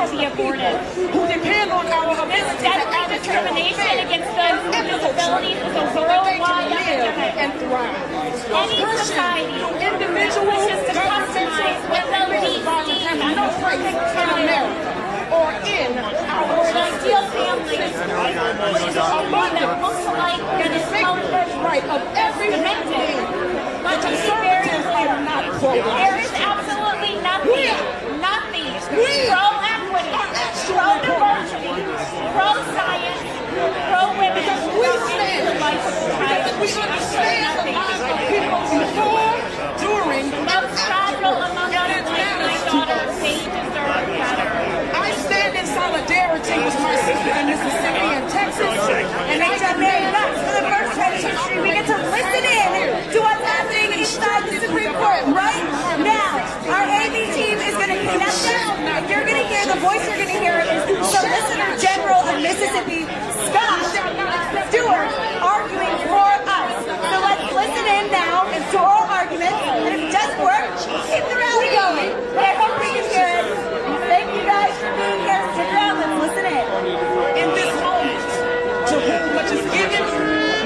to be aborted. Who depend on our ability This deadly discrimination against those with disabilities is a worldwide epidemic. and thrive. Any society Individual wishes to customize what the elite deem as no a place perfect in child America or in our an ideal family is one that looks alike and is sacred right of every human being. But to be very clear, there is absolutely nothing pro-equity, pro-diversity, pro-science, pro-women, pro-stand the life of the child. We understand the lives of people before, during, Most fragile among us, like my daughter, they deserve better. I stand in solidarity with my sister in Mississippi and Texas, and I demand that For the first time in history, we get to listen in to what's happening inside the Supreme Court right now. Our AV team is going to connect us, and you're going to hear the voice you're going to hear is Solicitor General of Mississippi, Scott Stewart, arguing for us. So let's listen in now to oral arguments, and if it doesn't work, keep the rally going. But I hope we can hear it. Thank you guys for being here. Stick around, let's listen in. in this moment, to whom much is given,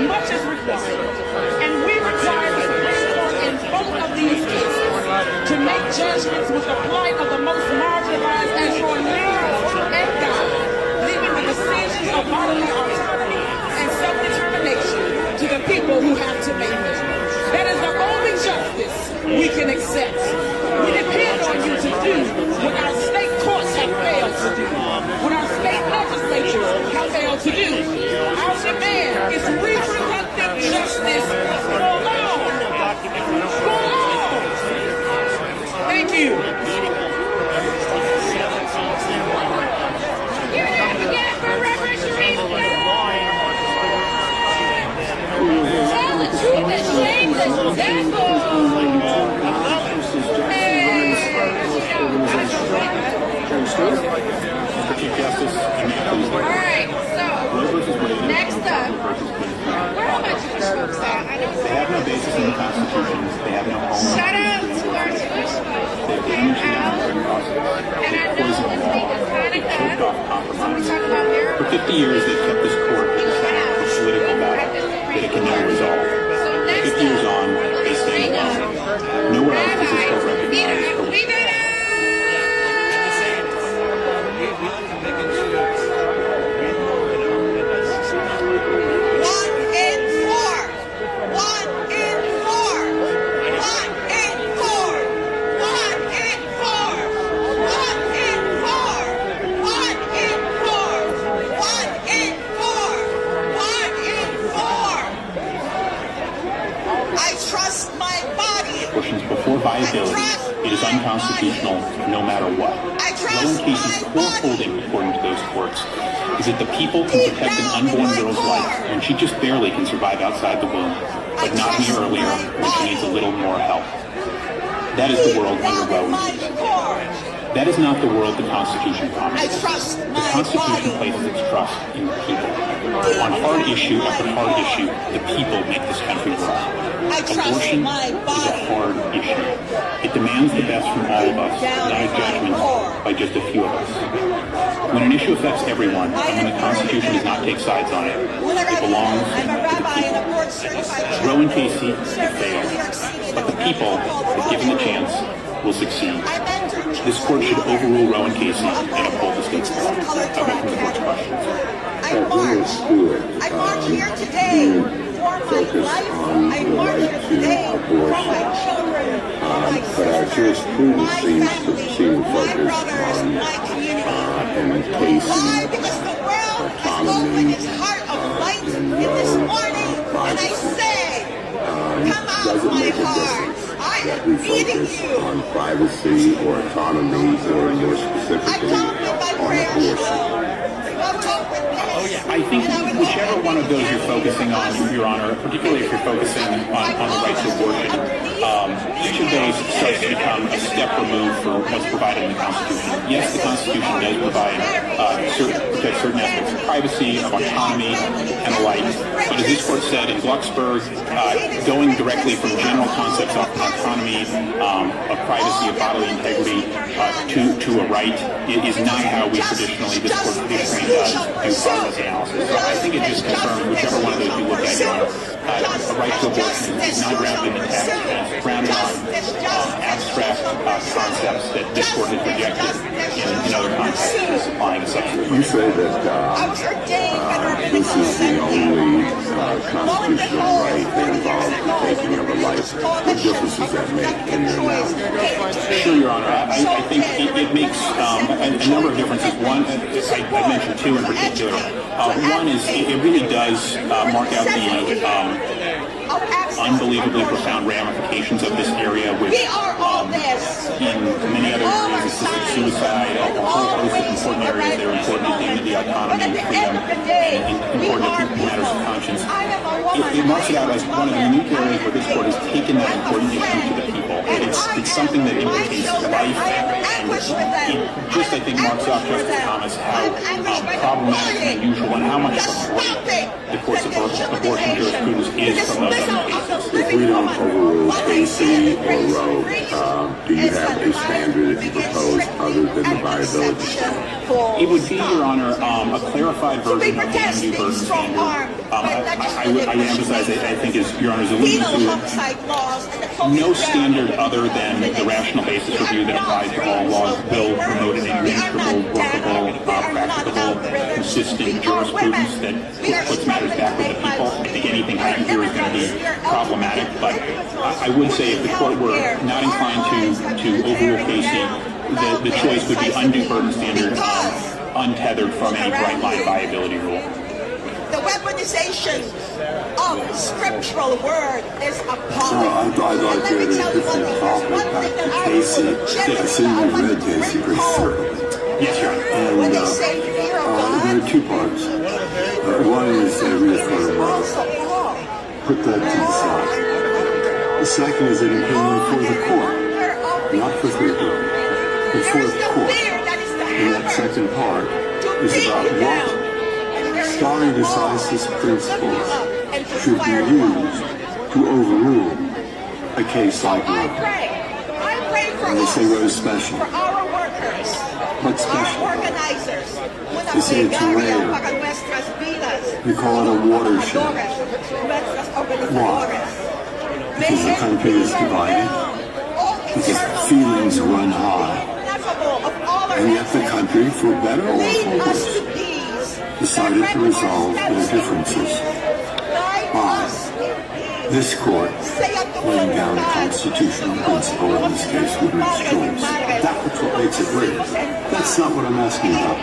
much is required. And we require the Supreme Court in both of these cases to make judgments with the plight of the most marginalized and draw nearer and God, leaving the decisions of bodily autonomy and self-determination to the people who have to make them. That is the only justice we can accept. We depend on you to do what our state courts have failed to do, what our state legislatures have failed to do. Our demand is reproductive justice for all. For all. Thank you. You're here again for reparations. Tell the truth and shame the devil. Alright, so next up, where are my Jewish folks at? I don't They have no basis in the Constitution. They have no home. Shout out to our Jewish folks. They're out. And I know this week is Hanukkah, so we talk about miracles. For 50 years, they've kept this court in a political battle that it can never resolve. So next 50 years up, on, they stand alone. Nowhere else is this court recognized. Before viability, it is unconstitutional no matter what. Roe and Casey's core holding, according to those courts, is that the people can protect an unborn girl's life when she just barely can survive outside the womb, but not any earlier when she needs a little more help. That is the world under Roe and Casey. That is not the world the Constitution promises. The Constitution places its trust in the people. On hard issue after hard issue, the people make this country work. Abortion is a hard issue. It demands the best from all of us, not a judgment by just a few of us. When an issue affects everyone, and when the Constitution does not take sides on it, it belongs to the people. Roe and Casey have failed, but the people, if given the chance, will succeed. This court should overrule Roe and Casey and uphold the state's law. I welcome the court's questions. I march here today for my life. I march here today for my children, for my sisters, my family, my brothers, my community. Why? Because the world has opened its heart of light in this morning, and I say, come out, my heart. I am feeding you. On privacy or autonomy or more specifically on abortion. Vote with me. I think whichever one of those you're focusing on, Your Honor, particularly if you're focusing on the right to abortion, each of those starts to become a step removed from what's provided in the Constitution. Yes, the Constitution does provide protect certain aspects of privacy, of autonomy, and the like. But as this court said in Glucksberg, going directly from general concepts of autonomy, of privacy, of bodily integrity, to a right is not how we traditionally, this court traditionally does due process analysis. So I think it just confirms whichever one of those you look at, Your Honor, a right to abortion is not grounded in the text, it's grounded on abstract concepts that this court has rejected in other contexts as applying a substantive. You say that this is the only constitutional right that involves the taking of a life. What difference does that make in your analysis? Sure, Your Honor. I think it makes a number of differences. One, I mentioned two in particular. One is it really does mark out the unbelievably profound ramifications of this area, which in many other areas, assisted suicide, a whole host of important areas that are important to dignity, autonomy, freedom, and important to matters of conscience. It marks it out as one of the unique areas where this court has taken that important issue to the people. It's something that implicates life, and it just, I think, marks out, Justice Thomas, how problematic and unusual and how much of a break the court's abortion jurisprudence is from those other cases. If we don't overrule Casey or Roe, do you have a standard that you propose other than the viability standard? It would be, Your Honor, a clarified version of the undue burden standard. I would emphasize, I think, as Your Honor's alluding to, no standard other than the rational basis review that applies to all laws will promote an administrable, workable, practicable, consistent jurisprudence that puts matters back with the people. I think anything happening here is going to be problematic, but I would say if the court were not inclined to overrule Casey, the choice would be undue burden standard, untethered from any bright line viability rule. The weaponization of scriptural word is appalling. I'd like to get a different topic back to Casey. I see you read Casey pretty thoroughly. Yes, Your Honor. And there are two parts. One is that we just want to put that to the side. The second is an opinion for the court, not for people, but for the court. And that second part is about what stare decisis principles should be used to overrule a case like Roe. And they say Roe's special. What's special? They say it's rare. They call it a watershed. Why? Because the country is divided. Because feelings run high. And yet the country, for better or for worse, decided to resolve their differences by this court laying down a constitutional principle, in this case, with its choice. That's what makes it rare. That's not what I'm asking about.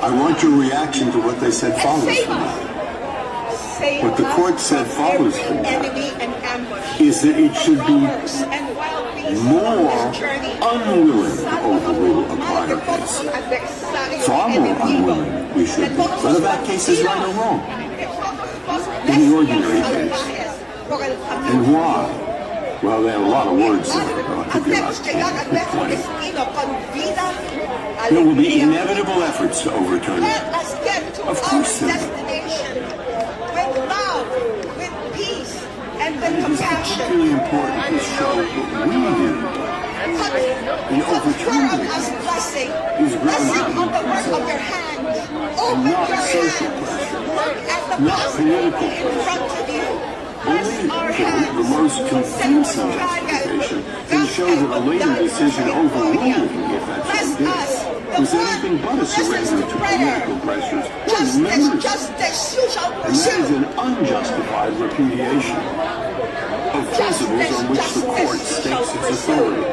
I want your reaction to what they said follows from that. What the court said follows from that is that it should be more unwilling to overrule a prior case. Far more unwilling we should be, whether that case is right or wrong, in the ordinary case. And why? Well, there are a lot of words there, but I'll give you about 20. There will be inevitable efforts to overturn it. Of course there will. It is particularly important to show what we do in overturning it is grounded in principle and not social pressure, not political pressure. Only the most convincing justification can show that a later decision overruling, if that's what it is, was anything but a surrender to political pressures or members. And that is an unjustified repudiation of principles on which the court stakes its authority.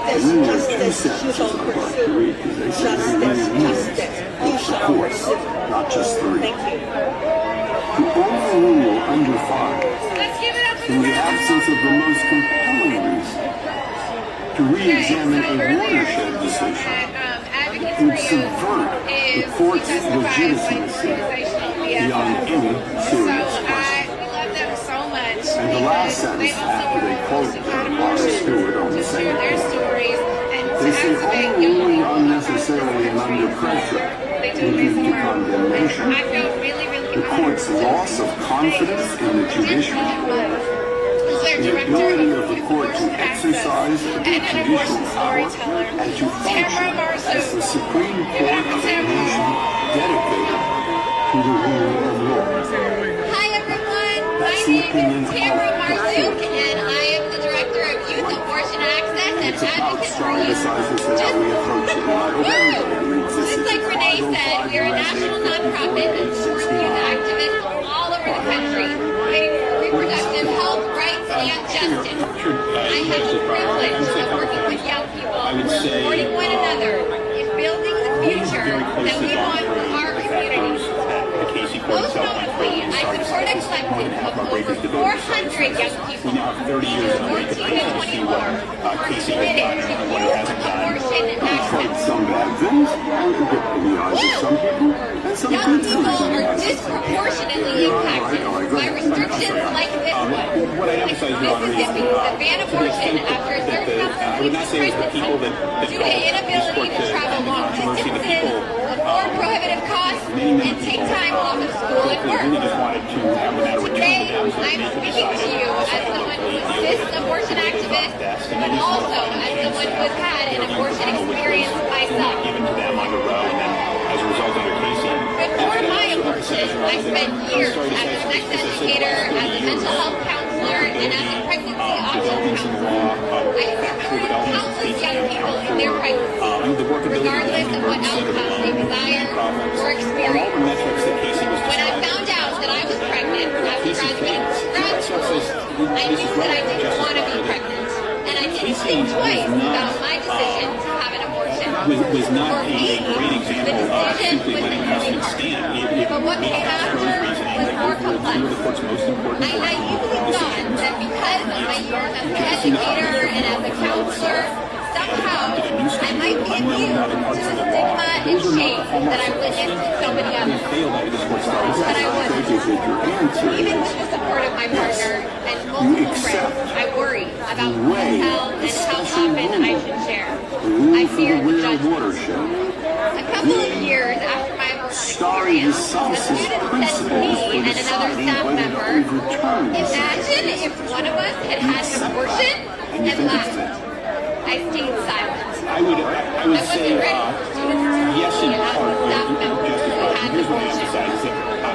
And then there are two sentences I'd like to read, because they say they really mean the court, not just three. To overrule under fire, in the absence of the most compelling reason, to re-examine a watershed decision would subvert the court's legitimacy beyond any serious question. We love them so much. And the last sentence after they quote Martha Stewart on the same their point, stories and they say overruling unnecessarily and under pressure will lead to condemnation. I feel really The court's loss of confidence in the judiciary, the ability of the court to exercise the judicial power and to function as the Supreme Court of a nation dedicated to the rule of law. Hi everyone, my That's the name opinion is Tamara of Marzuk and I am the Director of Youth Abortion Access and It's about Advocacy for starting to Youth. size this is how we approach it. And I hope everybody reads this. Just like Renee said, we are a national nonprofit that supports youth activists all over the country, fighting for reproductive health, rights, and justice. I have the privilege of working with young people, supporting one another, in building the future that we want for our communities. Most notably, I support a collective of over 400 young people, ages 14 to 24, who are committed to youth abortion access. Some bad things, and you get in the eyes of some people, and some Young good people things in the are eyes of some people. disproportionately impacted by restrictions like this one. Like Misisipi, the ban abortion after a certain number of weeks of pregnancy due to inability to travel long distances, afford prohibitive costs, and take time off of school and work. Today, I'm speaking to you as someone who assists abortion activists, but also as someone who has had an abortion experience myself. Before my abortion, I spent years as a sex educator, as a mental health counselor, and as a pregnancy option counselor. I supported countless young people in their pregnancy, regardless of what outcomes they desire or experience. When I found out that I was pregnant after graduating from grad school, I knew that I didn't want to be pregnant, and I didn't think twice about my decision to have an abortion. Was not For me, a great example the of decision simply was letting precedent stand. but what came after was more complex. I naively thought that because of my years as an educator and as a counselor, somehow I might be immune to the stigma and shame that I witnessed in so many others. But I wasn't. Even with the support of my partner and multiple friends, I worry about who to tell and how often I should share. I fear the judgment. A couple of years after my abortion experience, a student said to me and another staff member, imagine if one of us had had an abortion and laughed. I stayed silent. I would say yes in part. Staff member who had an abortion.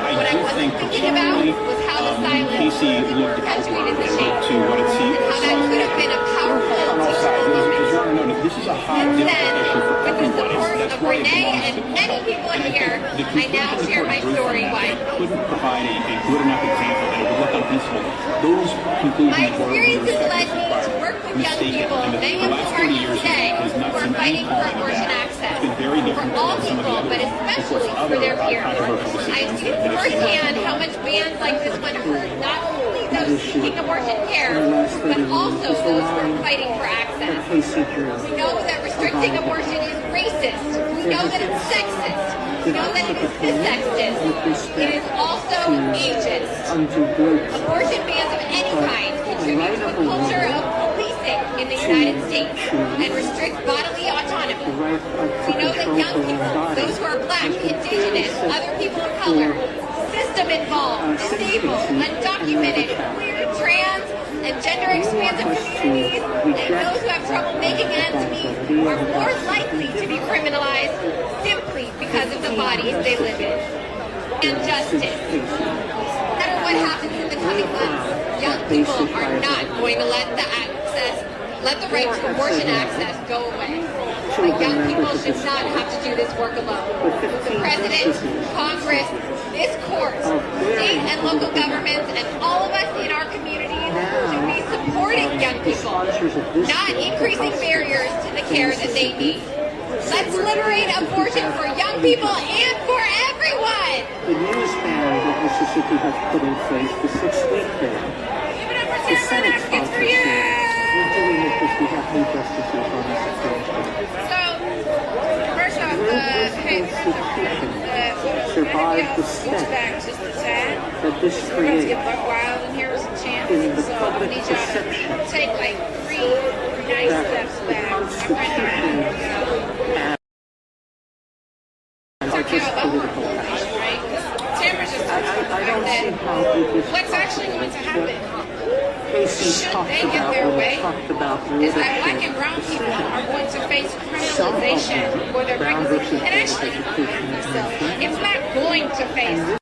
What I wasn't thinking about was how the silence perpetuated the shame, to what it seems. and how that could have been a powerful teachable moment. This is a hot Since difficult then, issue for with the everyone. support That's of why it Renee belongs and to many people in here, I now share my story why. Couldn't provide a good enough example that it would work on principle. Those conclusions My were experiences led me to work with young people, many of whom are here today, who are fighting for abortion access. For all people, but especially for their peers. I see firsthand how much bans like this one hurt not only those seeking abortion care, but also those who are fighting for access. We know that restricting abortion is racist. We know that it's sexist. We know that it is dissexist. It is also ageist. Abortion bans of any kind contribute to a culture of policing in the United States and restrict bodily autonomy. We know that young people, those who are black, indigenous, other people of color, system-involved, disabled, undocumented, queer, trans, and gender-expansive communities, and those who have trouble making ends meet are more likely to be criminalized simply because of the bodies they live in. And justice. No matter what happens in the coming months, young people are not going to let the right to abortion access go away. But young people should not have to do this work alone. The President, Congress, this court, state and local governments, and all of us in our communities should be supporting young people, not increasing barriers to the care that they need. Let's liberate abortion for young people and for everyone! The newest ban that Misisipi has put in place, the 6-week ban. Give it up for The Sarah Senate Napkins for you! We're doing it because we have new justices on the Supreme Court. So, first off, Constitution survive the state that this creates in the public perception take like 3 nice steps back. Constitution and are just political acts. Tamara's just I don't see how this what's actually going to happen Casey should talked they get about their when way we talked about is that black leadership and brown people decision. are going to face Some of criminalization them, for their brown pregnancy. versus And actually, black education, it's not going to face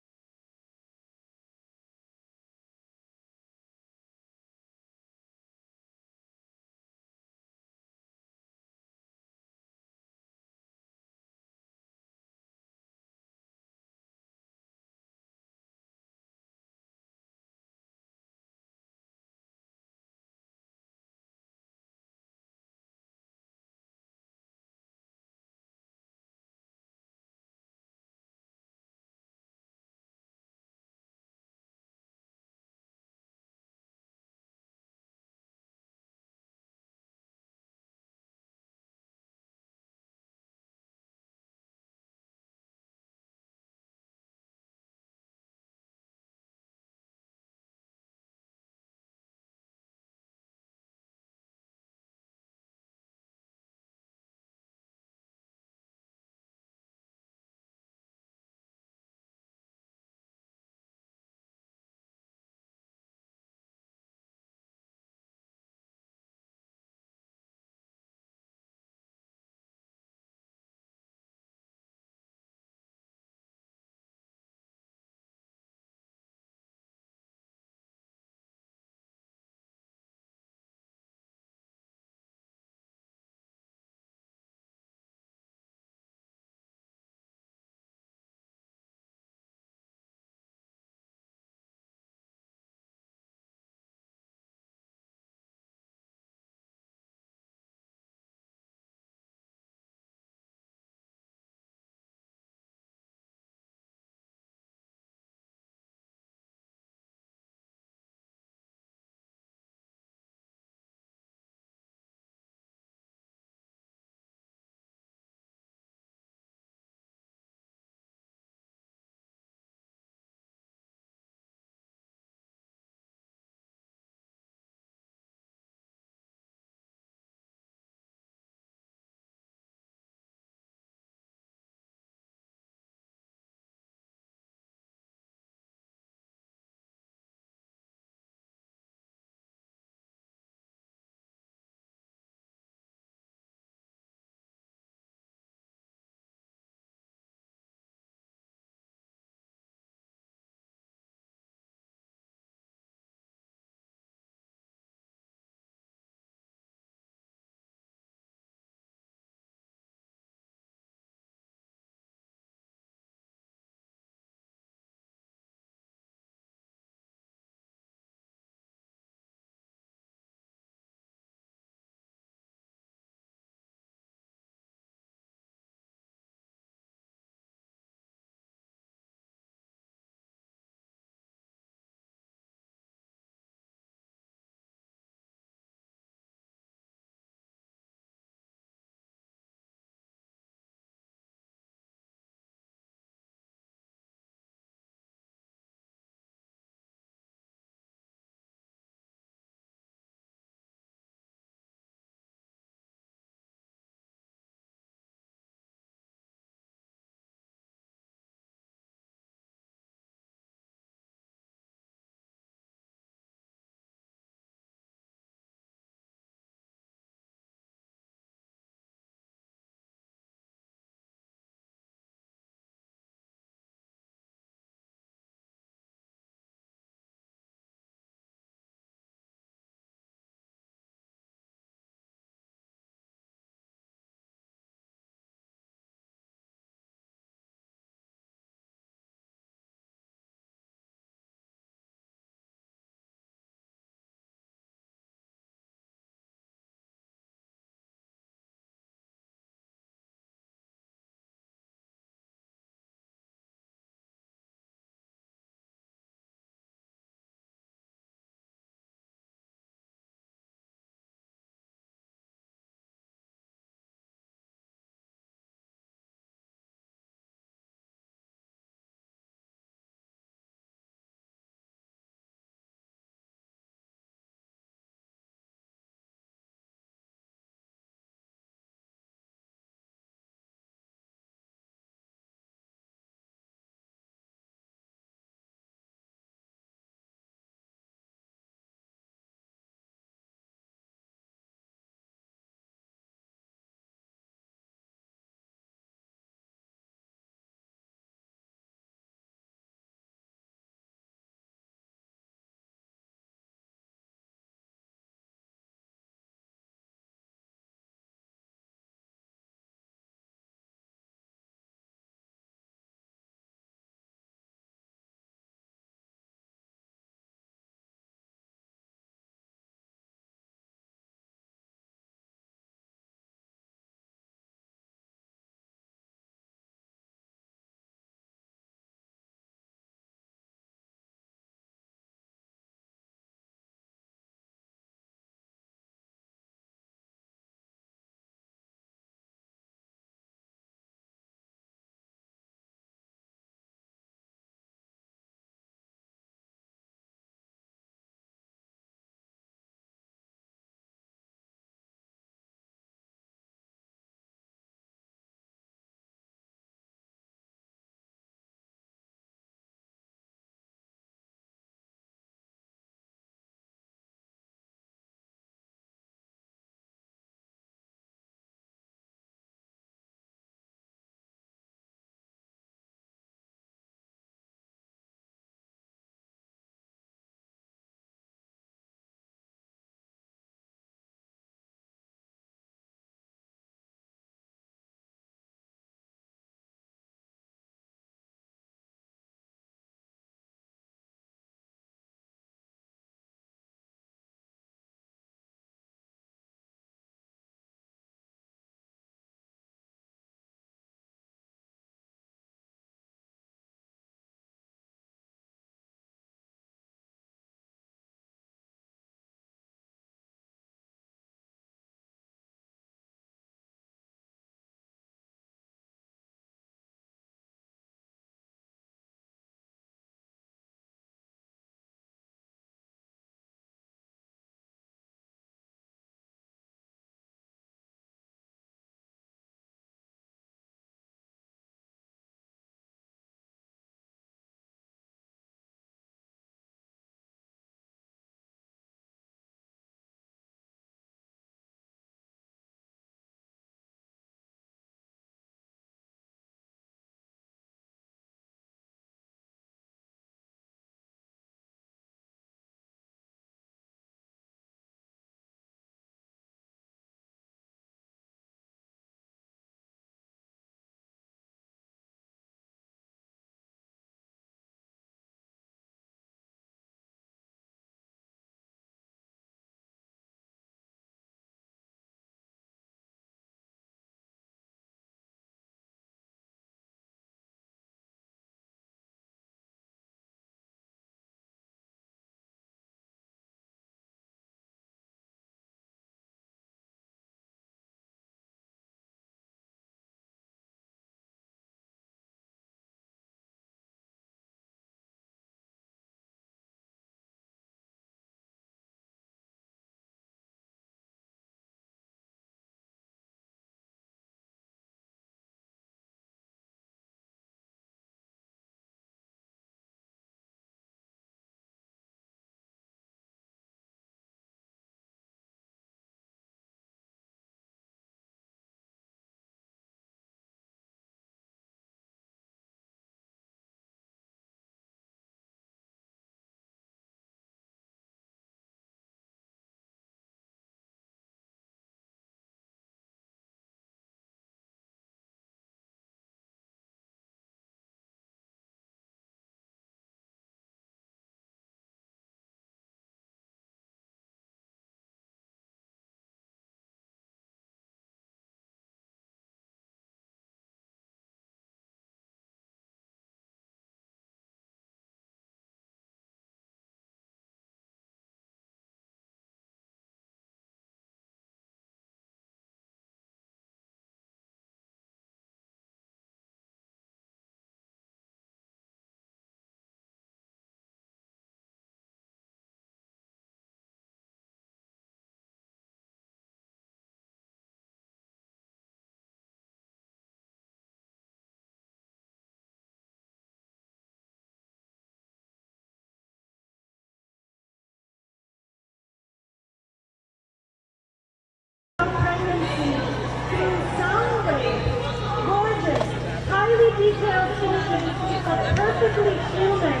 perfectly human,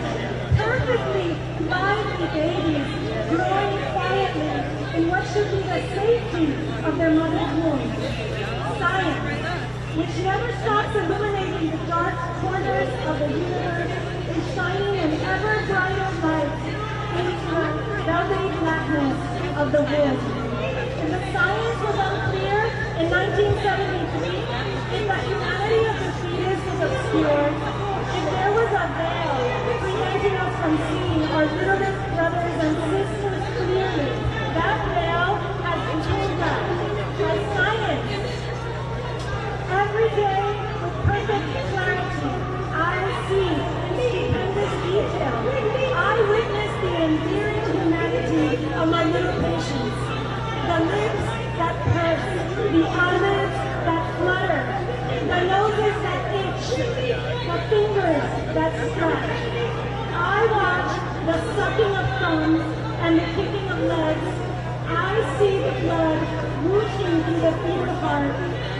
perfectly lively babies growing quietly in what should be the safety of their mother's womb. Science, which never stops illuminating the dark corners of the universe, is shining an ever brighter light into the velvety blackness of the womb. If the science was unclear in 1973, if the humanity of the fetus was obscured, if there was a veil preventing us from seeing our little brothers and sisters clearly, that veil has been pulled back by science. Every day, with perfect clarity, I see in stupendous detail. I witness the endearing humanity of my little patients. The lips that purse, the eyelids that flutter, the noses that itch, the fingers that stretch. I watch the sucking of thumbs and the kicking of legs. I see the blood whooshing through the fetal heart,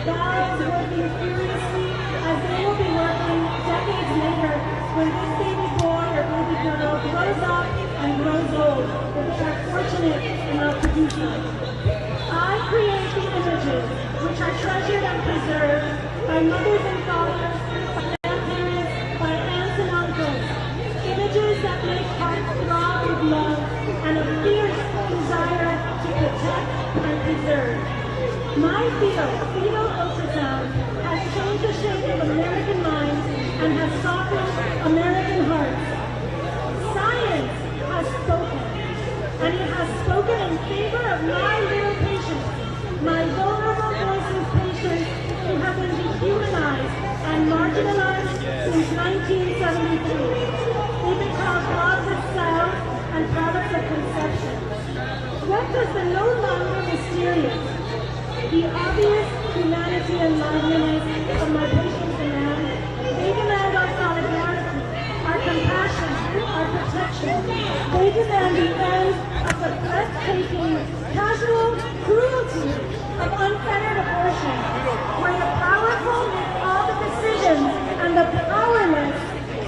valves working furiously as they will be working decades later when this baby boy or baby girl grows up and grows old, if they are fortunate enough to do so. I create the images which are treasured and preserved by mothers and fathers, by grandparents, by aunts and uncles. Images that make hearts throb with love and a fierce desire to protect and preserve. My fetal ultrasound has changed the shape of American minds and has softened American hearts. Science has spoken, and it has spoken in favor of my little patients, my vulnerable voices patients who have been dehumanized and marginalized since 1973. They've been called blobs of cells and products of conception. What does the no longer mysterious, the obvious humanity and liveliness of my patients demand? They demand our solidarity, our compassion, our protection. They demand the end of the breathtaking, casual cruelty of unfettered abortion, where the powerful make all the decisions and the powerless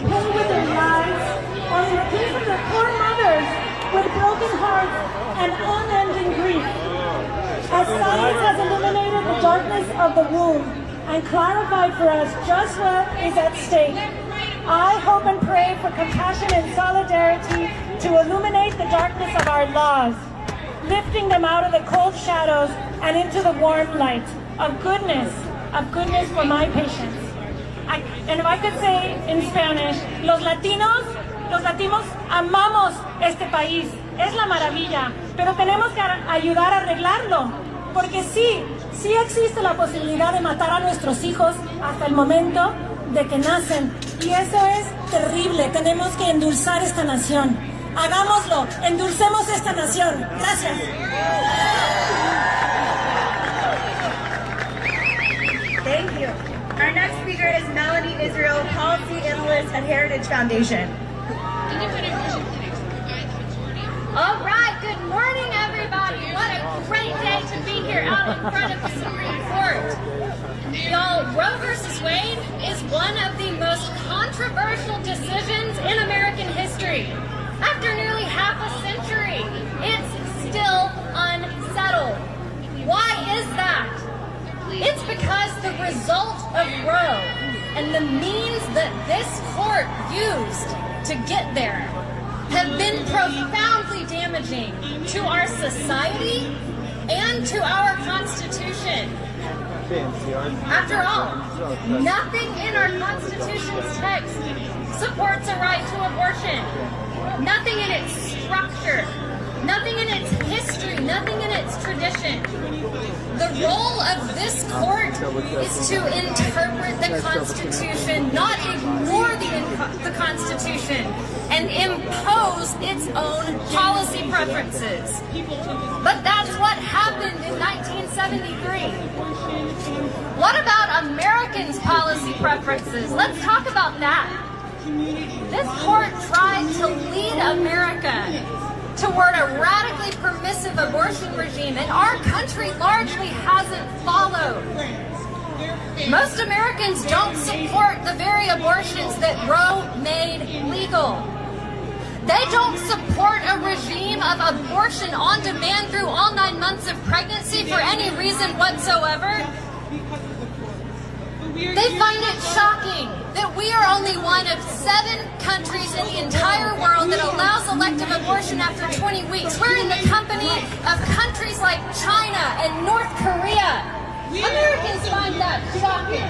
pay with their lives, or in the case of the poor mothers with broken hearts and unending grief. As science has illuminated the darkness of the womb and clarified for us just what is at stake, I hope and pray for compassion and solidarity to illuminate the darkness of our laws, lifting them out of the cold shadows and into the warm light of goodness for my patients. And if I could say in Spanish, los latinos amamos este país, es la maravilla, pero tenemos que ayudar a arreglarlo, porque sí existe la posibilidad de matar a nuestros hijos hasta el momento de que nacen, y eso es terrible. Tenemos que endulzar esta nación. Hagámoslo, endulcemos esta nación. Gracias. Thank you. Our next speaker is Melanie Israel, policy analyst at Heritage Foundation. All right, good morning, everybody. What a great day to be here out in front of the Supreme Court. Y'all, Roe versus Wade is one of the most controversial decisions in American history. After nearly half a century, it's still unsettled. Why is that? It's because the result of Roe and the means that this court used to get there have been profoundly damaging to our society and to our Constitution. After all, nothing in our Constitution's text supports a right to abortion. Nothing in its structure, nothing in its history, nothing in its tradition. The role of this court is to interpret the Constitution, not ignore the Constitution, and impose its own policy preferences. But that's what happened in 1973. What about Americans' policy preferences? Let's talk about that. This court tried to lead America toward a radically permissive abortion regime, and our country largely hasn't followed. Most Americans don't support the very abortions that Roe made legal. They don't support a regime of abortion on demand through all 9 months of pregnancy for any reason whatsoever. They find it shocking that we are only one of 7 countries in the entire world that allows elective abortion after 20 weeks. We're in the company of countries like China and North Korea. Americans find that shocking.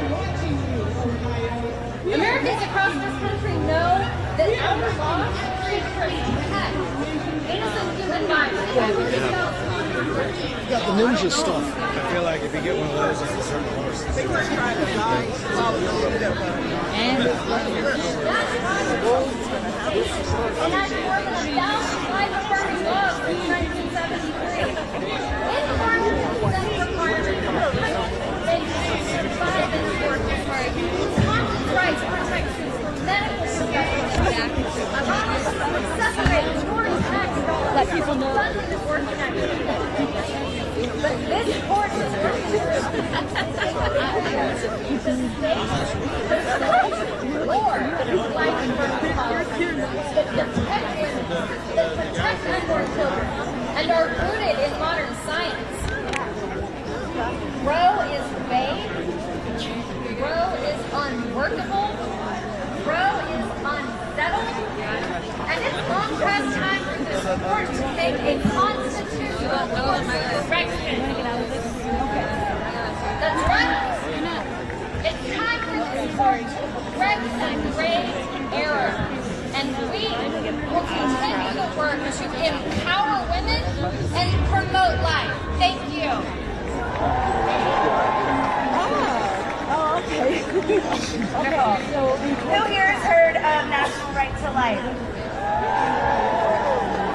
Americans across this country know that our law should protect innocent human lives and everything else. You got the ninja stuff. I feel like if you get one of those, it's a certain horse. And that's more than 1,000 life-affirming laws since 1973. In part, that's requirement of conscience rights, protections, medical professionals, separate towards tax dollars, let people know funding abortion activities. But this court is working to keep the state or life-affirming policies that protect women, that protect unborn children, and are rooted in modern science. Roe is vague. Roe is unworkable. Roe is unsettled. And it's long past time for this court to make a constitutional correction. That's right. It's time for this court to correct that grave error. And we will continue to work to empower women and promote life. Thank you. Okay. Who here has heard of National Right to Life?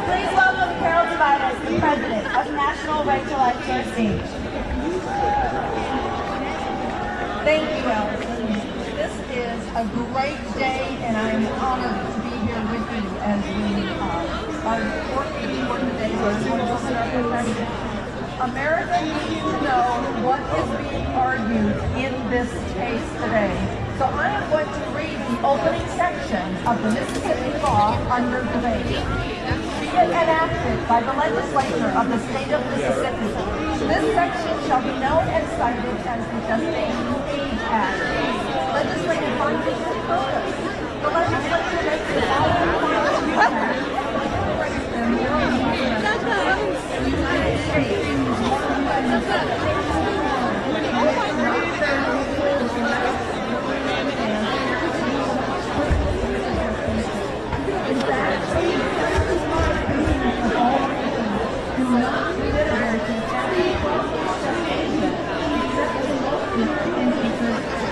Please welcome Carol Tobias, the president of National Right to Life, to our stage. Thank you, Allison. This is a great day, and I'm honored to be here with you as we are important days of America. America needs to know what is being argued in this case today. So I am going to read the opening section of the Mississippi law under debate. Be it enacted by the legislature of the state of Mississippi, this section shall be known and cited as the Gestation Age Act. Legislative findings and purpose. The legislature makes the following United States.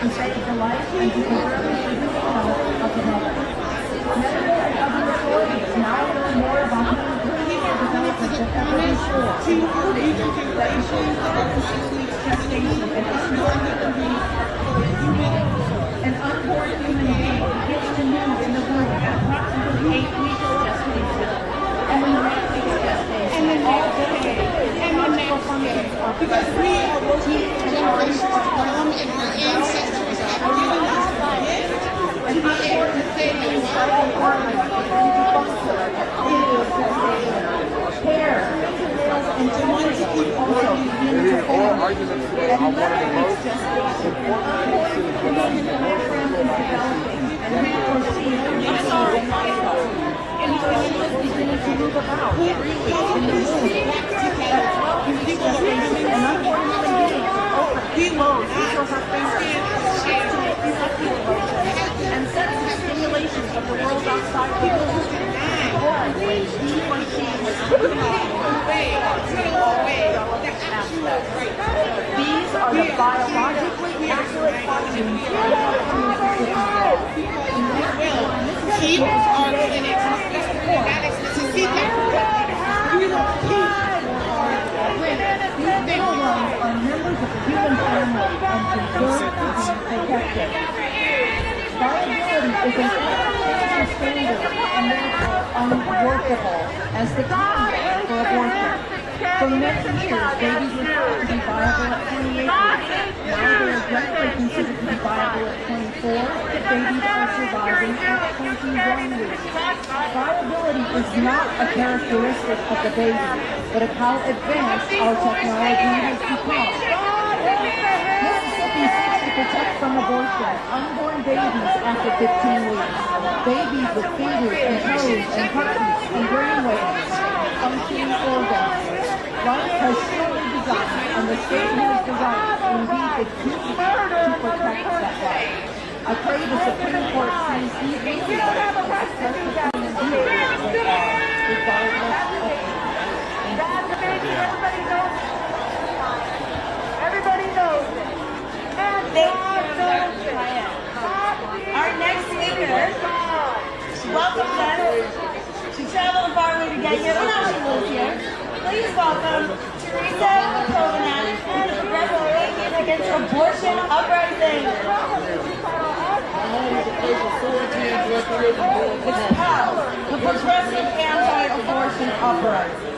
To save the life and to preserve the health of the mother. Medical and other authorities now know more about the development than ever before, including that ensuring pregnancy, gestation, and an unborn human being gets to move in the womb at approximately 8 weeks of gestation, and when the next week of gestation, all biological functions are because we are working generations to come and our ancestors have given us the gift and be able to say that we are hair, nails, and toys also begin to form. And left gestation and unborn diaphragm is developing, and we proceed to receive and cycle. And fetuses beginning to move about freely in the womb. At 12 weeks gestation, an unborn human being opens, until her face and sets the stimulation of the world outside the womb. Born when he or she was These are the biologically accurate functions of keep our clinics. To see that we will keep these little ones are members of the human family and deserve to be protected. Viability is an international standard and therefore unworkable as the candidate for abortion. For many years, babies were thought to be viable at 28 weeks. Now they are generally considered babies are surviving at 21 weeks. Viability is not a characteristic of the baby, but of how advanced our technology has become. Misisipi seeks to protect from abortion unborn babies after 15 weeks. Babies with fingers and toes and heartbeats and brainwaves, functioning organs. Life has surely begun, and the state has the right, indeed the duty, to protect that life. I pray the Supreme Court sees these issues as justice and abuse, regardless of age. Everybody knows it. Our next speaker, she welcomes us. She traveled a far way to get here, but now she lives here. Please welcome Teresa Covenant and the Progressive Atheist Against Abortion Uprising. It's POW, the Progressive Anti-Abortion Uprising.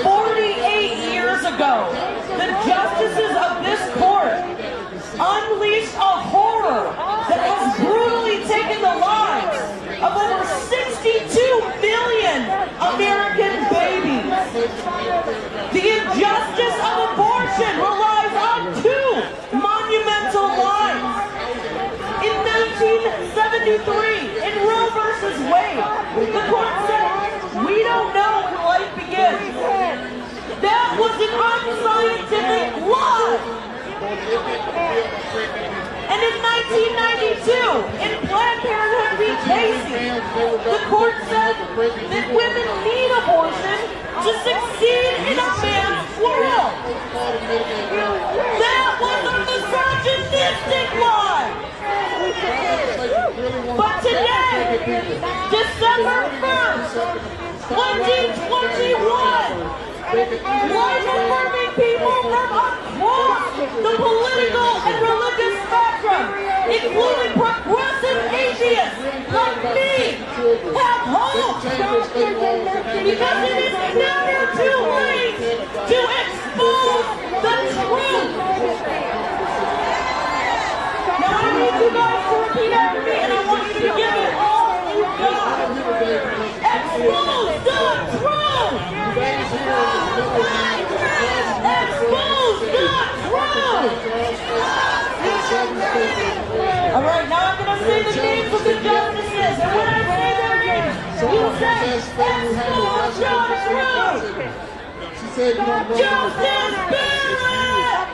48 years ago, the justices of this court unleashed a horror that has brutally taken the lives of over 62 million American babies. The injustice of abortion relies on two monumental lines. In 1973, in Roe versus Wade, the court said, "We don't know when life begins." That was an unscientific lie. And in 1992, in Planned Parenthood v. Casey, the court said that women need abortion to succeed in a man's world. That was a misogynistic lie. But today, December 1st, 2021, life-affirming people from across the political and religious spectrum, including progressive atheists like me, have hope. Because it is never too late to expose the truth. Now I need you guys to repeat after me, and I want you to give it all you got. Expose the truth! Expose the truth! All right, now I'm going to say the names of the justices, and when I say their names, you say, expose the truth! Justice Barrett!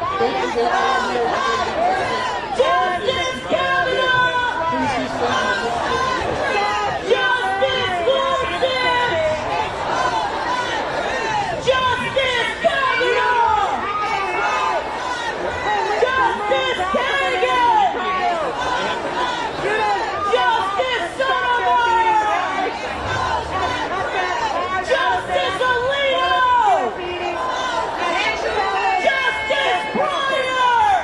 Justice Kavanaugh! Justice Gorsuch! Justice Kavanaugh! Justice Kagan! Justice Sotomayor! Justice Alito! Justice Breyer!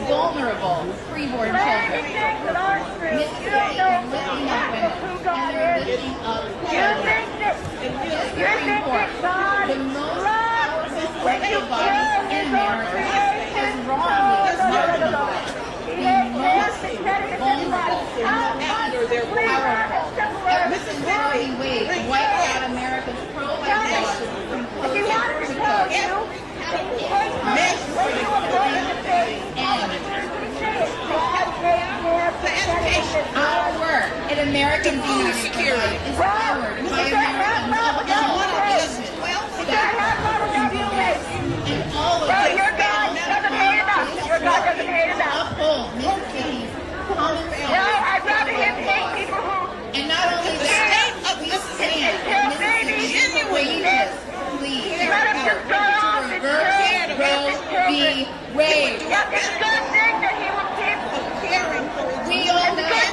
Vulnerable preborn children. Mississippi is lifting up women, and they're lifting up children. This Supreme Court, the most powerful political body in America, has wrongly marginalized the most vulnerable, powerful. Mississippi Wade wiped out America's pro-life laws from code to code. Our work in American food security is powered by Americans of all ages. And all of this uphold Mississippi's common sense laws. And not only that, we stand with Mississippi's courageous plea to reverse Roe v. Wade. We all know that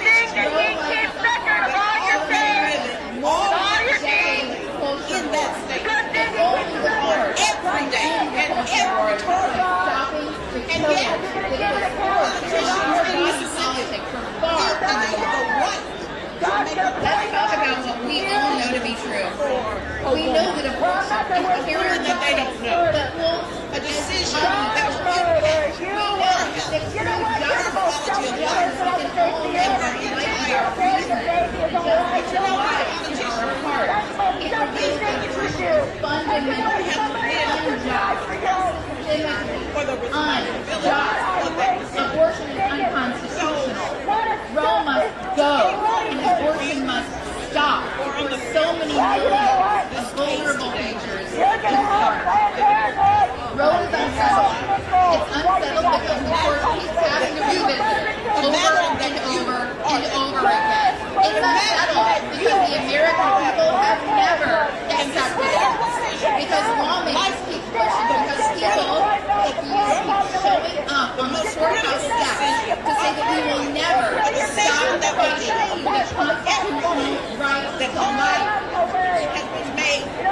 Roe was every day and every stopping the killing that is forced politics from far Let's talk about what we all know to be true. We know that abortion is inherently safe, but a decision that was made. We know that true justice can only enlighten our reason, justice and life in our heart. It reveals the fundamental unjust, unjust. Abortion is unconstitutional. Roe must go, and abortion must stop for so many millions of vulnerable creatures to start. Roe is unsettled. It's unsettled because the court keeps having to revisit over and over and over again. It's unsettled because the American people have never accepted it. Because lawmakers keep pushing, because people keep showing up on the courthouse steps to say that we will never stop fighting the constitutional right to life.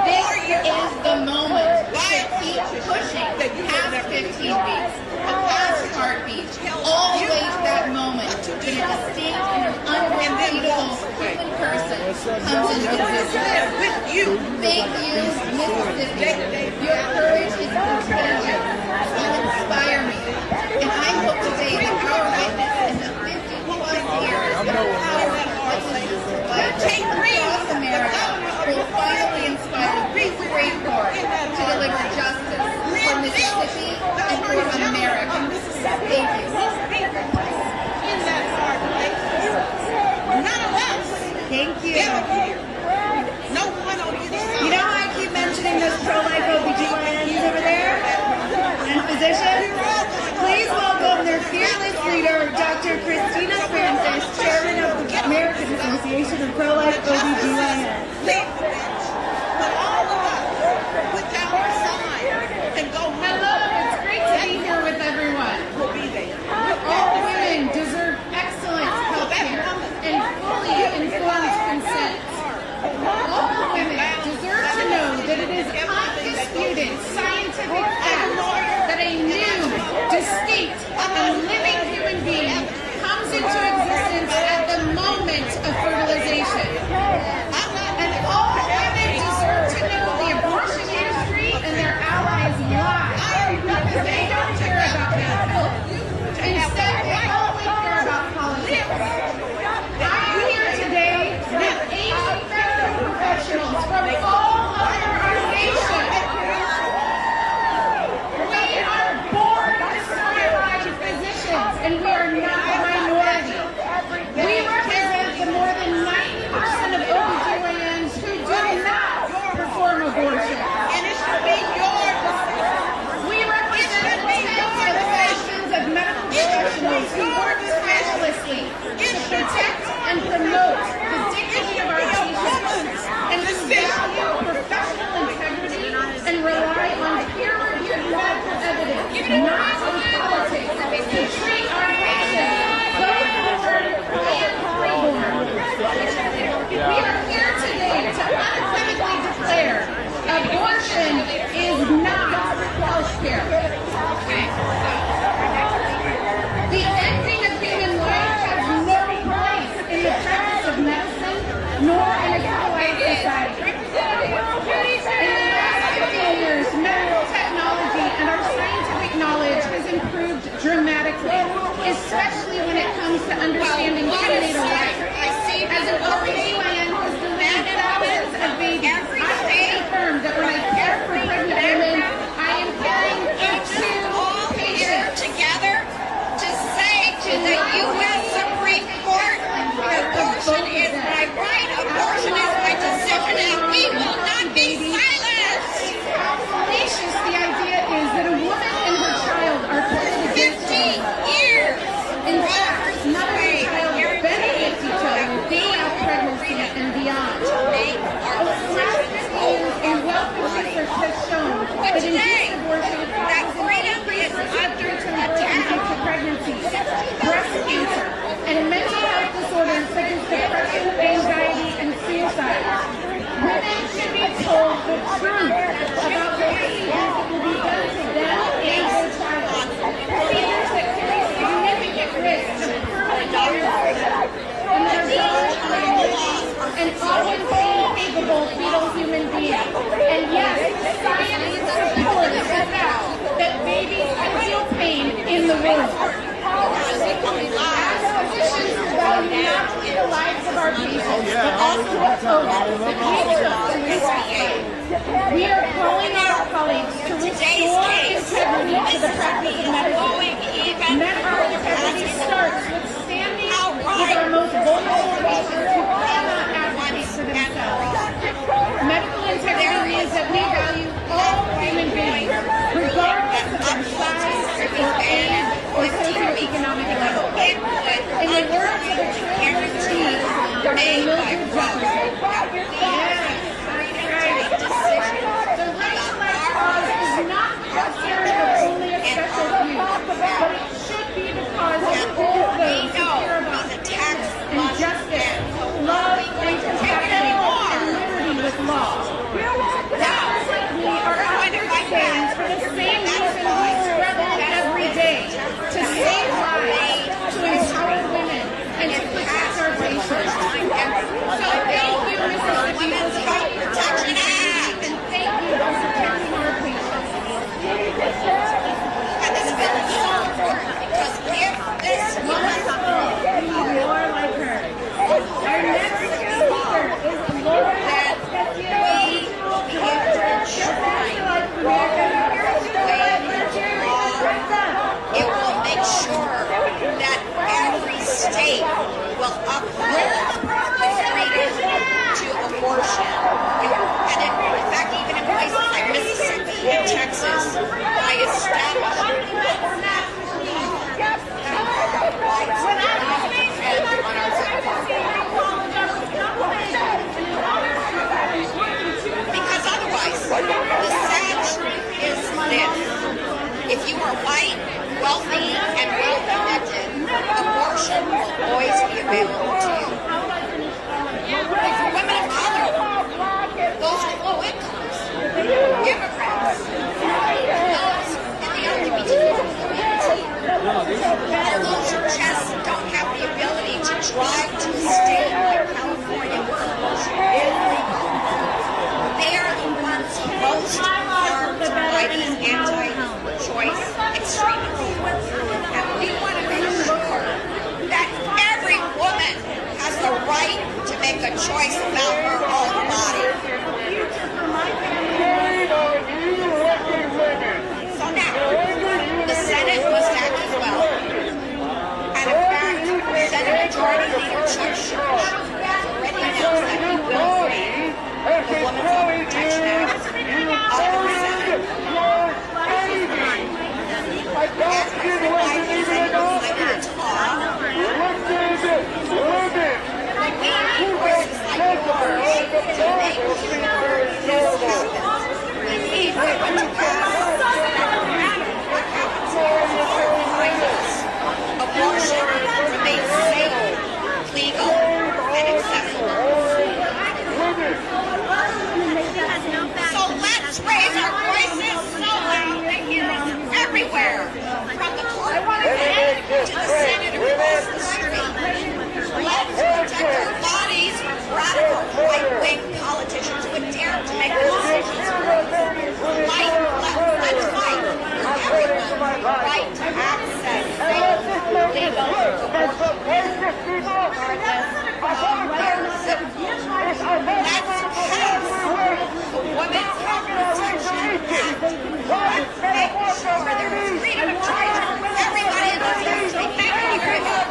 This is the moment to keep pushing past 15 weeks, past heartbeat, all the way to that moment when a distinct and unrepeatable human person comes into existence. Thank you, Mississippi. Your courage is contagious. You inspire me. And I hope today that our witness in the 50-plus years of empowering across America will finally inspire this great court to deliver justice for Mississippi and for America. Thank you. None of us. Thank you. No one on either side. You know how I keep mentioning those pro-life OBGYNs over there? And physicians? Please welcome their fearless leader, Dr. Christina Francis, Chairman of the American Association of Pro-Life OBGYNs. But all of us put down our sign and go home. Hello, it's great to be here with everyone. We'll be there. All women deserve excellent health care and fully informed consent. All women deserve to know that it is undisputed scientific fact that a new, distinct, and living human being comes into existence at the moment of fertilization. And all women deserve to know the abortion industry and their allies lie because they don't care about men's health. Instead, they only care about politics. I'm here today with 8 medical professionals from all over our nation. We are board-certified physicians, and we are not a minority. We represent the more than 90% of OBGYNs who do not perform abortion. And it should be yours. We represent tens of thousands of medical professionals who work tirelessly to protect and promote the dignity of our patients and who value professional integrity and rely on peer-reviewed medical evidence, not on politics, to treat our patients, both born and preborn. We are here today to unequivocally declare abortion is not health care. The ending of human life has no place in the practice of medicine, nor in a civilized society. In the last 50 years, medical technology and our scientific knowledge has improved dramatically, especially when it comes to understanding prenatal life. As an OBGYN who's delivered thousands of babies, I can confirm that when I care for pregnant women, I am caring for 2 patients. Together to say to the U.S. Supreme Court, abortion is my right, abortion is my decision, and we will not be silenced. How fallacious the idea is that a woman and her child are pitted against 15 years. In fact, mother and child benefit each other throughout pregnancy and beyond. Over the last 50 years, a wealth of research has shown that induced abortion causes increased risk of preterm birth and future pregnancies, breast cancer, and mental health disorders such as depression, anxiety, and suicide. Women should be told the truth about the procedures that will be done to them and their child. Procedures that carry significant risk of permanent illness and that are done an always incapable fetal human being. And yes, science supports the fact that babies feel pain in the womb. As physicians who value not only the lives of our patients, but also the oath that we took to respect. We are calling on our colleagues to restore integrity to the practice of medicine. Medical integrity starts with standing with our most vulnerable patients who cannot advocate for themselves. Medical integrity means that we value all human beings, regardless of their size or age or socioeconomic level. In the words of the trans Dr. Mildred Jefferson. The right to life cause is not just serving only a special few, but it should be the cause of all those who care about and justice, love, and compassion, and liberty with law. Doctors like me are out here today for the same reason we struggle every day, to save lives, to empower women, and to protect our patients. So thank you, Mississippi, for the fight for protection, and thank you for protecting our patients. And this bill is so important because if this woman more like her. Our next speaker is Laura that we have to it will make sure that every state will uphold the freedom to abortion. And in fact, even in places like Mississippi and Texas, by establishing because otherwise, the sad truth is this. If you are white, wealthy, and well-connected, abortion will always be available to you. But for women of color, those with low incomes, immigrants, those in the LGBT to a state like California where abortion is legal. They are the ones most harmed by these anti-choice extremists. And we want to make sure that every woman has the right to make a choice about her own body. So now, the Senate must act as well. And in fact, Senate Majority Leader Chuck Schumer has already announced that he will bring the Women's Health Protection Act up in the Senate. As President Biden said he was signing into law, we need voices like yours to make sure this happens. We need women to pass so that no matter what happens behind us, abortion remains safe, legal, and accessible. So let's raise our voices so loud they hear us everywhere, from the courtroom to the Senate across the street. Let's protect our bodies from radical right-wing politicians who would dare to make decisions. Let's fight for everyone the right to access safe, legal abortion, regardless of their zip code. Let's pass the Women's Health Protection Act. Let's make sure there is freedom of choice for everybody in this country. Thank you very much.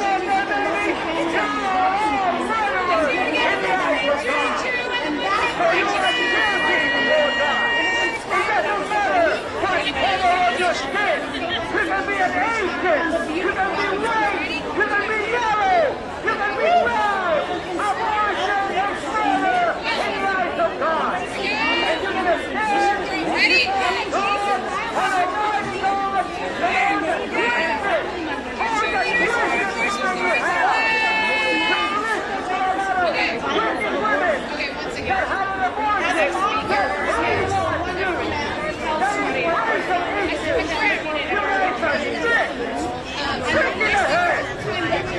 You can be an Asian, you can be white, you can be yellow, you can be red. Abortion is murder in the eyes of God. And you're going to stand ready and almighty God and the greatness, all the greatness in your hand. That have an abortion, anyone to do. That is partial issues. You guys are sick. Sick in the head.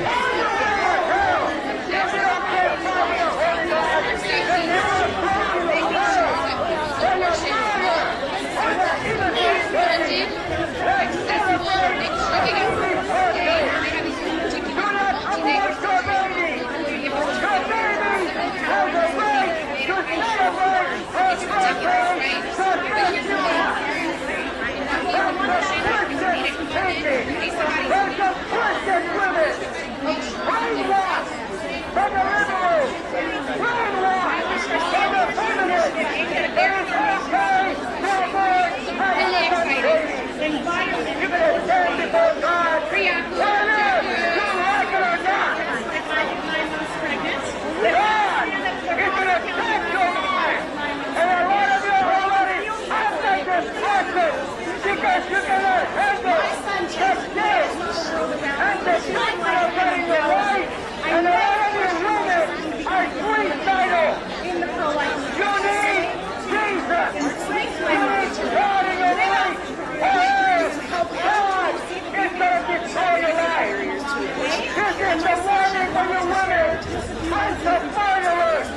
All the way to hell. If you don't get fire of the Holy Ghost, then you will burn in hell. And your mother and the innocent baby. Let's celebrate every birthday. Do not abort your baby. Your baby has a right to celebrate her birthday just you have. That's the Christian thinking. That's the Christian women. Brainwashed by the liberals. Brainwashed by the feminists. It is okay to abort and baby. You're going to stand before God. Whether you like it or not. God is going to take your mind. And a lot of you already have made this practice because you're going to handle the guilt and the treatment of getting it right. And a lot of you women are suicidal. You need Jesus. You need God in your life. God is going to destroy your life. This is the warning for your women. Bunch of murderers.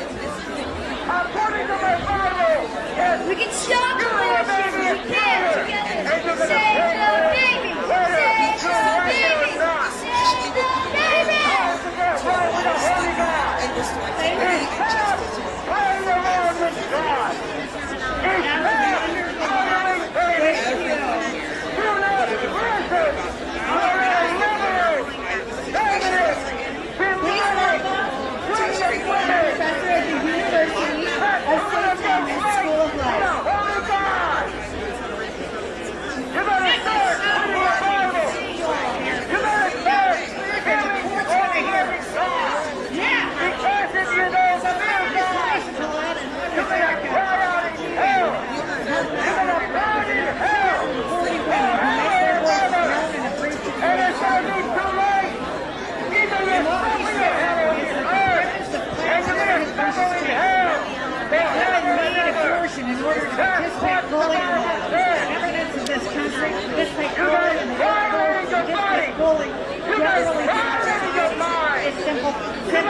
According to my Bible, yes, we can stop you are a baby in prayer, and you're going to save the baby. whether Save you the like it or baby. not. Save the baby. Time to get right with the Holy God. It's time playing along with God. It's time honoring babies. Do not listen. You're a liberal, feminist, demonic, Christian women. Professor at the University of St. Thomas School of Life. Holy God! You better start reading the Bible! You better start hearing Holy God! Because if you know the real God, you're going to cry out in hell!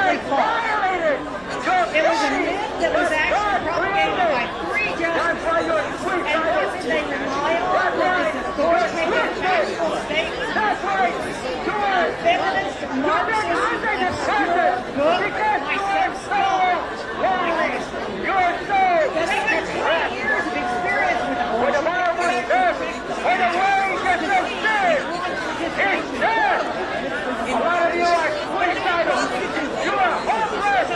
absolutely false. It was a myth that was actually propagated by 3 judges. And what did they rely on? This authoritative factual statement. Feminist, Marxist, and secular book by some scholars. That even 20 years of experience with abortion. A lot of you are suicidal. You are hopeless.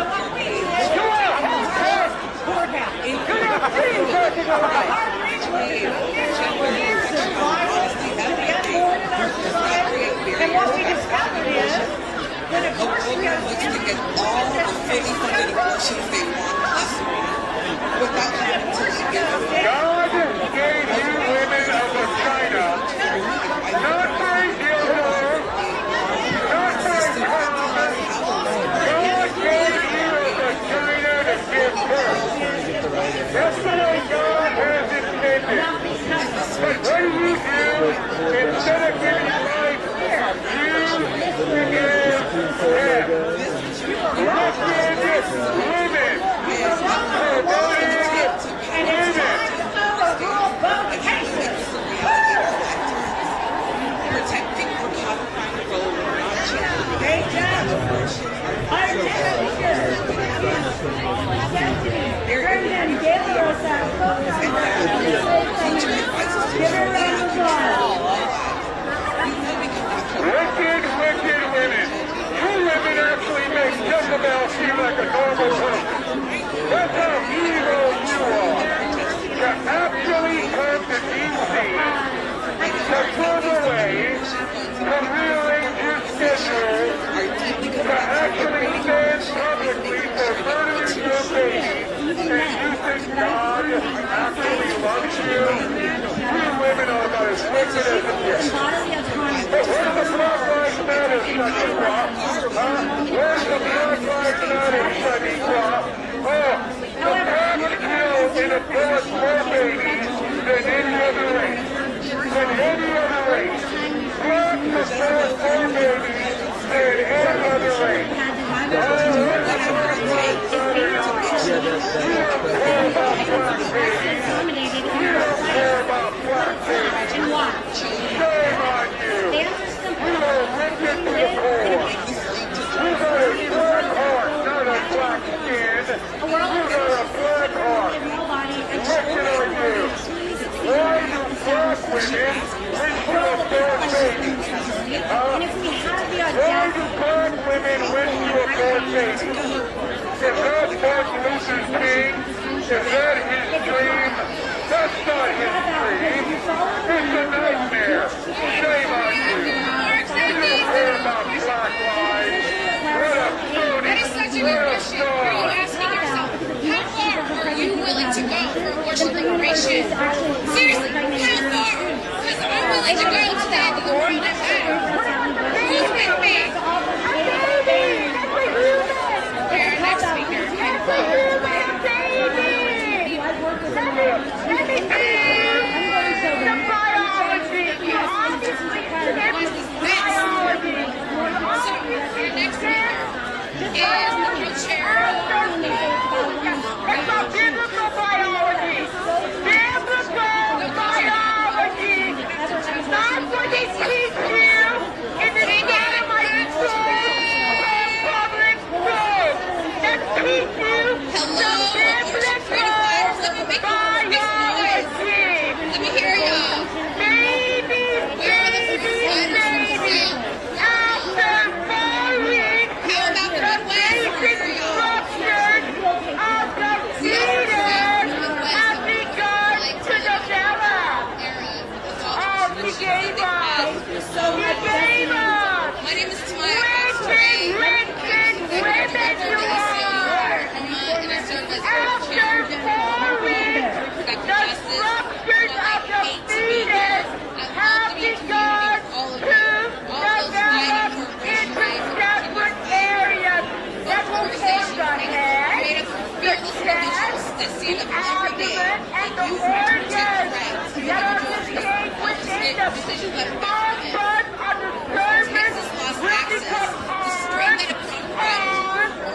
You are hopeless. You don't see person alive. Years of violence to the unborn in our society. And what we discovered is that abortion goes to get all the fully funded abortions they want possible without having to give them. God gave you women of the China not for idealism, not for empowerment. God gave you the China to give birth. That's the way God has intended. But what do? Instead of giving life, you give death. Women. Protecting or codifying the role of non-gender. Wicked women. You women actually make Jezebel seem like a normal person. That's how evil you are. To actually come to D.C. to prove away, to rearrange your schedule, to actually stand publicly for murdering your baby, and you think God actually loves you? You women are about as wicked as it gets. But where's the Black Lives Matter study, Rob? Where's the Black Lives Matter study, Rob? The blacks kill in a birth more babies than any other race. Than any other race. Blacks abort more babies than any other race. Where's the Black Lives Matter? You don't care about black babies. You don't care about black babies. Shame on you. You are wicked to the core. You got a black heart, not a black skin. You got a black heart. Wicked are you. Why do black women wish to abort babies? Why do black women wish to abort babies? Is that Martin Luther King? Is that his dream? That's not his dream. It's a nightmare. Shame on you. You don't care about black lives. What a phony. That is such a good question. Are you asking yourself, how far are you willing to go for abortion liberation? Seriously, how far? Because I'm willing to go to the end of the world and back. Who's with me? Here, next speaker. Let me see the biology. You obviously biology. So, your next speaker is the co-chair. It's a biblical biology. Biblical biology. Not what they teach you in the Adamite school or public school. They teach you the biblical biology. Let me hear y'all. Babies, after 4 weeks, how about the basic structures of the fetus have begun to develop. Oh, he gave up. He gave up. My name is Tamaya. Wicked women you are. And I serve as After 4 weeks, the structures of the fetus have begun to develop into separate areas. That will form the head, the chest, the abdomen, and the organs that are contained within the small part of the cervix will become arms,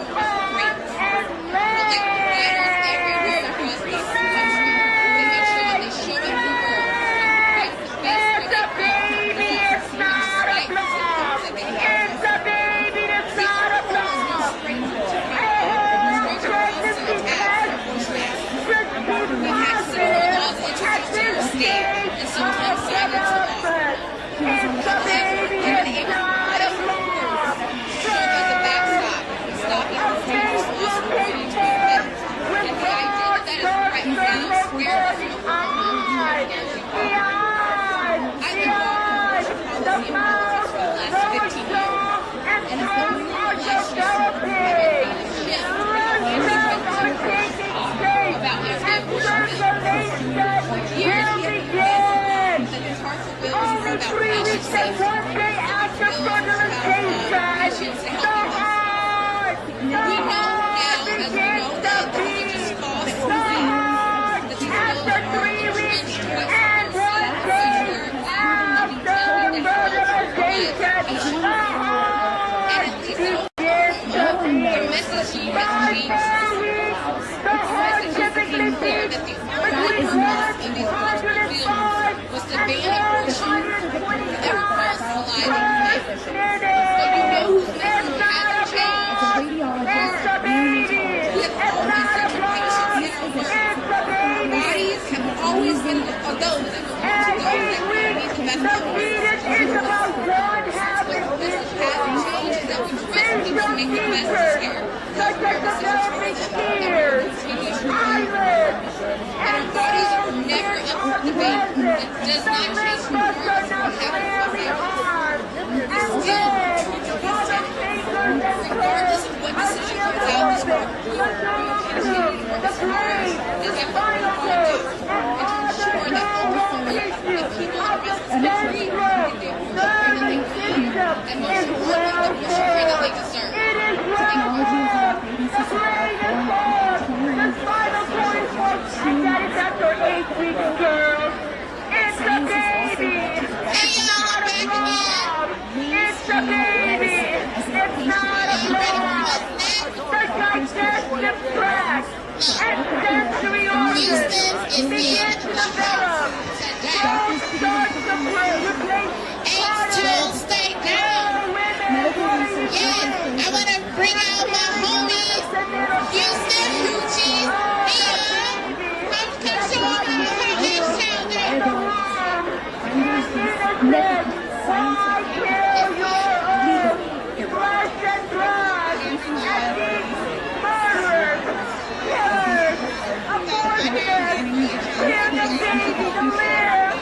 change the hardship became clear that the only purpose of these laws repealed was to ban abortion for everyone else alive and live. So you know whose message hasn't changed. We have always said that patients and bodies have always been of those that belong to those that can meet the best of the message hasn't changed, is that we trust people to make the best care. Those purposes are for them. Continue to and our bodies are never up for debate. It does not change who we are. We haven't forever. Still, regardless of what decision comes out this morning, we will continue to work as hard as we want to do and to ensure that ultimately the people of the rest of the country get the abortion that they need, and most importantly, the abortion care that they deserve. And that is after 8 weeks, girls. It's a baby. It's not a blob. It's a baby. It's not a blob. The digestive tract and sensory organs begin to develop. Those starts to replace H2, stay down. Yeah, I want to bring out my homies, Houston, Hoochie, come show up in the H-Town there. Why kill your own flesh and blood and these murderers, killers, abortionists, kill the baby to live,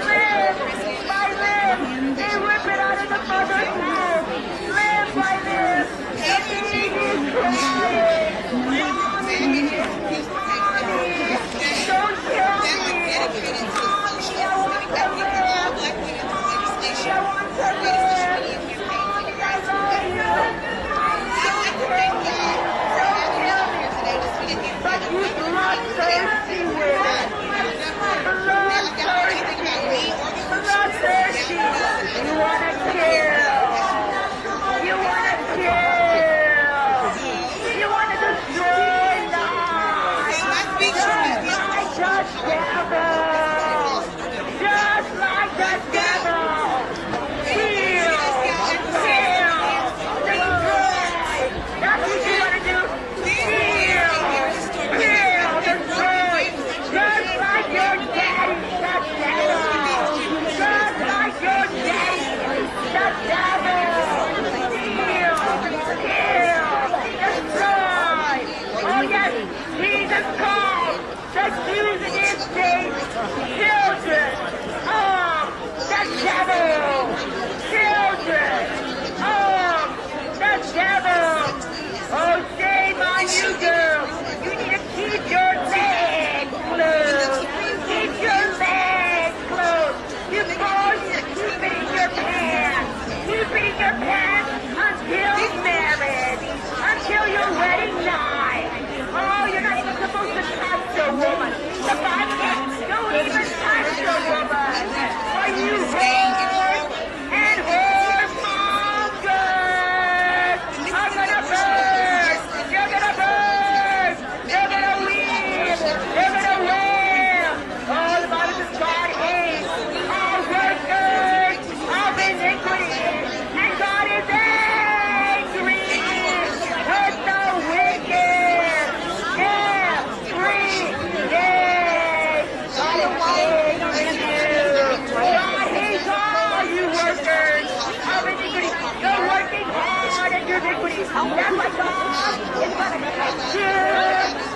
live by live. They rip it out of the mother's womb, live by live. The baby's crying. Don't kill me.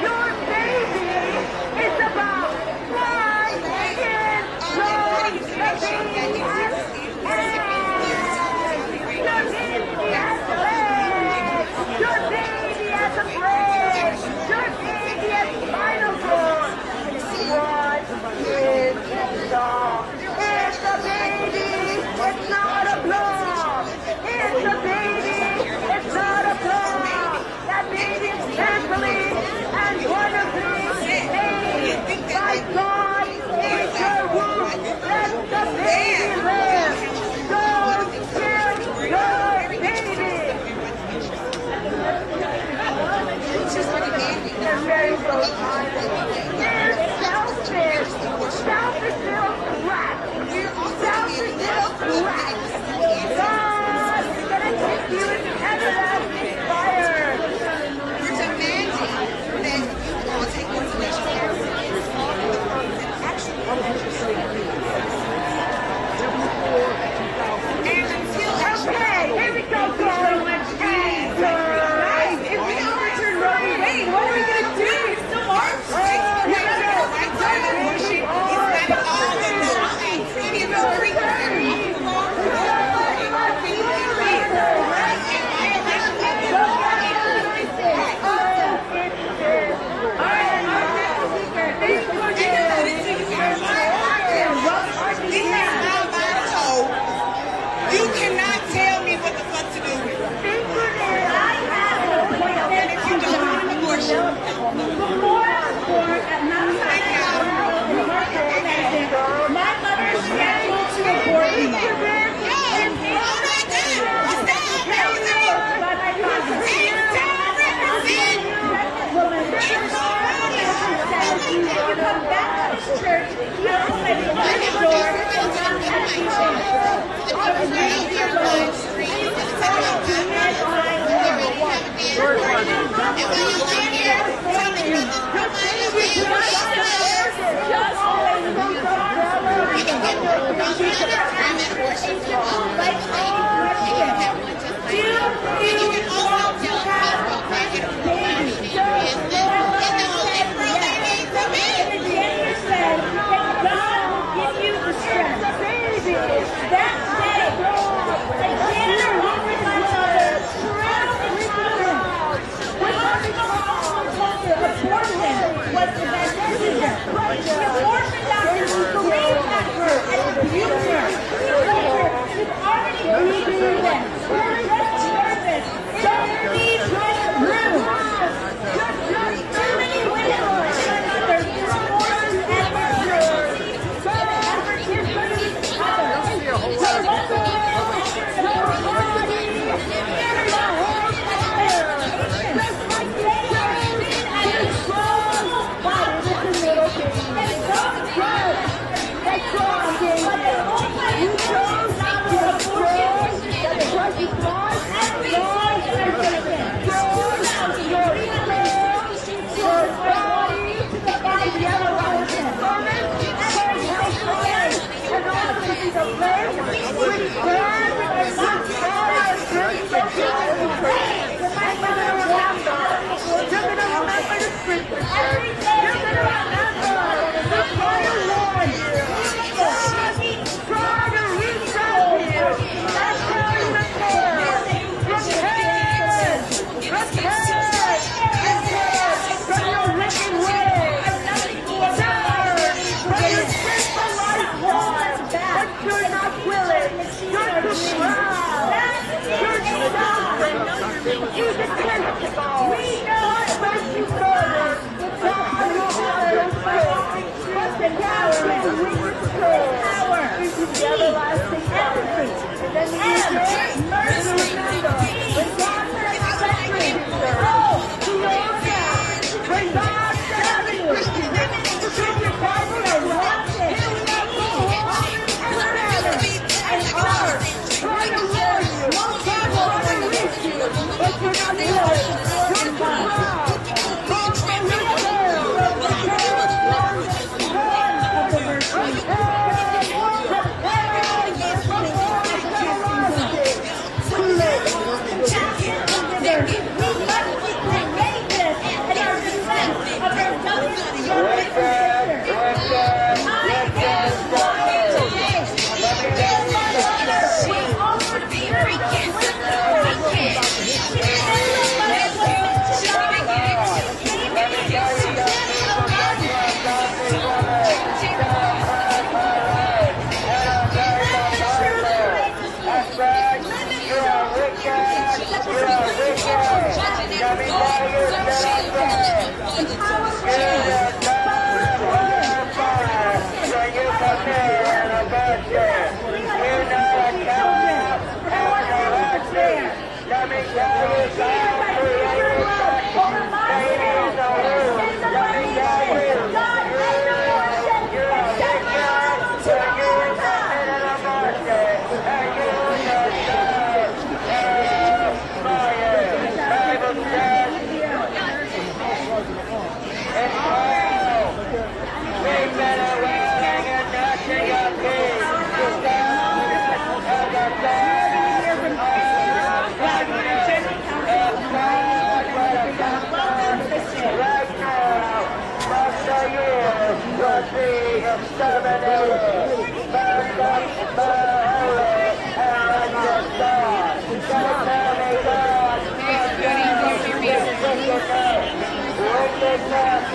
Your baby is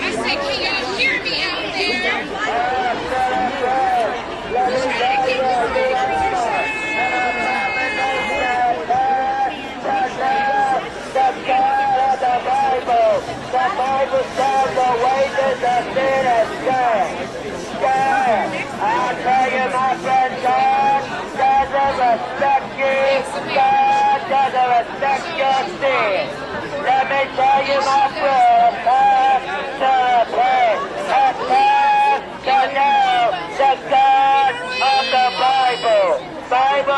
I said, can y'all hear me out there? The Bible says the wages of sin is death. I tell you, my friend, God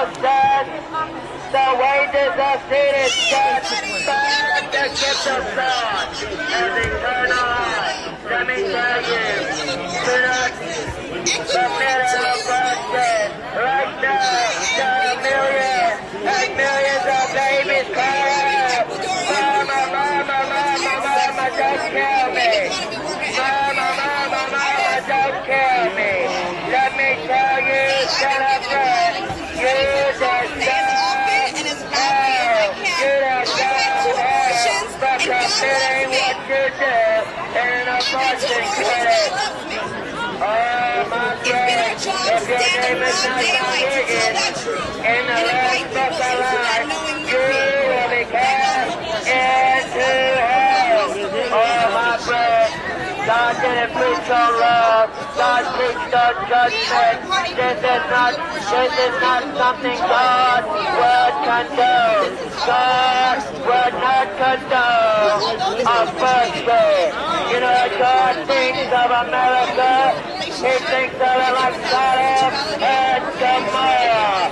Bible says the wages of sin is death, but the gift of God is eternal life. Let me tell you, do not commit abortion. Right now, there are millions and millions of babies crying. Mama, mama, mama, mama, don't kill me. Mama, mama, mama, don't kill me. Let me tell you, Jennifer, you deserve hell. You deserve hell for committing what you did in an abortion clinic. Oh, my friend, if your name is not Higgins in the Lamb's Book of Life, you will be cast into hell. Oh, my friend, God didn't preach on love. God preached on judgment. This is not something God would condone. God would not condone abortion. You know what God thinks of America? He thinks of it like Sodom and Gomorrah.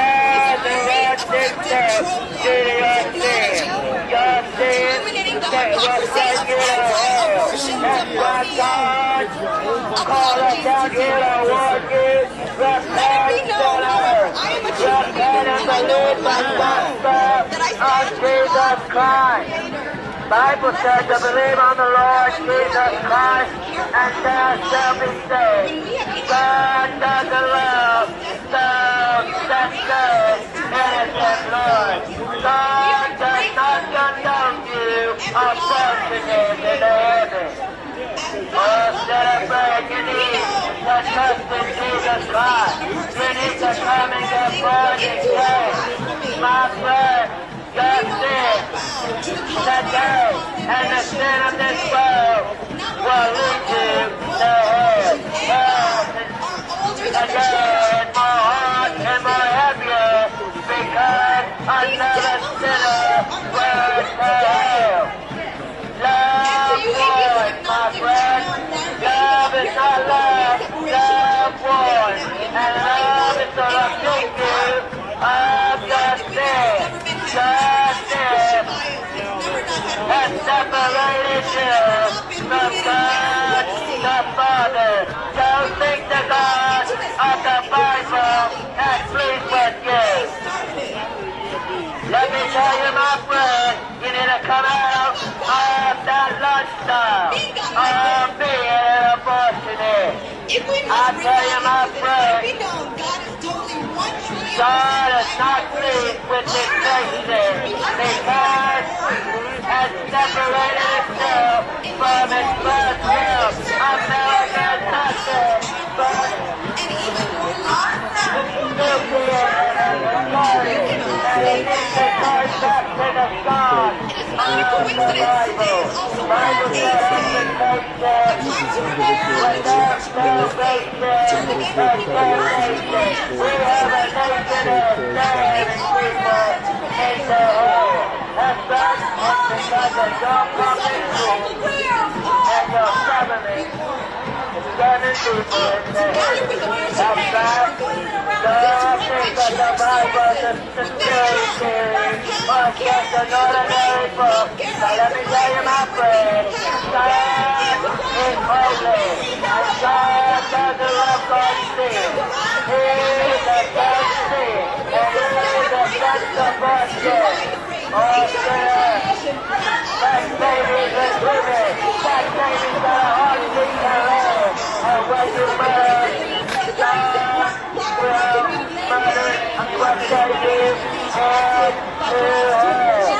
And the Lord did this to your sin. Your sin will send you to hell. That's why God called us down here to warn you. Repent, sinners. Repent and believe the gospel of Jesus Christ. Bible says to believe on the Lord Jesus Christ and thou shalt be saved. God doesn't love those that serve innocent blood. God does not condone you abortionist in heaven. Oh, celebrate, you need to trust in Jesus Christ. You need to come and get born again. My friend, your sin today and the sin of this world will lead you to hell. Again, more hard and more heavier because another sinner went to hell. Love won, my friend. Love is not love. Love won. And love is the objective of your sin. Justice has separated you from God the Father. Don't think the God of the Bible is pleased with you. Let me tell you, my friend, you need to come out of that lifestyle of being an abortionist. I tell you, my friend, God is not pleased with this nation because it has separated itself from its first love. America is nothing but nuclear and it needs to turn back to the God of the Bible. Bible says without salvation, there's no nation. We have a nation of saved people in the hell. That's because of your public and your government is sending people in the hell. That's right. Don't think that the Bible is a conspiracy theory or just an ordinary book. Now let me tell you, my friend, God is holy. And God doesn't love God's sin. He is against sin. And He is against abortion. Oh, sinner. That babies and women. That babies got a heartbeat to live. And when you murder, God will murder and what they do and to hell.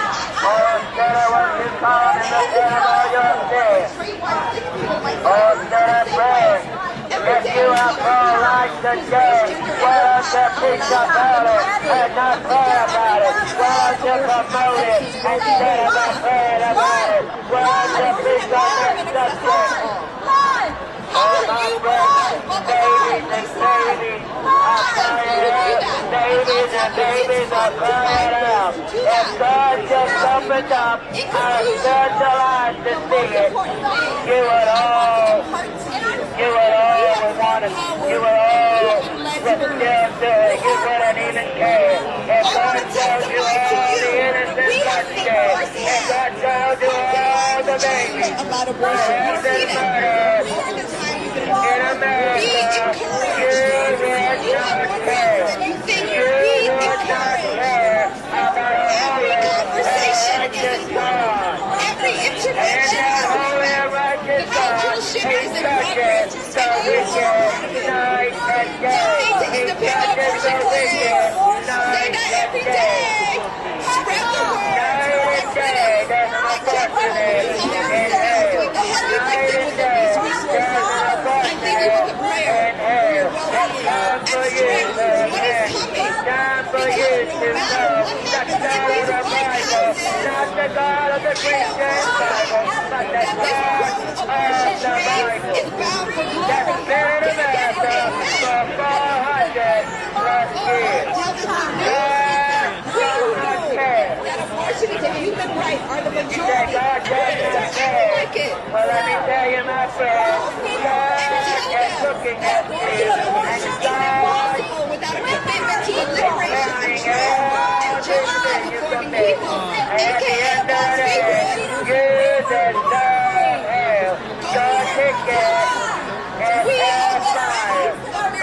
Oh, sinner, what you call in the head of all your sins. Oh, sinner, pray. If you are pro-life today, why don't you preach about it and not pray about it? Why don't you promote it instead of praying about it? Why don't you preach on this subject? Oh, my friend, babies and babies are crying out. Babies and babies are crying out. If God just opened up our spiritual eyes to see it, you would all want it. You would all receive still do it, you wouldn't even care. If God told you all the innocent bloodshed, if God told you all the babies about abortion. that have been murdered in America, you would not care. You would not care about a holy righteous God. Every And intervention that holy righteous God, He judges the wicked night and day. He judges the wicked night and day. Spread the word. Night and day, there's an abortionist in hell. Night and day, there's an abortionist in hell. It's time for you to repent. Time for you to know that the God of the Bible, not the God of the Christian Bible, but the God of the Bible, that's been in America for 400 plus years. God does not care. Abortion is a human right, or the You say majority. God does not care. Well, let me tell you, my friend, God is looking at you, and God Without a commitment to the liberation of carrying children all and this job thing you for commit. people. And at the end of the day, you deserve hell. Your ticket is hellfire.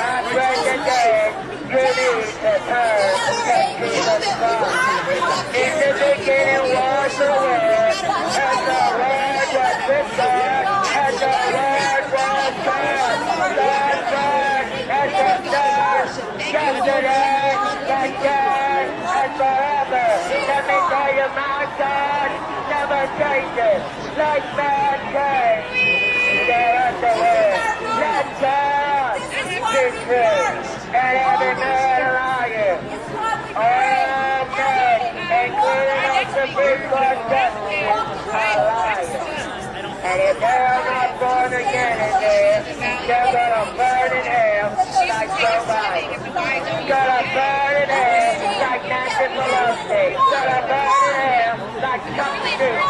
My friend, today, you need to turn to Jesus Christ. In the beginning was the Word, and the Word was with God, and the Word was God. The God and the God, yesterday, today, and forever. Let me tell you, my God never changes. Like mankind, there at the Word. Let God be true, and every man a liar. All men, including our Supreme Court justices, are liars. And if they are not born again in there, they're gonna burn in hell like Joe Biden. Gonna burn in hell like Nancy Pelosi. Gonna burn in hell like Chuck Schumer.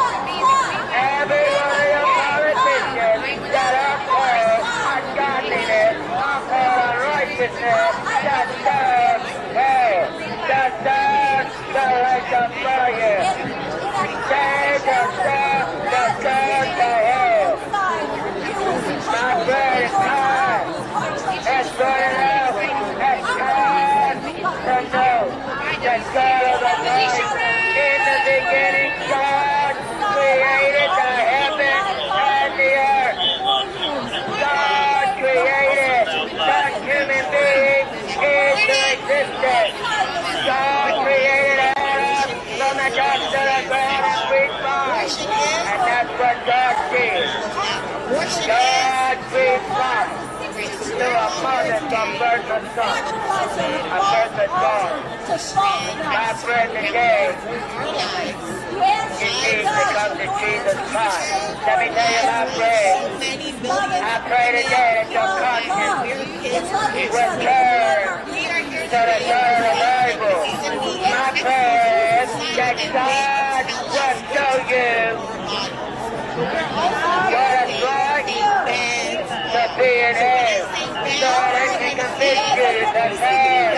Every one of your politicians that uphold ungodliness, uphold unrighteousness, that serve hell, that serve the lake of fire. They deserve to hell. My friend, it's time. It's good enough. It's time to know that God of the Bible, in the beginning, God created the heaven and the earth. God created the human being into existence. God created Adam from the dust of the ground and breathed life. And that's what God did. God breathed life to a mother from birth of son, a birth of God. My friend, today, you need to come to Jesus Christ. Let me tell you, my friend, I pray today that your conscience will turn to the God of the Bible. My prayer is that God will show you what it's like to be in hell, so that He can convince you to turn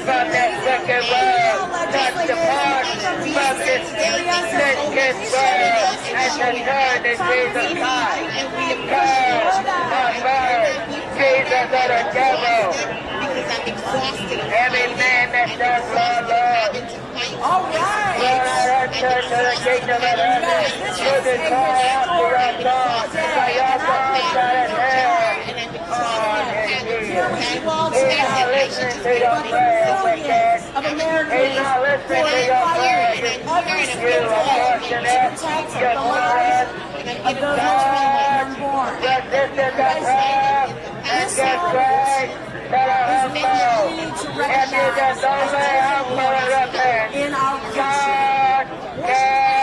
from this wicked world, to depart from this sick world, and to turn to Jesus Christ. Turn, my friend, Jesus or the devil. Every man that does Lord, all right. Will not enter to the kingdom of heaven. You can cry out to your God, for your God that is hell. He's not listening to your prayer, wicked. He's not listening to your prayer, you abortionist, you son. God, this is the prayer, and get great. If you just only humble and repent, God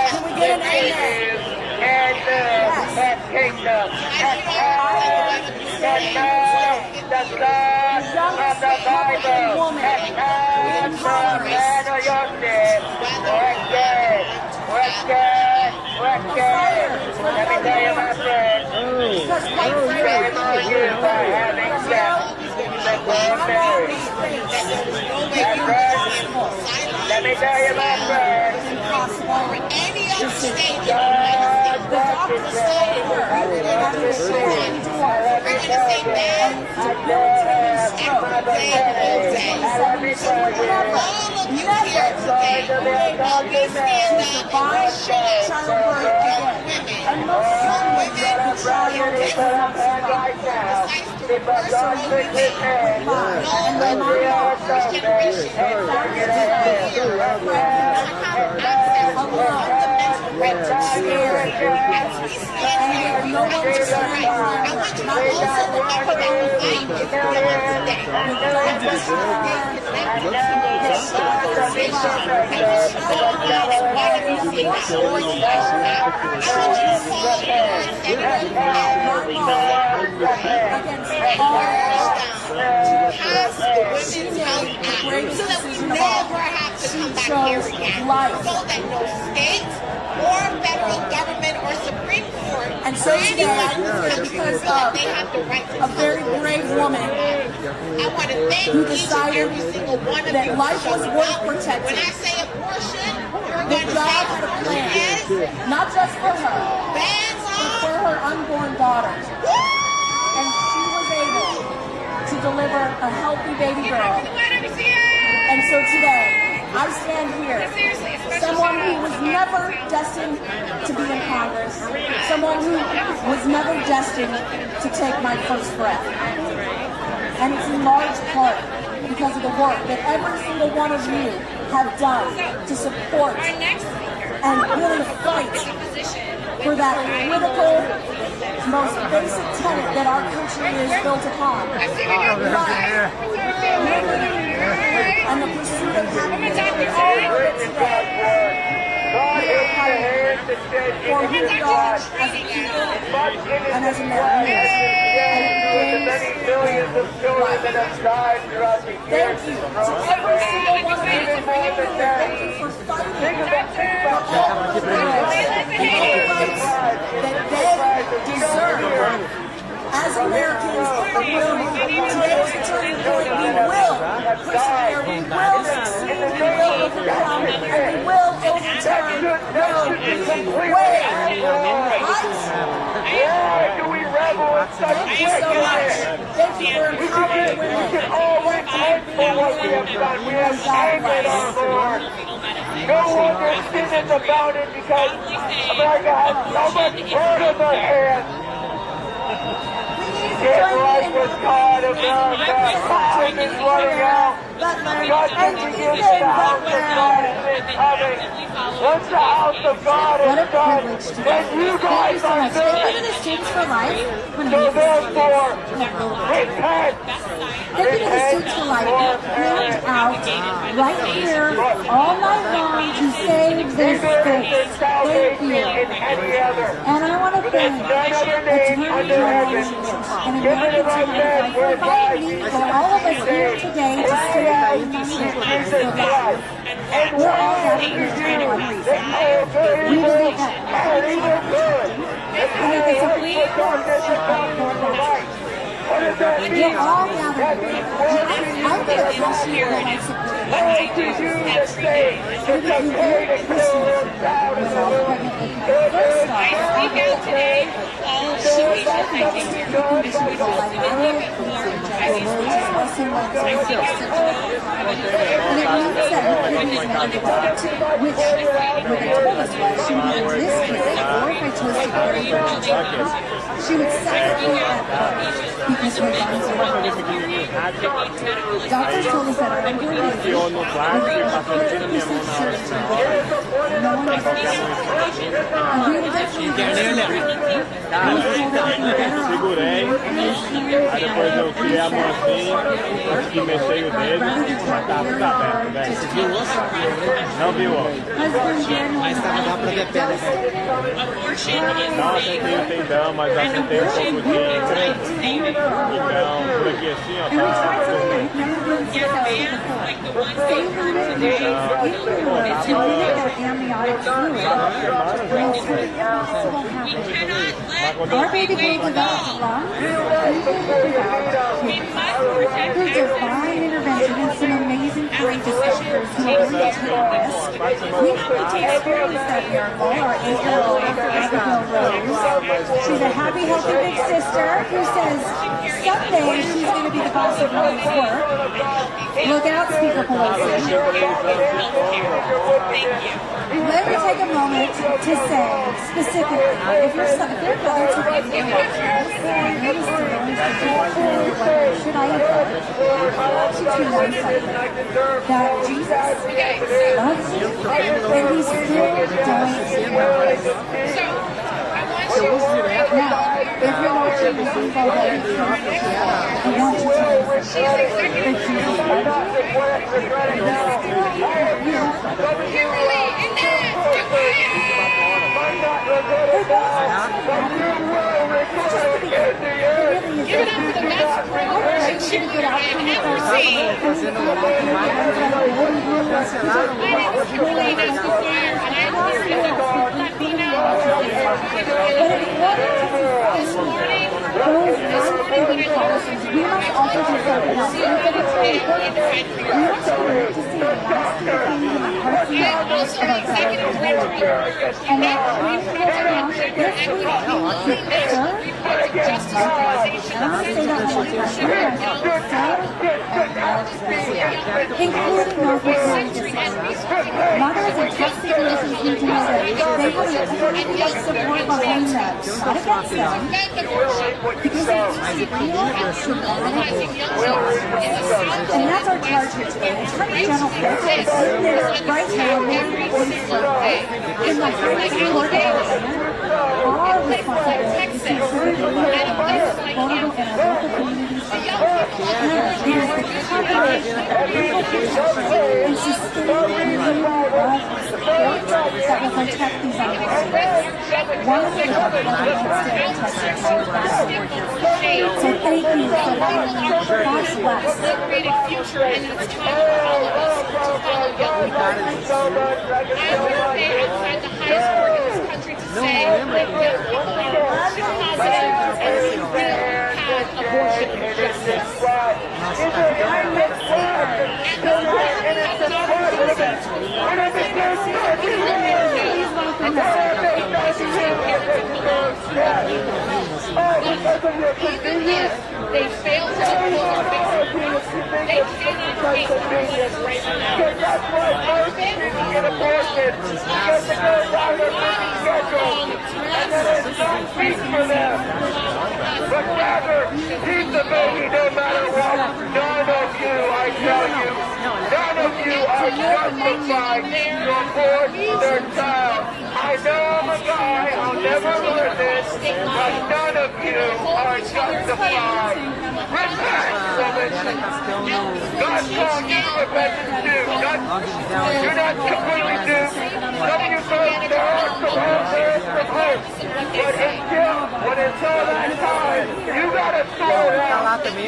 can receive you into His kingdom. And know the God of the Bible has come to a man of your sin. Wicked. Let me tell you, my friend, shame on you for having sex. The Let me tell you, my friend, or any other state in the God United States. We're going to say that every day, all of you here today, we stand up and we show young women who are so that we never have to come back here again, so that no state or federal government or Supreme Court and so today, because of a very brave woman who decided that life was worth protecting. When I say abortion, that God had a plan, not just for her, but for her unborn daughters. And she was able to deliver a healthy baby girl. And so today, I stand here, someone who was never destined to be in Congress, someone who was never destined to take my first breath. And it's in large part because of the work that every single one of you have done to support and really fight for that critical, most basic tenet that our country is built upon. Life, liberty, and the pursuit of happiness for all of it today. For who we are as a people and as Americans. And it brings life. Thank you to every single one of you for being here. Thank you for fighting for all of the rights that they deserve. As Americans, today is the turning point. We will persevere, we will succeed, we will overcome, and we will overturn Roe v. Wade. Why do we revel in such Thank you so much. Thank you for empowering women. We can always hope for what we have done. We have angered our Lord. No wonder sin is abounded because America has so much blood in their hands. Get right with God, America. Time is running out. Judgment begins in the house of God is coming. Once the house of God is done, then you guys are good. So therefore, repent. Deputy the Students for Life hand out right here all night long to save this space. Thank you. And I want to thank Attorney General and American Tonight for inviting me for all of us here today to stay in the meeting for life. We're all gathered here today for a reason. We believe that it's a free we're all gathered here. I'm going to trust you that I support you. And it means that we can use one adopt, which what they told us was she would use this kid, or if I chose to carry her, she would secretly at birth because her lungs are weak. Doctors told us that our unborn baby would be 100% certain. No one was and we will definitely segurei, aí depois eu tirei a mão assim, que mexei o dedo, mas tá tudo aberto, velho. Você viu o osso? Não vi o osso. Mas dá pra ver pele, velho. Não acertei o tendão, mas acertei um pouco de então, por aqui assim, ó, amniotic fluid will put it possible happen. Our baby came without lung. Through divine intervention and some amazing courageous doctors who are willing to take risk, we have to take seriously that miracle, our 8-year-old Abigail Rose. She's a happy, healthy big sister who says someday she's going to be the boss of women's work. Look out, Speaker Pelosi. Let me take a moment to say specifically, if you're going to be should I invite? I want you to know something, that Jesus loves you, and he's still doing work. Now, if you're watching this info that is I want you to know that Jesus Give it up for the best relationship you have ever seen. This morning, we must also do something else. and also the executive director and this week justice organization including Northwest mothers and top citizens need to know that they have an support behind them, not against them, because it's real and that's our charge here today. Attorney General Fitch is there right now in the highest court of our responsibility to serve vulnerable and our local communities. It is the combination of and sustaining love and support that will protect these animals. One of the United States so thank you so much. God bless. liberated future, and it's time for all of us to follow young people. I would say outside the highest court in this country to say young people are positive and we will have abortion justice. Our next speaker, and the women have an opportunity please welcome even if they fail to uphold their basic rights, they cannot make progress right now. Get aborted because it goes out of the schedule, and then it's not free for them. But rather, keep the baby no matter what. None of you, I tell you, none of you are justified to abort their child. I know I'm a guy, I'll never learn this, but none of you are justified. Repent, woman. God called you to repentance too. You're not completely doomed. Some of you folks, there are some hope, there is some hope. But until that time, you gotta sort it out. You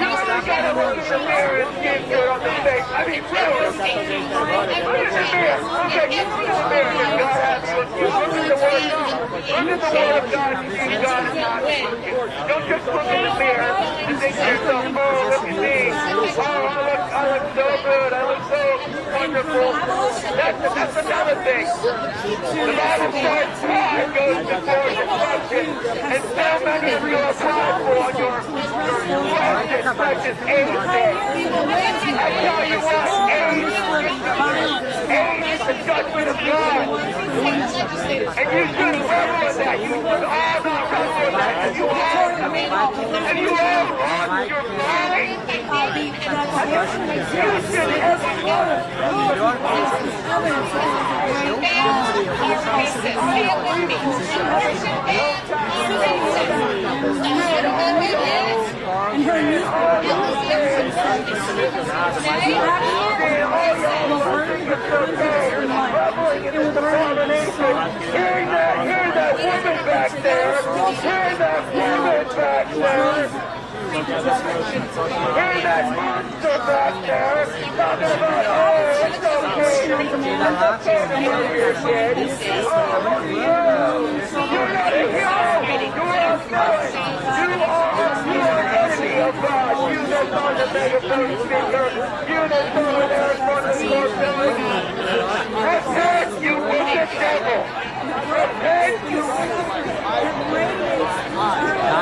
gotta look in the mirror and give good on the face. I mean, really. Look in the mirror. Okay, you look in the mirror and God has you. You look at the Word of God. Look at the Word of God and see God is not working. Don't just look in the mirror and think to yourself, oh, look at me. Oh, I look so good. I look so wonderful. That's another thing. The Bible says pride goes before destruction, and so many of you are prideful on your precious, precious age. I tell you what, age is the judgment of God. And you should revel in that. You should all not revel in that. And you all lost your mind. You should Hear that woman back there. Hear that woman back there.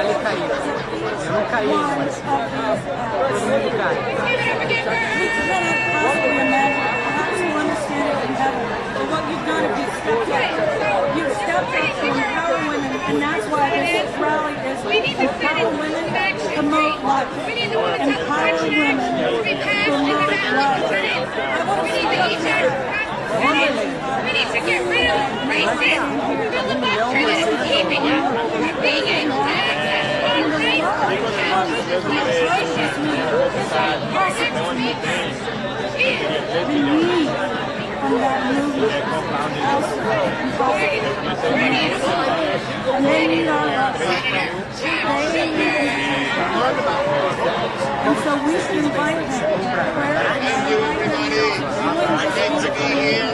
Dale caído. Yo no caí, mas todo mundo cai. What you've done is you've stepped up to empower women, and that's why this rally is empower women, promote life, empower women, promote life. We need to get rid of racism, filibuster that is keeping us from being able to access our rights and legislation. Our next speaker is from that movement elsewhere. And they need our love. They need and so we should invite them to prayer and invite them to be here.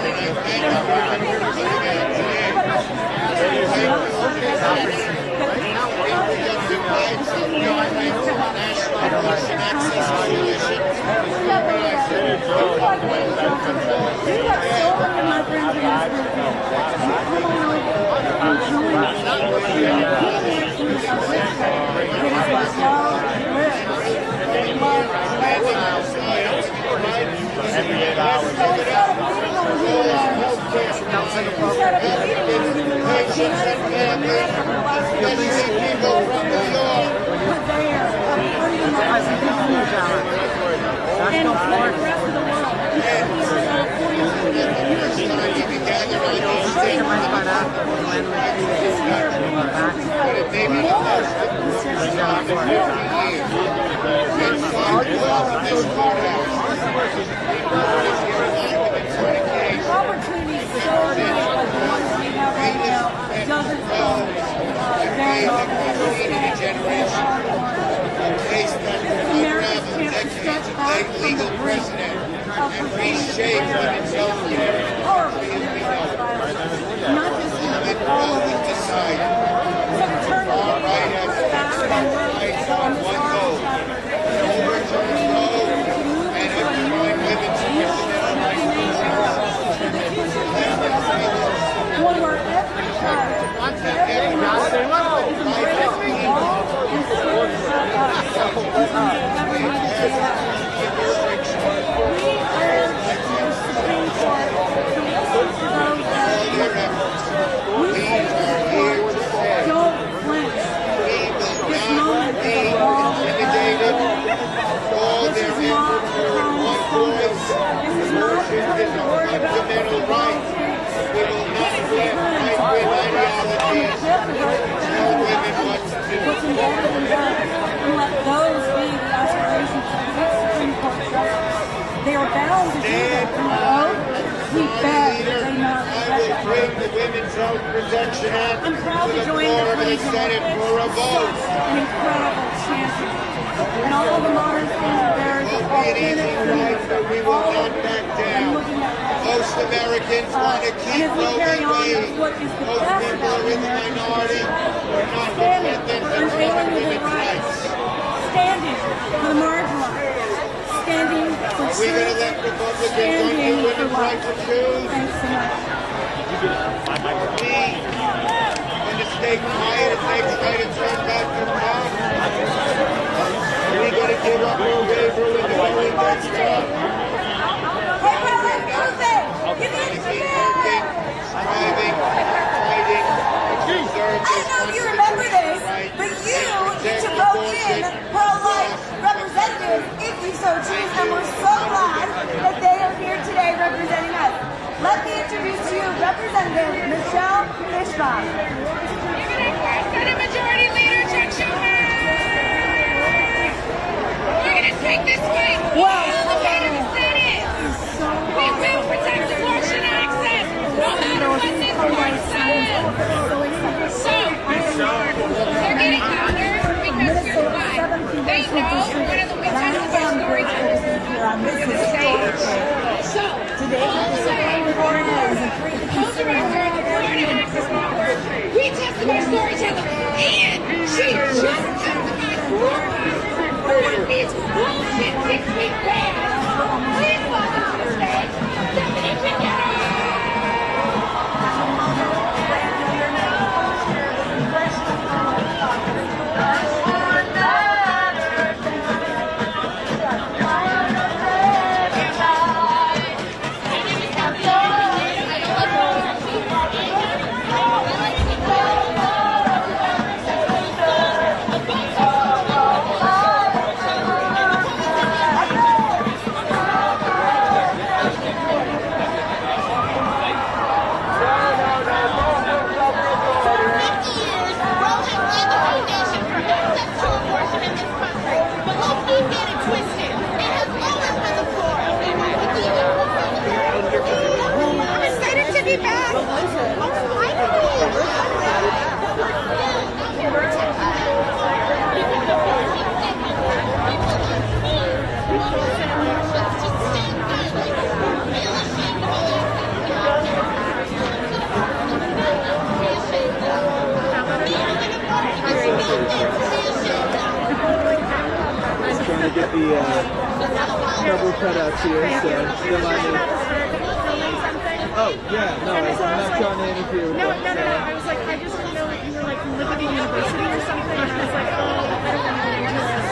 They are bound to do that through oath. We beg that they not respect bring the Women's Health Protection Act I'm proud to to the join floor the of the Senate for a vote. An incredible champion. And all the modern standard bearers of authentic freedom. We will not back down. Most Americans want to keep Roe v. Wade. Most people are in the minority. We're not going to let them control women's rights. Standing for the marginalized. Standing for truth. We're going to let Republicans undo women's right to choose. Thanks so much. We going to stay quiet and make try to turn back the clock. We're going to give up our waiver with the voting next time. Striving, fighting, preserve I don't know if you remember this, but you get to vote in pro-life representatives if you so choose, and we're so glad that they are here today representing us. Let me introduce to you Representative Michelle Fishbach. Senate Majority Leader Chuck Schumer. We're going to take this fight all the way to the Senate. We will protect abortion access, no matter what this court says. So, they're getting louder because here's why. They know one of the weaknesses of stories on this historic day. So, today is very important as a free director of the Board is not working. We testify storyteller, and she just testified for what these bullshit 6-week bans. Please welcome to the stage, Stephanie Pickett. Trying to get the double cutouts here, so still on it. Oh, yeah, no, I'm not trying to interfere with that. No, I was like, I just didn't know if you were like from Liberty University or something, and I was like, oh, I don't want to do this.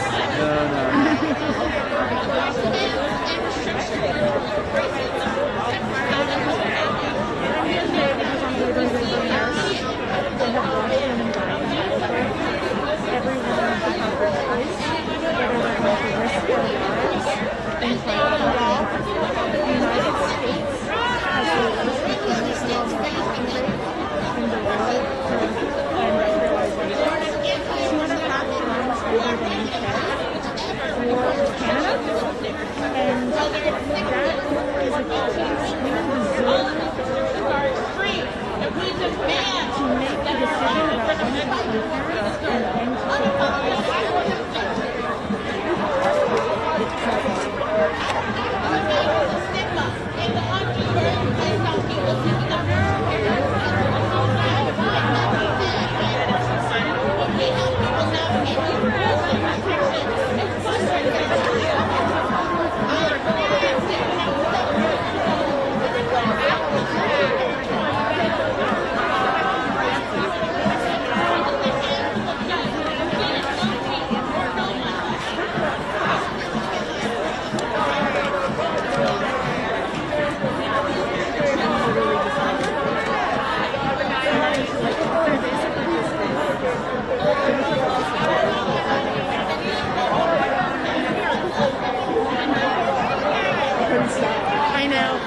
I know.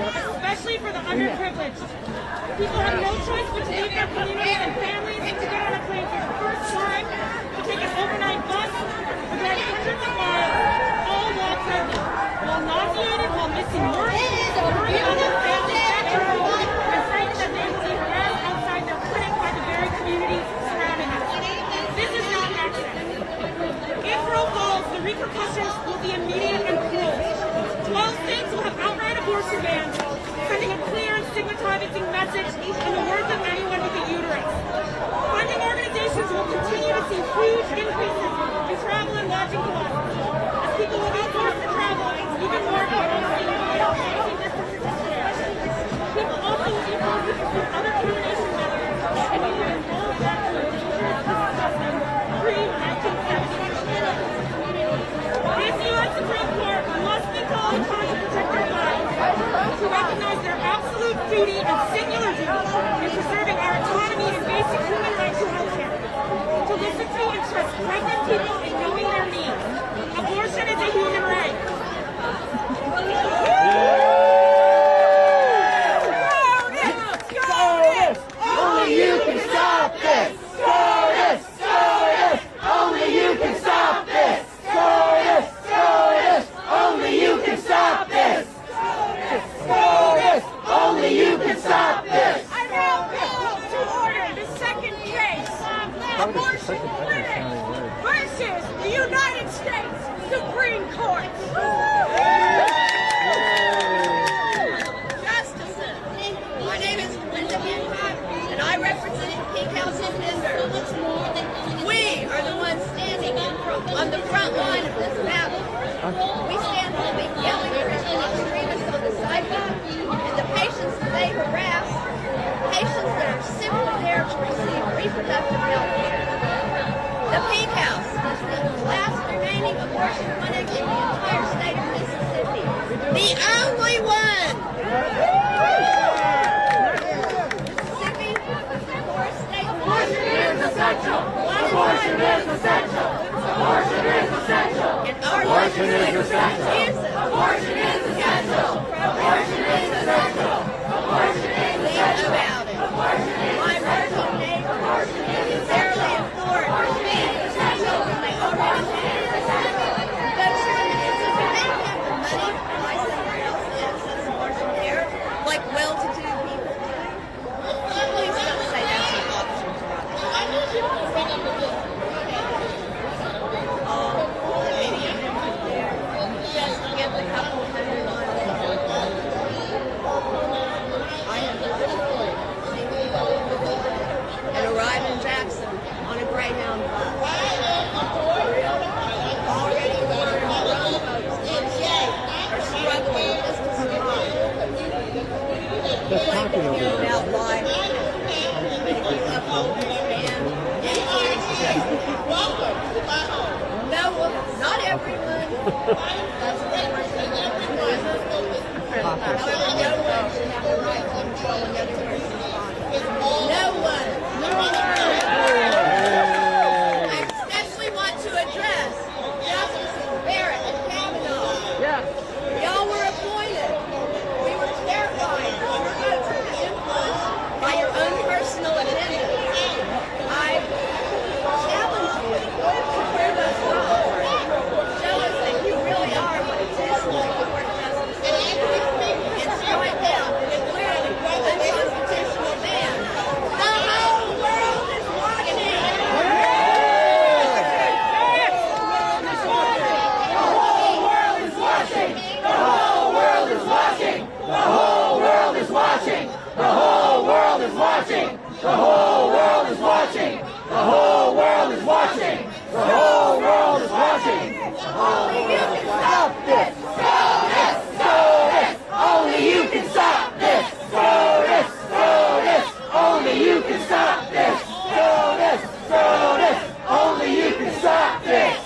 especially for the underprivileged. People have no choice but to leave their communities and families and to get on a plane for the first time, to take an overnight bus, to drive hundreds of miles, all while pregnant, while nauseated, while missing work, worrying on their families back at home, and frightened that they will be harassed outside their clinic by the very communities surrounding us. This is not an accident. If Roe falls, the repercussions will be immediate and cruel. 12 states will have outright abortion bans, sending a clear and stigmatizing message in the words of anyone with a uterus. Funding organizations will continue to see huge increases in travel and lodging costs. As people will be forced to travel even more closely facing distances to care. People also will be forced to pursue other termination methods and be enrolled back to a dangerous, disgusting, pre-1970s community. duty and singular duty in preserving our autonomy and basic human right to health care. To listen to and trust pregnant people in knowing their needs. Abortion is a human right. Only you can stop this! SCOTUS! SCOTUS! Only you can stop this! SCOTUS! SCOTUS! Only you can stop this! SCOTUS! Only you can stop this! I now call to order the second case. Abortion clinic versus the United States Supreme Court. Justices, my name is Linda Hancock, and I represent Pink House in Denver. We are the ones standing on the front line of this battle. We stand holding yelling Christian extremists on the sidewalk, and the patients that they harass, patients that are simply there to receive reproductive health care. The Pink House is the last remaining abortion clinic in the entire state of Mississippi. The only one! Mississippi, for a state Abortion is essential! Abortion is essential! Abortion is essential! And our Abortion is essential! is Abortion is essential! Abortion is essential! Abortion is essential! about it. My virtual neighbor is barely informed. Children they already have. Those children, if they have the money to buy somewhere else to access abortion care, like well-to-do people do, please don't say that's an option for others. Just get the couple $100 and arrive in Jackson on a Greyhound bus. Already grown folks are struggling just to survive. About life. No, not everyone. However, no one should have the right to control another person's body. No one. I especially want to address Justices Barrett and Kavanaugh. Y'all were appointed. We were terrified that your votes would be influenced by your own personal agenda. I challenge you to prove us wrong. Show us that you really are what it says in the court justice. And strike down the clearly unconstitutional ban. The whole world is watching. The whole world is watching! The whole world is watching! The whole world is watching! The whole world is watching! The whole world is watching! The whole world is watching! The whole world is watching! Only you can stop this! SCOTUS! SCOTUS! Only you can stop this! SCOTUS! SCOTUS! Only you can stop this! SCOTUS! SCOTUS! Only you can stop this!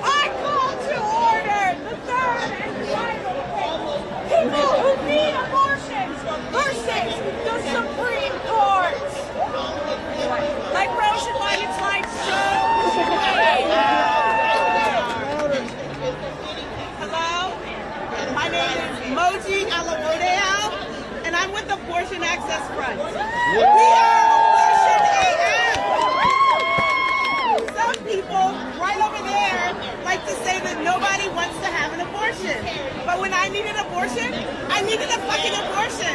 I call to order the third and final case. People who need abortions versus the Supreme Court. Like Rose and White, it's like Hello, my name is Moji Alarodeo, and I'm with Abortion Access Front. We are Abortion AF. Some people right over there like to say that nobody wants to have an abortion. But when I needed abortion, I needed a fucking abortion.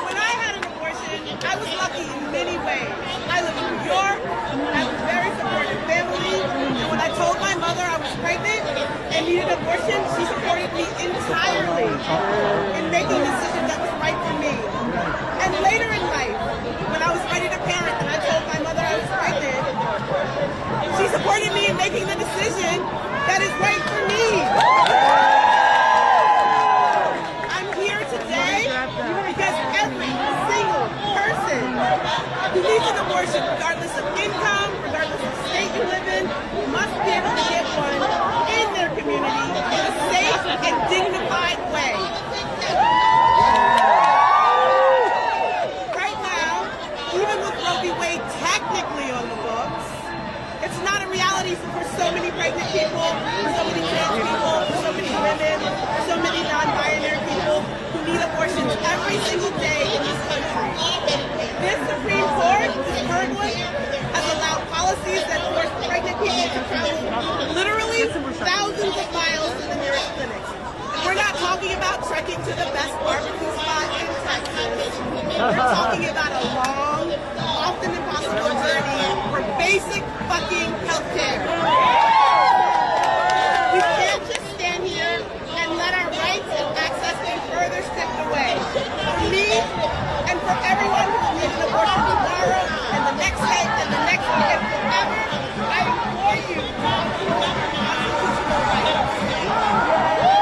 When I had an abortion, I was lucky in many ways. I live in New York, I have a very supportive family, and when I told my mother I was pregnant and needed abortion, she supported me entirely in making decisions that was right for me. And later in life, when I was ready to parent and I told my mother I was pregnant, she supported me in making the decision that is right for me. I'm here today because every single person who needs an abortion, regardless of income, regardless of state you live in, must be able to get one in their community in a safe and dignified way. pregnant people, for so many trans people, for so many women, for so many non-binary people who need abortions every single day in this country. This Supreme Court, this current one, has allowed policies that force pregnant people to travel literally thousands of miles to the nearest clinics. We're not talking about trekking to the best barbecue spot in Texas. We're talking about a long, often impossible journey for basic fucking health care. We can't just stand here and let our rights and access be further stripped away. For me, and for everyone who will need an abortion tomorrow, and the next day, and the next week, and forever, I implore you to uphold our constitutional rights.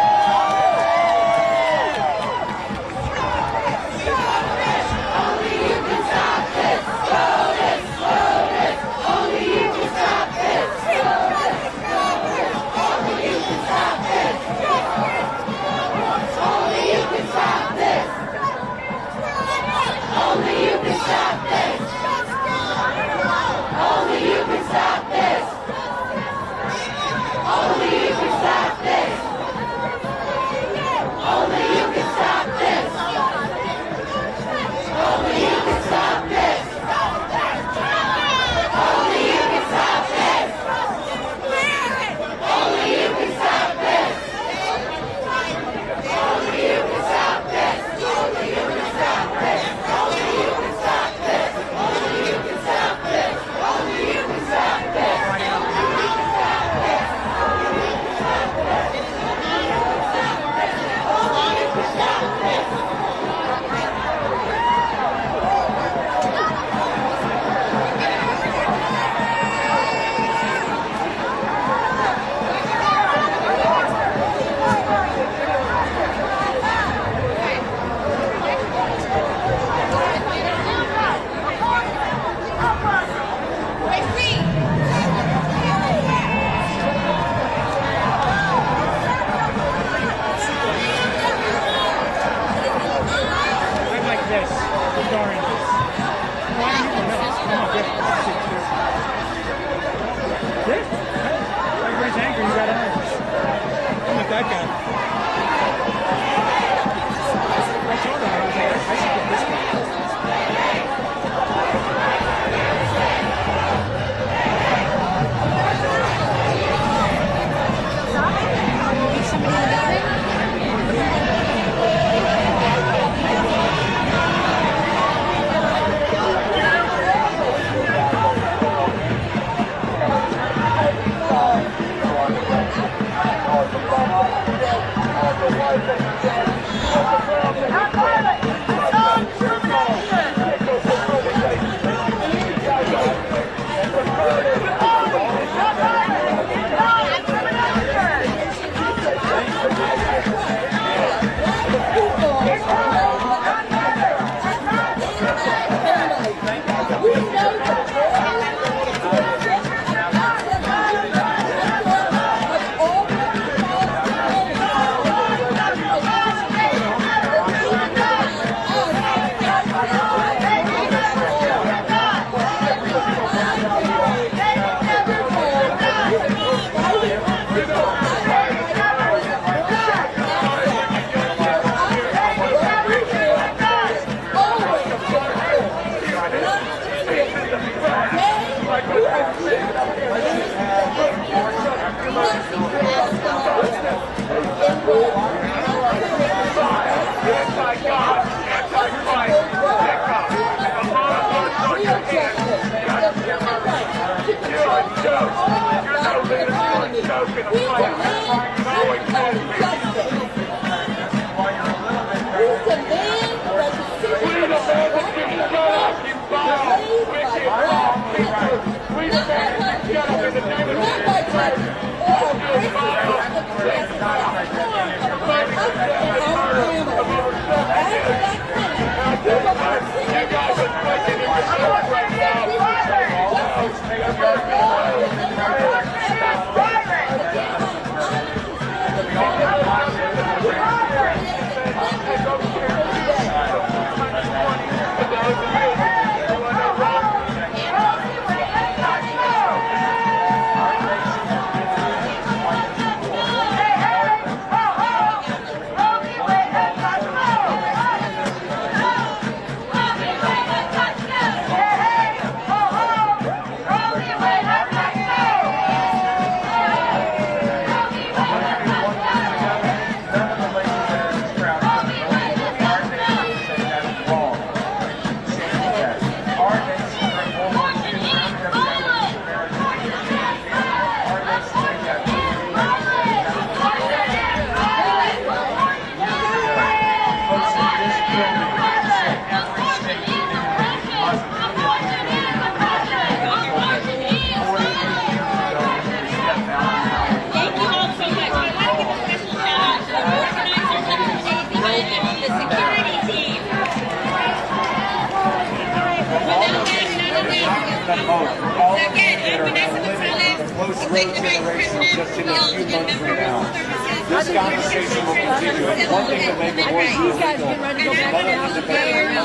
make the vice president yield and members of This conversation will continue. And one thing that makes it worse for legal, another very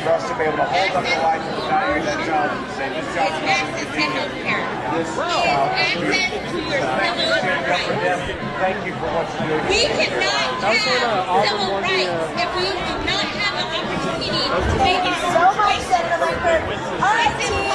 for us to be able to hold up the life and the value of that child and say this child should continue. This child thank you for what you do. We cannot have civil rights if we do not have an opportunity to make our so much better like her. All right, team.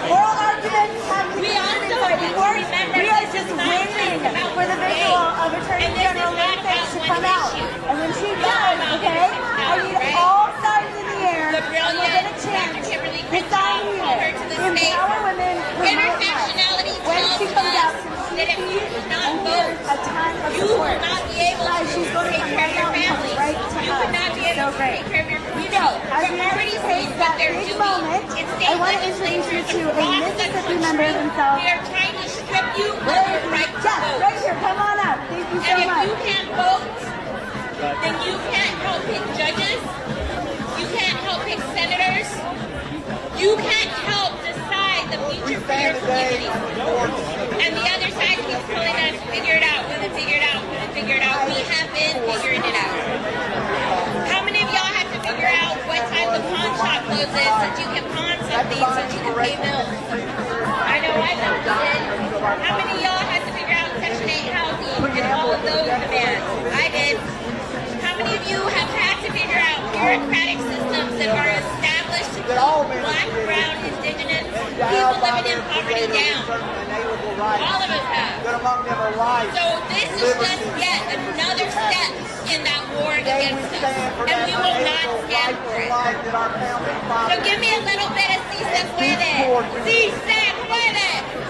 Oral arguments have to be we are just waiting for the visual of Attorney General Lynn Fitch to come out. And when she does, okay, I need all sides in the air. And we're going to chant the sign here. Empower women. Intersectionality tells us that if you do not vote, you will not be able to take care of your family. You would not be able to take care of your community. The parties hate what they're doing in state legislatures across the country. They are trying to strip you of your right to vote. Right here, come on up. Thank you so much. And if you can't vote, then you can't help pick judges. You can't help pick senators. You can't help decide the future for your community. And the other side keeps telling us, figure it out, we're gonna figure it out, we're gonna figure it out. We have been figuring it out. How many of y'all have to figure out what time the pawn shop closes so that you can pawn something so that you can pay bills? I know I never did. How many of y'all had to figure out Section 8 housing and all of those demands? I did. How many of you have had to figure out bureaucratic systems that are established to keep black, brown, indigenous people living in poverty down? All of us have. So this is just yet another step in that war against us. And we will not stand for it. So give me a little bit of si se puede. Si se puede.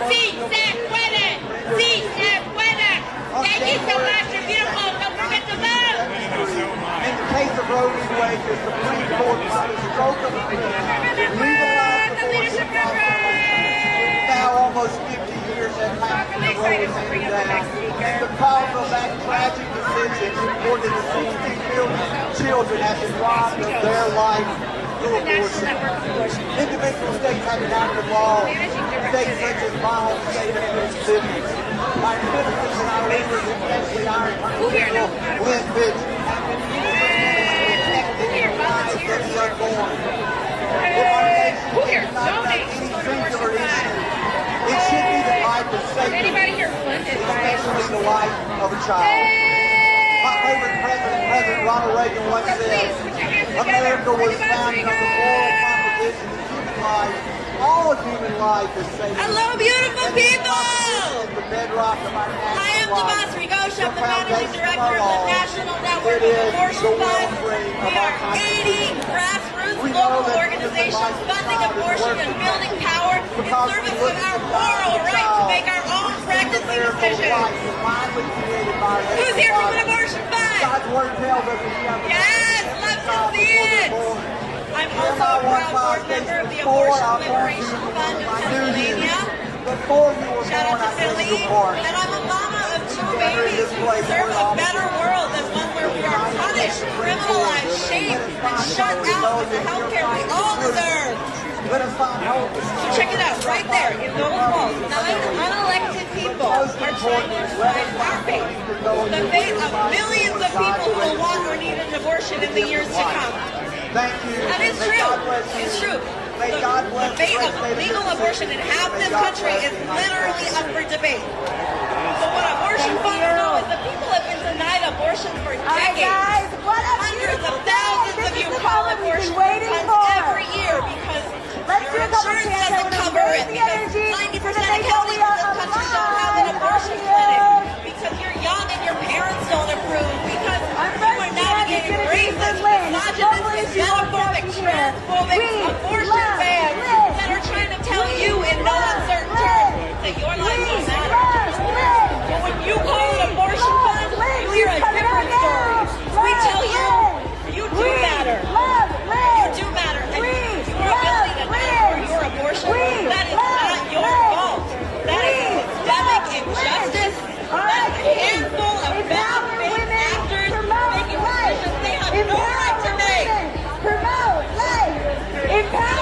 Si se puede. Si se puede. Thank you so much. You're beautiful. Don't forget to vote. In the case of Roe v. Wade, the Supreme Court by the stroke of a pen legalized abortion now almost 50 years after the Roe was handed down. Because of that tragic decision, more than 16 million children have been robbed of their life through abortion. Individual states have enacted laws, states such as my home state of Misisipi. Our citizens and our leaders, especially our Attorney General Lynn Fitch, have been protecting the lives of the unborn. If our nation is not about any singular issue, it should be the life of safety, especially the life of a child. My favorite president, President Ronald Reagan, once said, America was founded on the moral proposition that human life, all human life is safe. Hello, beautiful people! The bedrock of our national I am life. Demas Rigosha, the managing director of the National Network of Abortion Funds. We are 80 grassroots local organizations funding abortion and building power in service of our moral right to make our own pregnancy decisions. Who's here from an abortion fund? God's word tells us that we have Yes, love to see it. I'm also a proud board member of the Abortion Liberation Fund of Pennsylvania. Shout out to Philly. And I'm a mama of 2 babies who deserve a better world than one where we are punished, criminalized, shamed, and shut out of the healthcare we all deserve. So check it out, right there in those walls. 9 unelected people are trying to enshrine our faith, the faith of millions of people who will want or need an abortion in the years to come. Thank you. That is true. It's true. The fate of legal abortion in half this country is literally up for debate. But what abortion funds know is that people have been denied abortion for decades. Hundreds of thousands of you call abortion funds every year because your insurance doesn't cover it, because 90% of counties in this country don't have an abortion clinic, because you're young and your parents don't approve, because you are navigating racist, misogynistic, xenophobic, transphobic abortion bans that are trying to tell you in no uncertain terms that your life don't matter. But when you call it abortion funds, you hear a different story. We tell you, you do matter. You do matter. And your ability to die for your abortion, that is not your fault. That is systemic injustice. That is a handful of bad faith actors making decisions they have no right to make. Promote life. Empower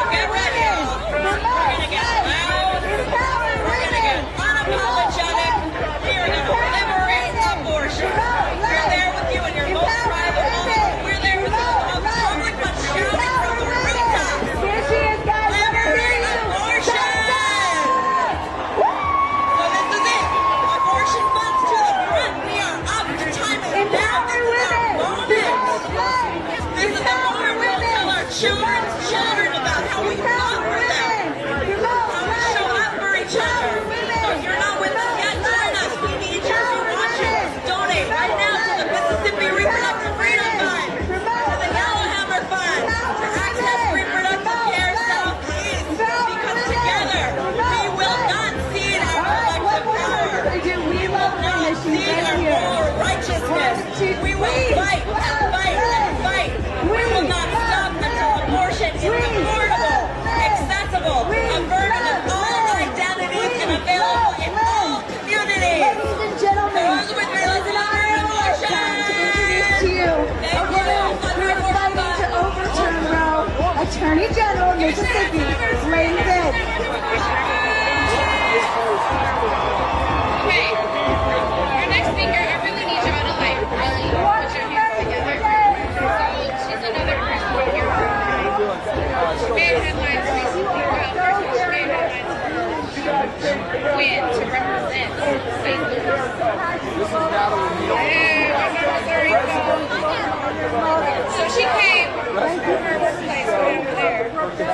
Mississippi laid dead. Okay, our next speaker, I really need y'all to like really put your hands together. So she's another person here. She made headlines recently. Well, first she made headlines when to represent St. Louis. So she came from her workplace right over there at Congress.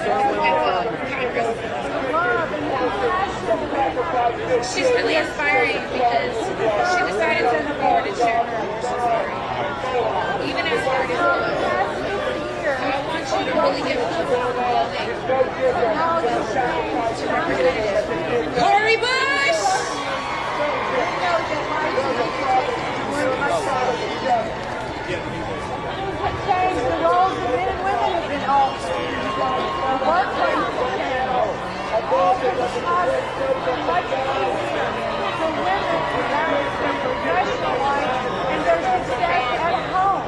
She's really inspiring because she decided to come forward and share her abortion story. Even as hard as it was. So I want you to really give a little building to Representative Cori Bush! Change the roles of men and women have been altered. The workplace has changed. All the deposits are much easier for women to manage their professional life and their success at home.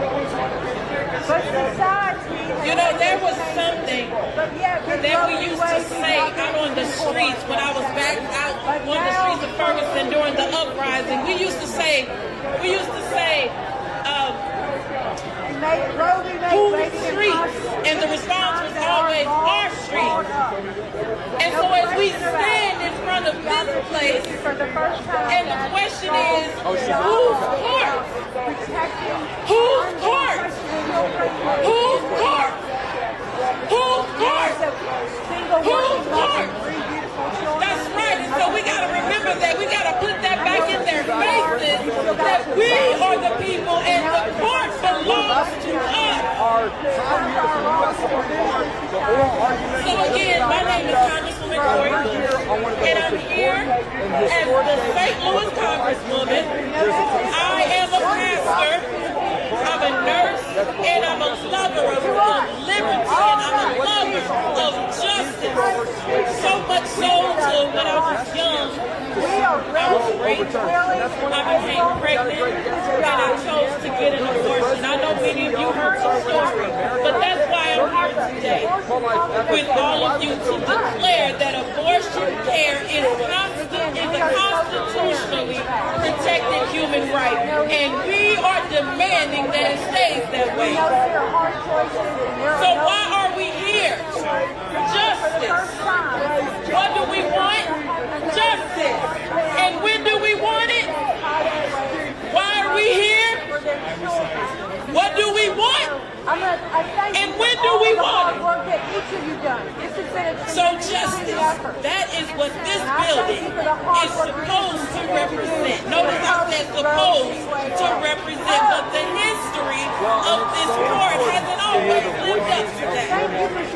But society has... You know, there was something that we used to say out on the streets when I was back out on the streets of Ferguson during the uprising. We used to say, whose streets? And the response was always our street. And so as we stand in front of this place, and the question is, whose court? Whose court? Whose court? Whose court? Whose court? That's right. And so we got to remember that. We got to put that back in their faces, that we are the people and the court belongs to us. So again, my name is Congresswoman Cori, and I'm here as the St. Louis Congresswoman. I am a pastor, I'm a nurse, and I'm a lover of liberty, and I'm a lover of justice. So much so to when I was young, I was raped, I became pregnant, and I chose to get an abortion. I know many of you heard the story, but that's why I'm here today with all of you to declare that abortion care is a constitutionally protected human right, and we are demanding that it stays that way. So why are we here? Justice. What do we want? Justice. And when do we want it? Why are we here? What do we want? And when do we want it? So justice, that is what this building is supposed to represent. Notice I said supposed to represent, but the history of this court hasn't always lived up to that.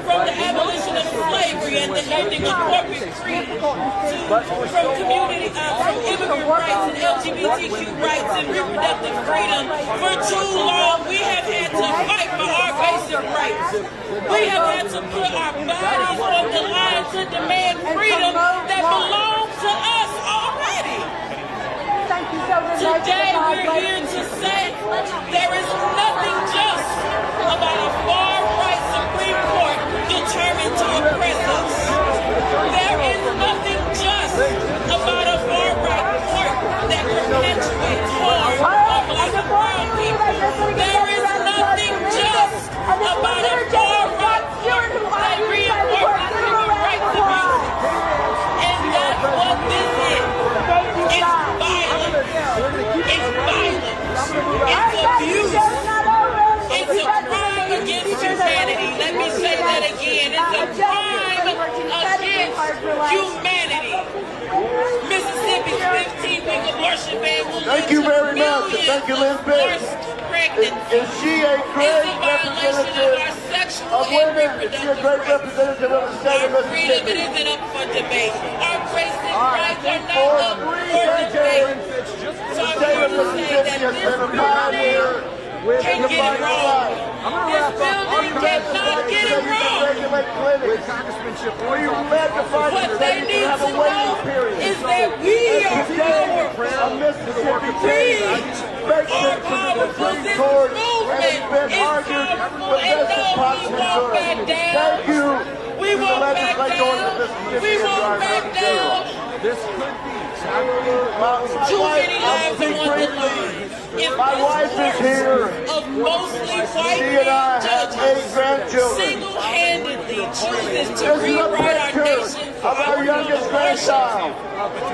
From the abolition of slavery and the ending of corporate greed, from community, from immigrant rights and LGBTQ rights and reproductive freedom, for too long we have had to fight for our basic rights. We have had to put our bodies on the line to demand freedom that belongs to us already. Today we're here to say there is nothing just about a far-right Supreme Court determined to oppress us. There is nothing just about a far-right court that perpetuates harm on black and brown people. There is nothing just about a far-right court that reinforces human rights abuse. And that's what this is. It's violence. It's violence. It's abuse. It's a crime against humanity. Let me say that again. It's a crime against humanity. Mississippi's 15-week abortion ban will Thank you very much. Thank you, Liz Biggs. Is she a great representative of women? Is she a great representative of the state of Mississippi? Freedom isn't up for debate. Our basic rights are not up for debate. So I'm here to say that this building can't get it wrong. This building cannot get it wrong. What they need to know is that we are powerful. We are powerful. This movement is powerful. And no, we won't back down. We We to the won't back legislators of down. Mississippi We and won't drive back them to zero. down. This could be. Too many lives are on the line. If My wife is here. of mostly white She and I have 8 judges grandchildren. single-handedly chooses to This is a rewrite our picture nation of our youngest grandchild.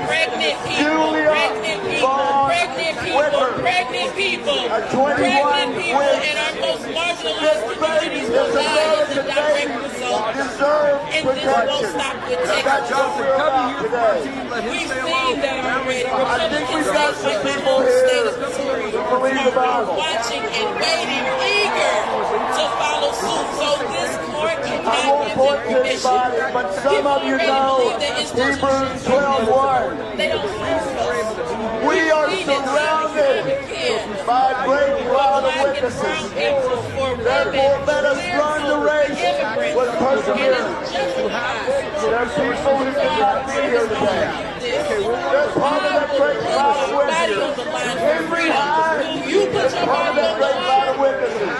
pregnant people, Julia pregnant people, Vaughn pregnant people, Whitmer. pregnant people, A 21 pregnant people with in our most marginalized this baby, communities this will die as a American direct baby result. deserves And this won't protection. stop with And Texas. that's what we're about today. We've seen that already. I think we've got some people here who believe the Bible. Watching and waiting, eager to follow suit. So this court I cannot won't give point them to permission. anybody, but some of you know Hebrews 12:1. They don't We are surrounded by a great cloud of witnesses. Therefore, let us run the race with perseverance. There are people who cannot be here today. They're part of that great cloud of witnesses. Every time, they're part of that great cloud of witnesses.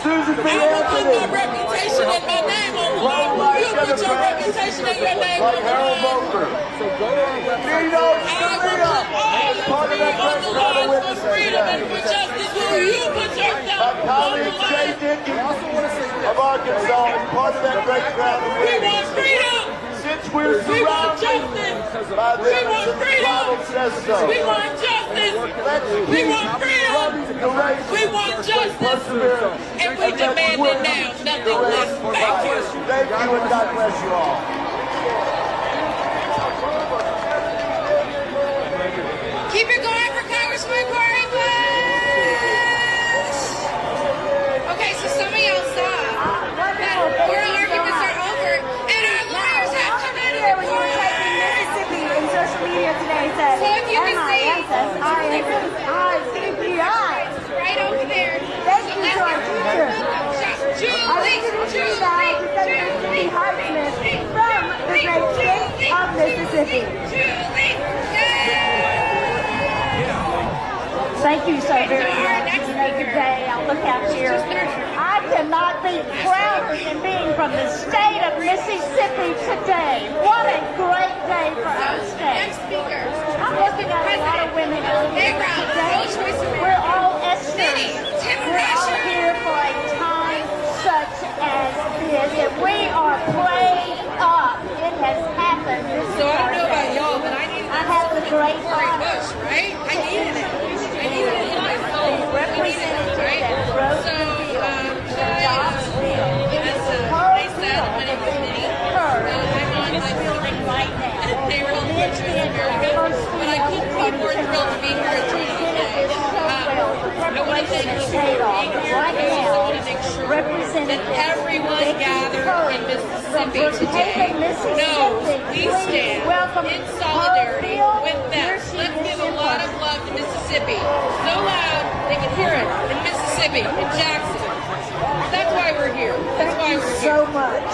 Susan B. I will put my Anthony, reputation and my name on the line. You put your reputation and your name on like the Harold line. Volker, Nino Scalia, part of that great cloud of witnesses today. For justice, will you put your My colleague Jay Dickey of Arkansas is part of that great crowd of We want witnesses. freedom. Since we're We want surrounded justice. by We them, want since the freedom. Bible says so, We want justice. let's We keep want freedom. running the race We want with justice. perseverance. And we demand it now. Nothing less. Thank you. Thank you, and God bless you all. Keep it going for Congressman Corey Bush. Okay, so some of y'all saw that oral arguments are over and our lawyers have come out of the When you were court. typing Mississippi in social media today, it said, So if you can see, M-I-S-S-I-C-P-I. right over there. Thank you to our teacher. I Julie, think it is now to send Mississippi Highsmith from the great state of Mississippi. Thank you so very much. You know, today I'll look out here. I cannot be prouder than being from the state of Mississippi today. What a great day for our state. I'm looking at a lot of women out here today. We're all Esther's. We're all here for a time such as this. And we are played up. It has happened. This So is I don't our know about day. y'all, but I needed I have the great Corey honor. Bush, right? I needed it. I needed it in my soul. I needed it, right? So, they said, when it was mini, I'm on my feeling right now. And they were unfortunately very good. But I couldn't be more thrilled to be here at Trina today. I want to thank you for being here. I also want to make sure that everyone gathered in Mississippi today knows we stand in solidarity with them. Let's give a lot of love to Mississippi. So loud they can hear it in Mississippi, in Jackson. That's why we're here. That's why we're here. So much.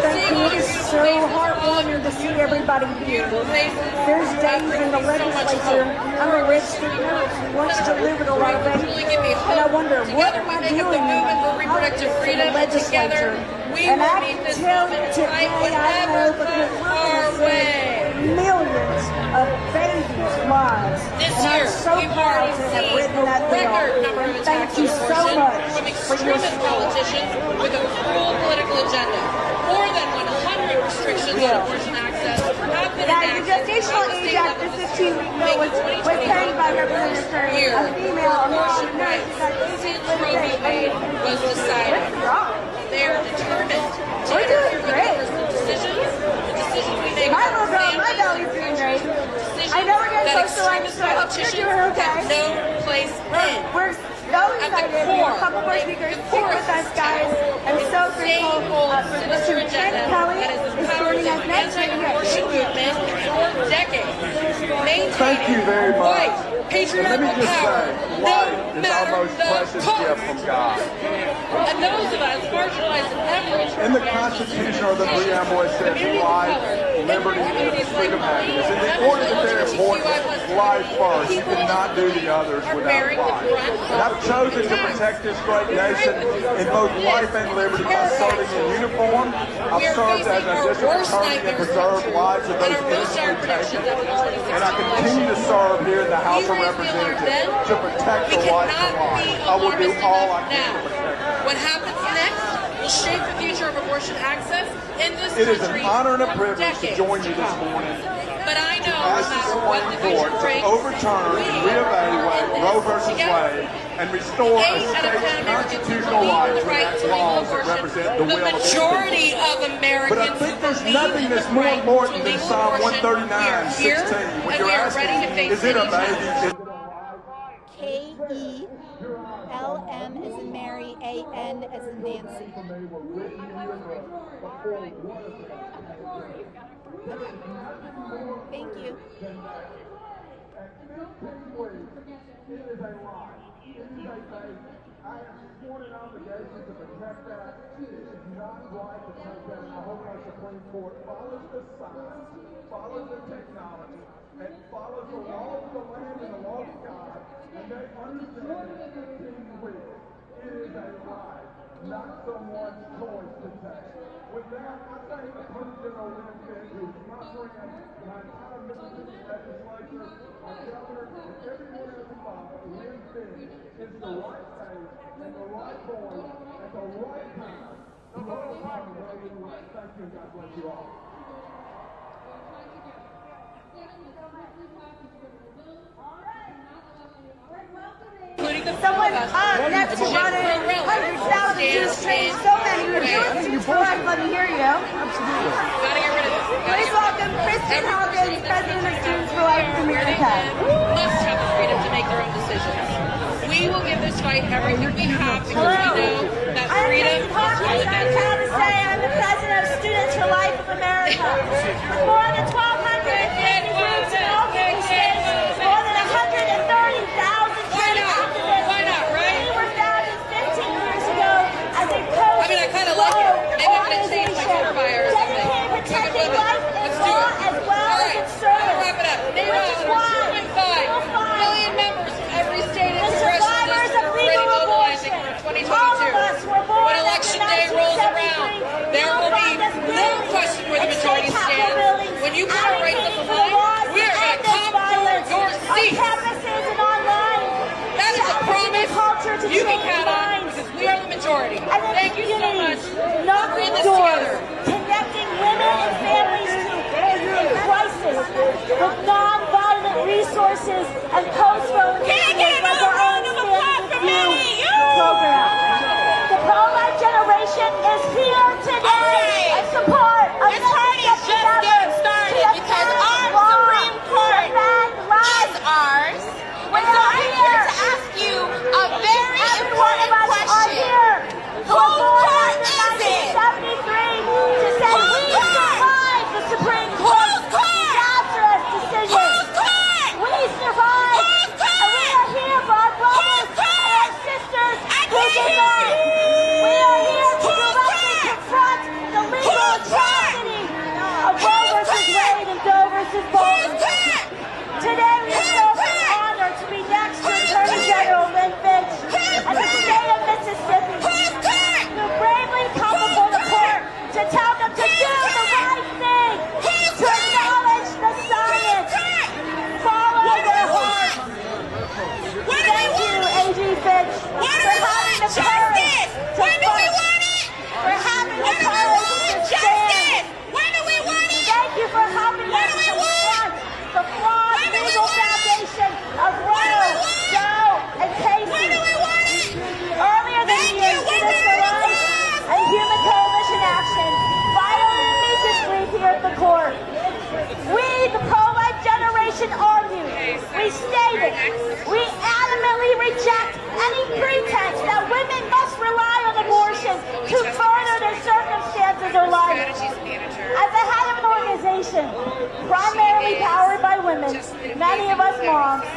Thank you. It is so heartwarming to see everybody here. There's days in the legislature. I'm a registered nurse who wants to live in a lot of babies. And I wonder, what am I doing for reproductive in freedom the legislature? we And will I meet can this tell moment you tonight, today, I know, whatever because comes we're our going to way. save millions of babies' lives. This And I'm year, so we've proud already to have seen written that a bill. record number of And attacks thank you on so abortion much from for your extremist support. politicians with a cruel political agenda. More than 100 restrictions on abortion access have been Now, the enacted Gestational by the Age state Act, level this this 15 year, week bill making was 2021 carried by the Representative first Curry, year a female, a abortion nurse rights that since Roe v. Wade was decided. They are determined to We're doing interfere with great. personal decisions, the decisions we make My with little our girl, my families, belly's doing great. decisions I know we're getting that close to lunch, extremist so I hope you're politicians doing okay. have no place in. We're so excited. We have a couple more speakers. Stick with us, guys. I'm so grateful for Mr. Trent Kelly is joining us next. Anti-abortion movement for decades. Thank you very much. White, Let me patriarchal just power, say, no life is our matter most the precious cost. gift from God. And those of us marginalized and average In the Constitution or the preamble, it says life, liberty, and the freedom of happiness. And the order that they're important, life first. You cannot do the others without life. And I've chosen to protect this great nation in both life and liberty by serving in uniform. I've served as a district attorney and preserved lives of those innocently taken. And I continue to serve here in the House of Representatives to protect the rights of life. I will do all I can to protect them. What happens next will shape the future of abortion access in this country. It is an honor and a privilege to join you this morning. But I know Ask the Supreme Court to overturn and reevaluate Roe v. Wade and restore a state's constitutional right to enact laws that represent the will of its people. majority of Americans. But I think there's nothing that's more important than Psalm 139:16 when you're asking, is it a baby? K-E-L-M as in Mary, A-N as in Nancy. Thank you. I have sworn an obligation to protect that. It is not right to take that. I hope our Supreme Court follows the science, follows the technology, and follows the law of the land and the law of God, and they understand that 15 weeks is a right, not someone's choice to take. With that, I thank Attorney General Lynn Fitch, who's my friend, my entire Mississippi legislature, our governor, and everyone else involved. Lynn Fitch is the right face and the right voice at the right time. The whole time of Roe v. Wade. Thank you, and God bless you all. Someone next to run in 100,000 Jews trained so many who are doing Students for Life. Let me hear you. Absolutely. Gotta get rid of this. Please welcome Kristen Hawkins, President of Students for Life of America. Must have the freedom to make their own decisions. We will give this fight everything we have because we know that freedom is Hawkins. I'm proud to say I'm the President of Students for Life of America. With more than 1,250 groups in all 50 states, more than 130,000 I kind of like it. Maybe I'm going to change my Twitter bio or something. Protecting life and law as well as its service. I'll wrap it up. Name 2.5 million members from every state and congressional district are already mobilizing for 2022. When election day rolls around, there will be no question where the majority stands. When you put our rights on the line, we are going to come for your seats. That is a promise you can count on because we are the majority. Thank you so much. Knock We're in this doors, together. connecting women and families in crisis with non-violent resources and post-vote initiatives like our own EE.UU program. The pro-life generation is here today in support of this party's just getting started because our Supreme Court is ours. And so I'm here to ask you a very important question. Whose court is it? To say we survived the Supreme Court's disastrous decision. Whose court? We survived. Whose court? And we are here for our brothers and our sisters who did not. We are here to directly confront the legal atrocity of Roe v. Wade and Doe v. Bolton. Today we are so honored to be next to Attorney General Lynn Fitch and the state of Mississippi, who bravely come before the court to tell them to do the right thing, to acknowledge the science, follow their heart. Thank you, A.G. Fitch, for having the courage to fight, for having the courage to stand. Thank you for helping us to confront the flawed legal foundation of Roe, Doe, and Casey. Earlier this year, Students for Life and Human Coalition Action filed an amicus brief here at the court. We, the pro-life generation, argued, we stated, we adamantly reject any pretense that women must rely on abortion to further their circumstances or life. As the head of an organization primarily powered by women, many of us moms,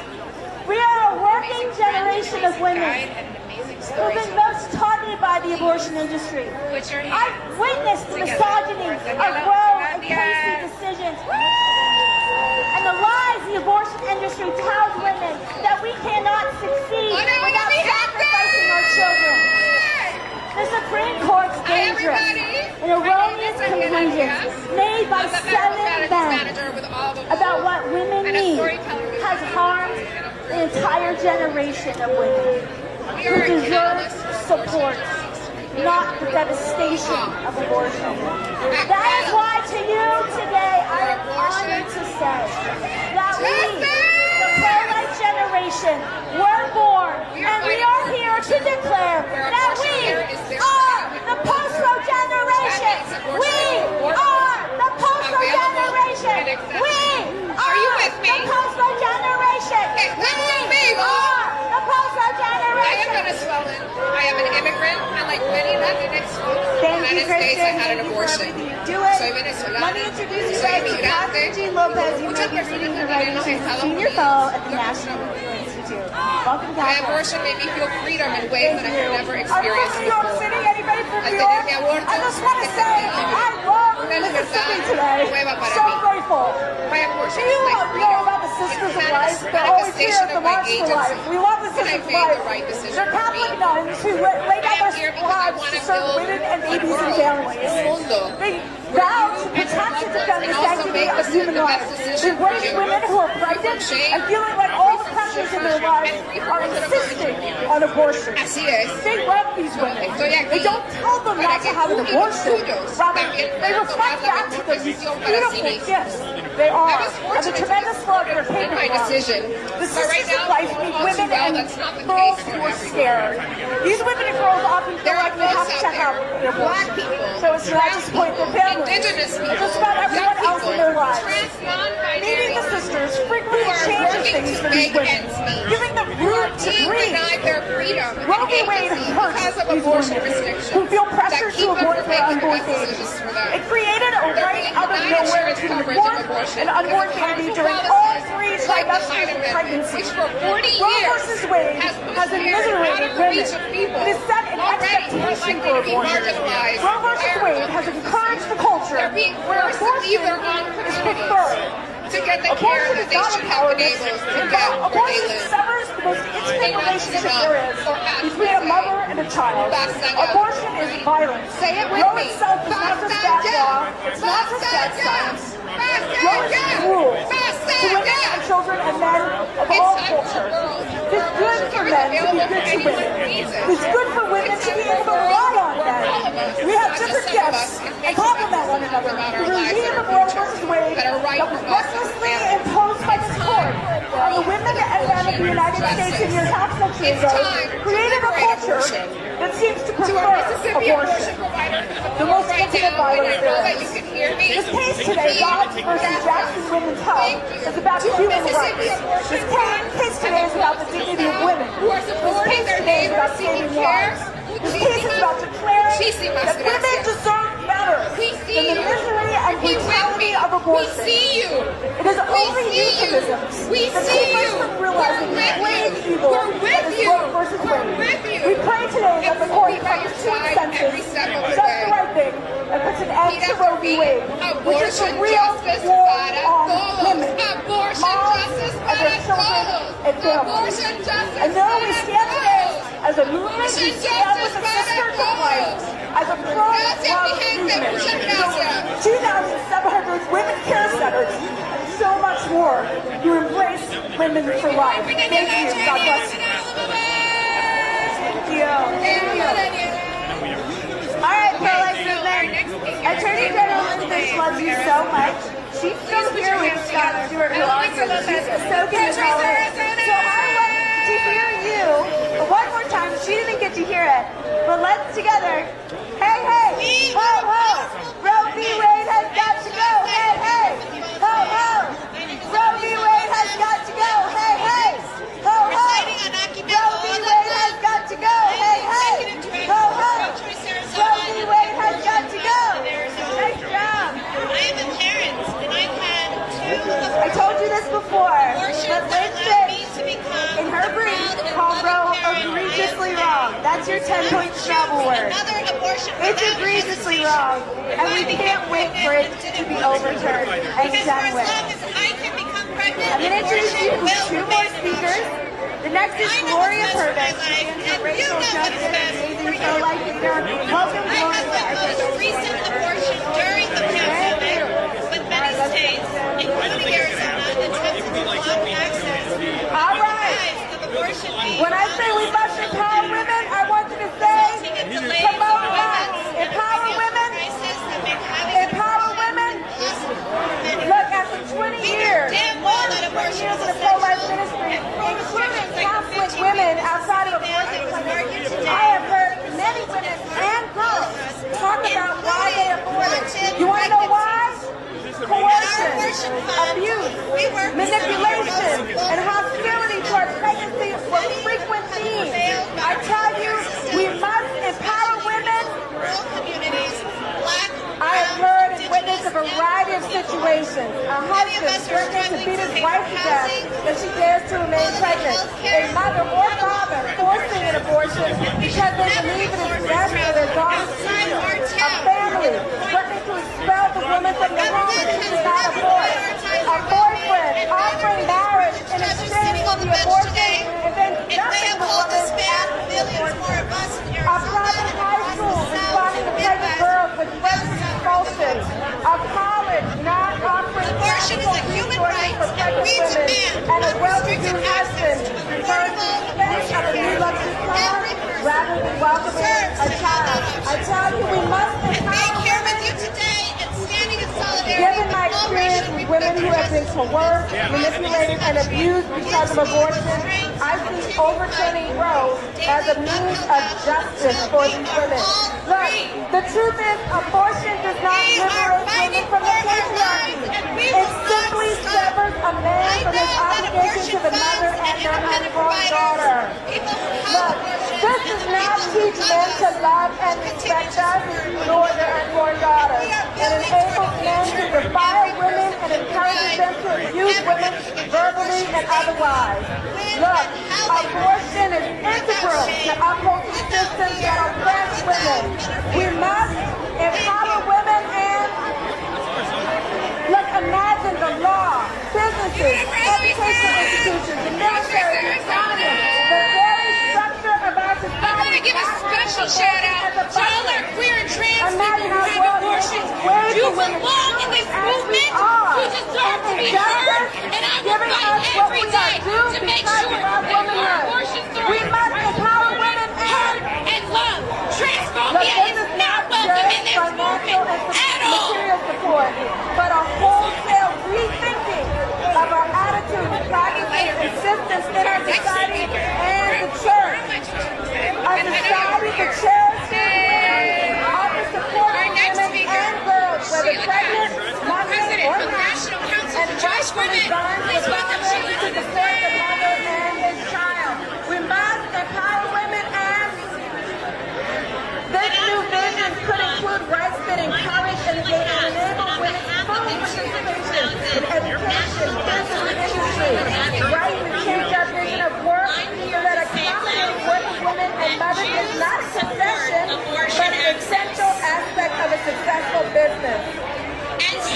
we are a working generation of women who've been most targeted by the abortion industry. I've witnessed the misogyny of Roe and Casey decisions and the lies the abortion industry tells women that we cannot succeed without sacrificing our children. The Supreme Court's dangerous and erroneous conclusions made by 7 men about what women need has harmed the entire generation of women who deserve support, not the devastation of abortion. That is why to you today I am honored to say that we, the pro-life generation, were born and we are here to declare that we are the post-road generation. We are the post-road generation. We are the post-road generation. We are the post-road generation. I am Venezuelan. I am an immigrant, and like many Latinx in the United States, I had an abortion. Soy venezolana. Let me introduce you guys to Dr. Jean Lopez. You may be reading her writing. She's a senior fellow at the National Institute. Welcome, My abortion made me feel freedom in ways that I had never experienced New York before. City, anybody from Al New tener York? mi aborto, I just want to say, I love Mississippi today. So grateful. My abortion Do you is like know about the Sisters of Life? They're always here at the March for Life. We love the Sisters of Life. They're Catholic nuns who lay down their lives to serve women and babies and families. They vow to protect and defend the sanctity of human life. They worship women who are pregnant and feeling like all the pressures in their lives are insisting on abortion. They love these women. They don't tell them not to have an abortion. Rather, they reflect back to them these beautiful gifts they are and the tremendous love they're capable of. The Sisters of Life meet women and girls who are scared. These women and girls often feel like they have to check out their black people so as to not disappoint their families and just about everyone else in their lives. Meeting the sisters frequently changes things for these women, giving them room to breathe. Roe v. Wade hurts these women who feel pressured to abort their unborn babies. It created a right out of nowhere to abort an unborn baby during all 3 trimesters of pregnancy. Roe v. Wade has immiserated women. It has set an expectation for abortion. Roe v. Wade has encouraged the culture where abortion is preferred. Abortion is not empowerment. In fact, abortion severs the most intimate relationship there is between a mother and a child. Abortion is violence. Roe itself is not just bad law. It's not just bad science. Roe is cruel to women and children and men of all cultures. It's good for men to be good to women. It's good for women to be able to rely on men. We have different gifts and complement one another. The regime of Roe v. Wade that was recklessly imposed by this court on the women and men of the United States a year half century ago created a culture that seems to prefer abortion, the most intimate violence there is. This case today, Dobbs versus Jackson Women's Health, is about human rights. This case today is about the dignity of women. This case today is about saving lives. This case is about declaring that women deserve better than the misery and brutality of abortion. It is only euphemisms that keep us from realizing the grave evil that is Roe versus Wade. We pray today that the court comes to its senses, does the right thing, and puts an end to Roe v. Wade, which is a real war on women, moms, and their children and families. And though we stand today as a movement, we stand with the Sisters of Life as a pro-love movement. So 2,700 women care centers and so much more to embrace women for life. Thank you. God bless you. Thank you. All right, pro-life movement. Attorney General Elizabeth loves you so much. She's still here with Scott Stewart, who also she's so good at college. So I want to hear you one more time. She didn't get to hear it, but let's together. Hey, hey, ho, ho. Roe v. Wade has got to go. Hey, hey, ho, ho. Roe v. Wade has got to go. Hey, hey, ho, ho. Roe v. Wade has got to go. Hey, hey, ho, ho. Roe v. Wade has got to go. Nice job. I am a parent, and I've had 2 I told you this before, but Liz in her brief called Roe egregiously wrong. That's your 10-point Scrabble word. It's egregiously wrong, and we can't wait for it to be overturned and done with. I'm going to introduce you to two more speakers. The next is Gloria Purvis. Racial justice, amazing pro-life leader. Welcome, Gloria. Recent abortion during the pandemic, with many states, including Arizona, attempted to block access. All right. When I say we must empower women, I want you to say, promote what? Empower women? Empower women? Look, after 20 years, more than 20 years in the pro-life ministry, including Catholic women outside of abortion clinics, I have heard many women and girls talk about why they aborted. You want to know why? Coercion, abuse, manipulation, and hostility towards pregnancy were frequent themes. I tell you, we must empower women. I have heard and witnessed a variety of situations. A husband threatening to beat his wife to death if she dares to remain pregnant. A mother or father forcing an abortion because they believe it is best for their daughter's future. A family threatening to expel the woman from the home if she does not abort. A boyfriend offering marriage in exchange for the abortion and then dumping the woman after the abortion. A private high school responding to pregnant girls with threats and expulsions. A college not offering practical resources for pregnant women. And a well-to-do husband referring to the expense of a new luxury car rather than welcoming a child. I tell you, we must empower women. Given my experience with women who have been coerced, manipulated, and abused because of abortion, I see overturning Roe as a means of justice for these women. Look, the truth is, abortion does not liberate women from the patriarchy. It simply severs a man from his obligation to the mother and their unborn daughter. Look, this does not teach men to love and respect us nor their unborn daughters. It enables men to defile women and encourages them to abuse women verbally and otherwise. Look, abortion is integral to upholding systems that oppress women. We must empower women and look, imagine the law, businesses, educational institutions, the military, the economy, the very structure of our society. I want to give a special shout out to all our queer and trans people who have abortions. You belong in this movement. You deserve to be heard. And I will fight every day to make sure that your abortions are heard and loved. Transphobia is not welcome in this movement at all. Material support, but a wholesale rethinking of our attitudes, practices, and systems in our society and the church. A society that cherishes women, offers support to women and girls, whether pregnant, mothers, or not, and rightfully guns with fathers to support the mother and his child. We must empower women, and this new vision could include rights that encourage and enable women's full participation in education, business, and industry. Rights that change our vision of work so that accommodating working women and mothers is not a concession, but an essential aspect of a successful business.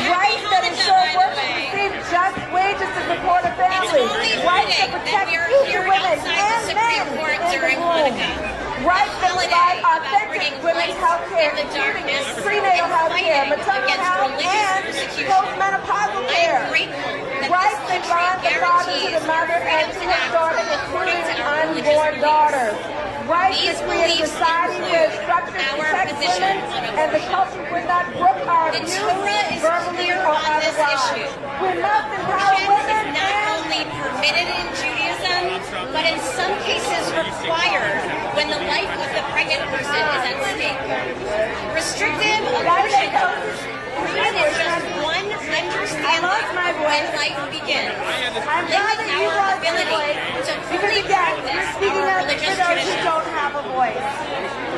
Rights that ensure workers receive just wages to support a family. Rights that protect future women and men in the womb. Rights that provide authentic women's health care, including prenatal health care, maternal health, and postmenopausal care. Rights that bond the father to the mother and to his daughter, including unborn daughters. Rights to create a society where structures protect women and the culture would not brook our abuse, verbally or otherwise. We must empower women not only permitted in Judaism, but in some cases required when the life of the pregnant person is at stake. Restrictive abortion is just one understanding when life begins. I'm glad that you brought your voice, because again, you're speaking up for those who don't have a voice.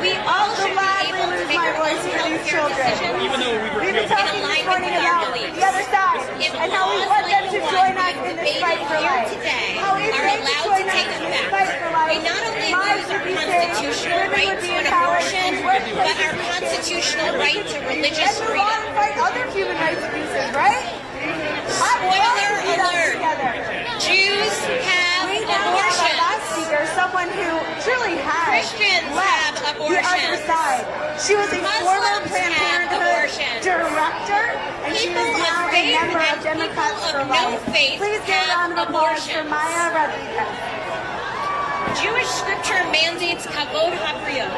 We all should be able to make our own healthcare decisions. We've been talking this morning about the other side and how we want them to join us in this fight for life. How we are allowed to take this fight for life. We not only lose our constitutional right to an abortion, but our constitutional right to religious freedom. Fight other human rights abuses, right? Spoiler alert. together. Jews have We now have our last speaker, someone who truly has Christians left have the other abortions. side. She was a former Muslims Planned have Parenthood abortions. director, and she People is of now a faith member of and Democrats people for of no Life. faith Please give a have round of applause for abortions. Maya Rodriguez. Jewish scripture mandates kavod habriyot,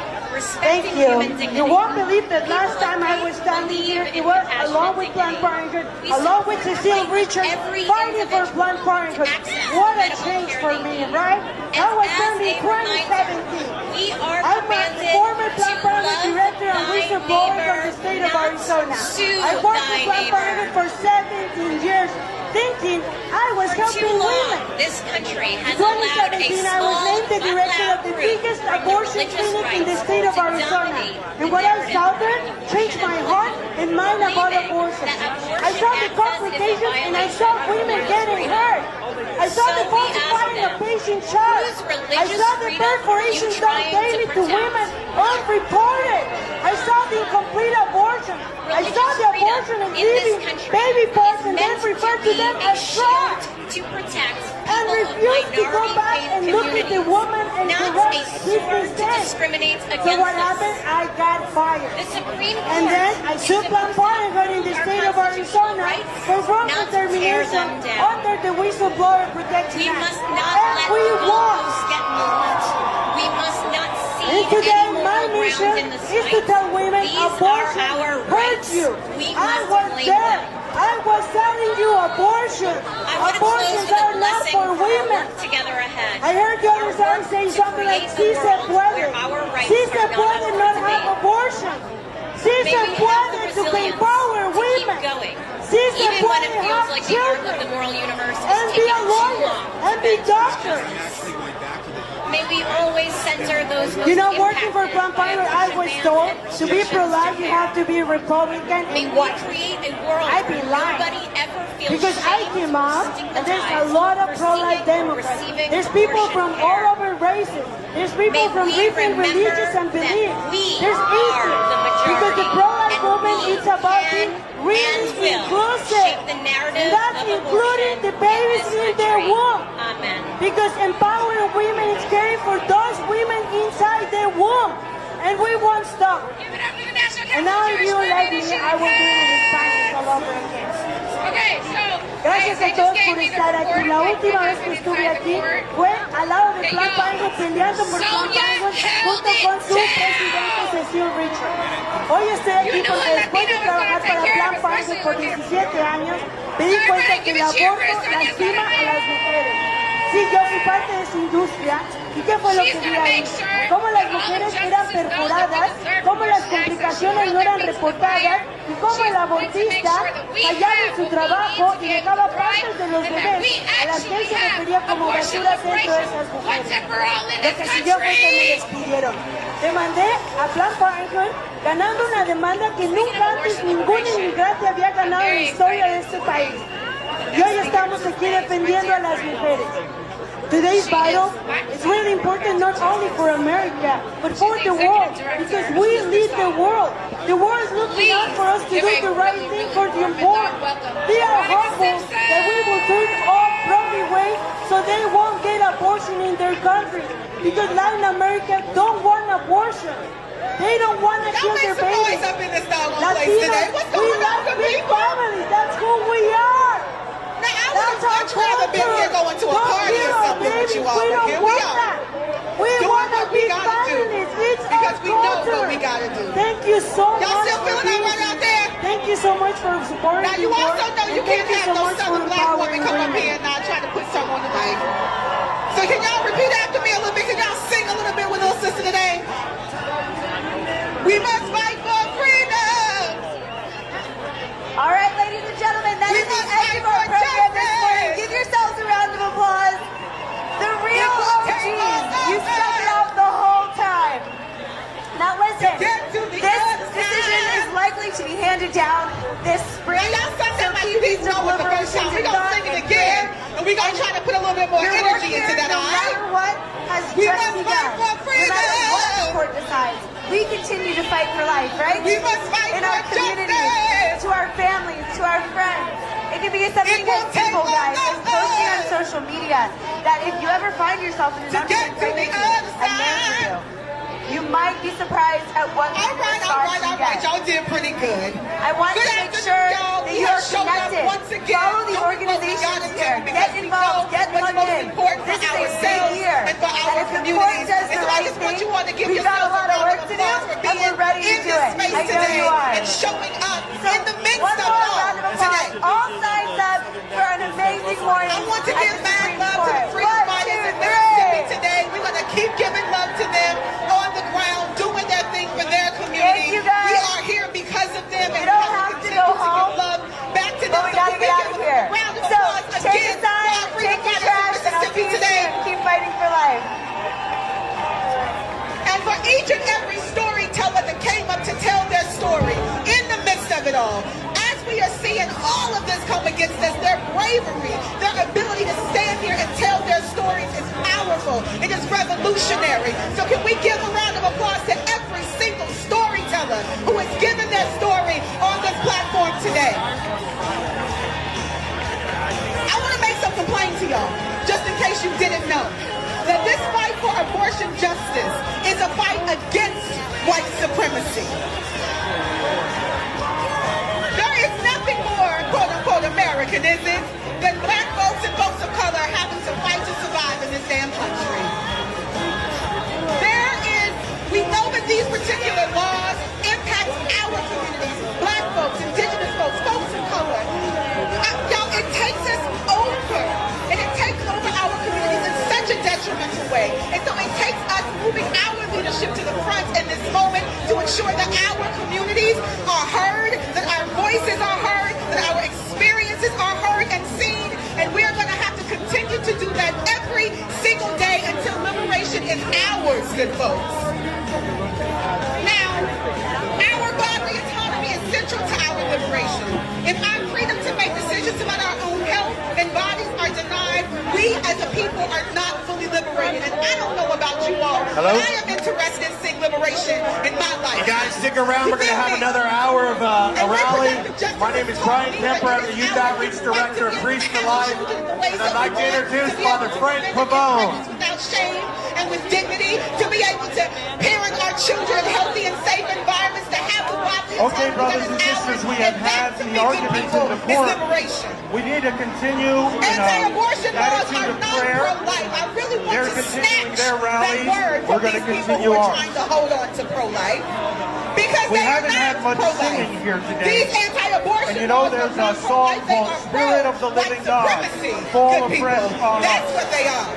Thank respecting you. human dignity. You won't believe that last time I was standing here, it was along with Planned Parenthood, along with Cecile Richards, fighting for Planned Parenthood. What a change for me, right? That was done in 2017. We are I'm a commanded former to Planned Parenthood love director and thy whistleblower neighbor, from the state of not Arizona. sue I worked thy with Planned Parenthood for 17 years, thinking I was For helping too long, women. this country In has allowed a 2017, I small was named the but director loud of the group biggest from the abortion religious clinic in the rights state of to Arizona. dominate And the what I narrative. saw there changed my heart and mind about abortion. I saw the complications and I saw women getting hurt. I saw the falsifying of patient charts. I saw the perforation done daily to women unreported. I saw the incomplete abortion. I saw the abortion and leaving baby parts and then refer to them as drugs. To protect And refuse to go back and look at the woman and correct his mistakes. discriminate So against what happened? I got fired. The Supreme Court And then I sued Planned Parenthood in the state of Arizona for wrongful not to tear termination them down. under the Whistleblower Protection We Act. must not And let we won. goalposts get moved. We must not And cede today any my moral mission ground in the is to fight. tell women These are abortion our hurts rights. you. We I must was claim there. them. I was telling you abortion. I want to close Abortions with a are not blessing for for our women. work together ahead. I heard the other side say something like, si se puede. Si se puede not have abortion. Si May se we have the puede to resilience empower to keep women. going, Si se even when puede it feels have like the arc of children. the moral universe is And be taking a too lawyer. long. And be doctor. May we always center those most You know, working for impacted Planned by Parenthood, I was told to be restrictions pro-life, you have to be Republican May and we white. create a world I'd be where lying. nobody ever feels Because I shame came up, and there's a lot of pro-life Democrats. There's people from all over races. There's people from different religions and beliefs. There's issues. Because the pro-life movement is about being really inclusive. And that's including the babies in their womb. Amen. Because empowering women is caring for those women inside their womb. And we won't stop. And now if you let me, I will do it in Spanish all over again. Okay, so Gracias a todos por estar aquí. La última vez que estuve aquí fue al lado de Planned Parenthood peleando por Planned Parenthood junto con su presidente Cecile Richards. Hoy estoy aquí porque después de trabajar para Planned Parenthood por 17 años, me di cuenta que el aborto lastima a las mujeres. Sí, yo fui parte de esa industria. ¿Y qué fue lo que vi ahí? Cómo las mujeres eran perforadas, cómo las complicaciones no eran reportadas y cómo el abortista fallaba en su trabajo y dejaba partes de los bebés a las que él se refería como basura dentro de esas mujeres. Lo que siguió fue que me despidieron. Demandé a Planned Parenthood ganando una demanda que nunca antes ningún inmigrante había ganado en la historia de este país. Y hoy estamos aquí defendiendo a las mujeres. Today's battle is really important not only for America, but for the world, because we lead the world. The world is looking out for us to do the right thing for the unborn. They are hopeful that we will turn off Roe v. Wade so they won't get abortion in their country, because Latin America don't want abortion. They don't want to kill their babies. Latinos, we like big families. That's who we are. That's our culture. Going to a party or something with you all, we but don't here we want are. that. We Doing want what to we be gotta do. families. It's Because our we know culture. what we gotta do. Thank you so much. Y'all still for feeling that being right out here. there? Thank you so much for supporting Now you the also work, know you and can't thank you have so no much for Southern black woman empowering come up women. here and not try to put something on the mic. So can y'all repeat after me a little bit? Can y'all sing a little bit with little sister today? We must fight for freedom. All right, ladies and gentlemen, that is the end of our program this morning. Give yourselves a round of applause. The real OGs, you stuck it out the whole time. Now listen, this decision is likely to be handed down this spring. So keep these deliberations in thought and prayer. And we're going to try to put a little bit more Your work energy here, into that, no all matter right? what, has We just must begun. fight for No freedom. matter what the court decides, we continue to fight for life, right? We must fight in for our communities, justice. to our families, to our friends. It can be something as simple, guys, as posting on social media that if you ever find yourself in an unplanned pregnancy, I'm there for you. You might be surprised at what all right, y'all did pretty good. I want to make sure that you are connected. Follow the organizations here. Get involved. Get plugged in. This is a big year. And if the court does the right thing, we've got a lot of work to do, and we're ready to do it. I know you are. And showing up in the midst one of more round of applause. All sides up for an amazing morning. I want to give mad love to the freedom fighters in Mississippi today. We're going to keep giving love to them on the ground, doing their thing for their community. Thank you, guys. We are here because of them. We don't have to go home, love back to them. But we got to get out of here. So take a sign, take your trash, and I'll see you soon. Keep fighting for life. And for each and every storyteller that came up to tell their story in the midst of it all, as we are seeing all of this come against us, their bravery, their ability to stand here and tell their stories is powerful. It is revolutionary. So can we give a round of applause to every single storyteller who has given their story on this platform today? I want to make some complaint to y'all, just in case you didn't know, that this fight for abortion justice is a fight against white supremacy. There is nothing more, quote-unquote, American, is it, than black folks and folks of color having to fight to survive in this damn country. We know that these particular laws impact our communities, black folks, indigenous folks, folks of color. Y'all, it takes us over, and it takes over our communities in such a detrimental way. And so it takes us moving our leadership to the front in this moment to ensure that our communities are heard, that our voices are heard, that our experiences are heard and seen, and we're going to have to continue to do that every single day until liberation is ours, good folks. Now, our bodily autonomy is central to our liberation. If our freedom to make decisions about our own health and bodies are denied, we as a people are not fully liberated. And I don't know about you all, but I am interested in seeing liberation in my life. You guys stick around. We're going to have another hour of a rally. My name is Brian Kemper. I'm the Youth Outreach Director of Priest for Life. And I'd like to introduce Father Frank Pavone. Without shame and with dignity, to be able to parent our children in healthy and safe environments, to have the bodily okay, brothers and sisters, we have had the arguments in the court. We need to continue in anti-abortion laws attitude are of not prayer. pro-life. I really want They're to continuing snatch their rallies. that word We're from going to these people continue who are on. trying to hold on to pro-life. Because We they are haven't had not much pro-life. singing here today. These anti-abortion And you know, laws there's are not a song pro-life. They called are Spirit of the Living God, pro-white supremacy, fall good afresh people. on That's us. what they are.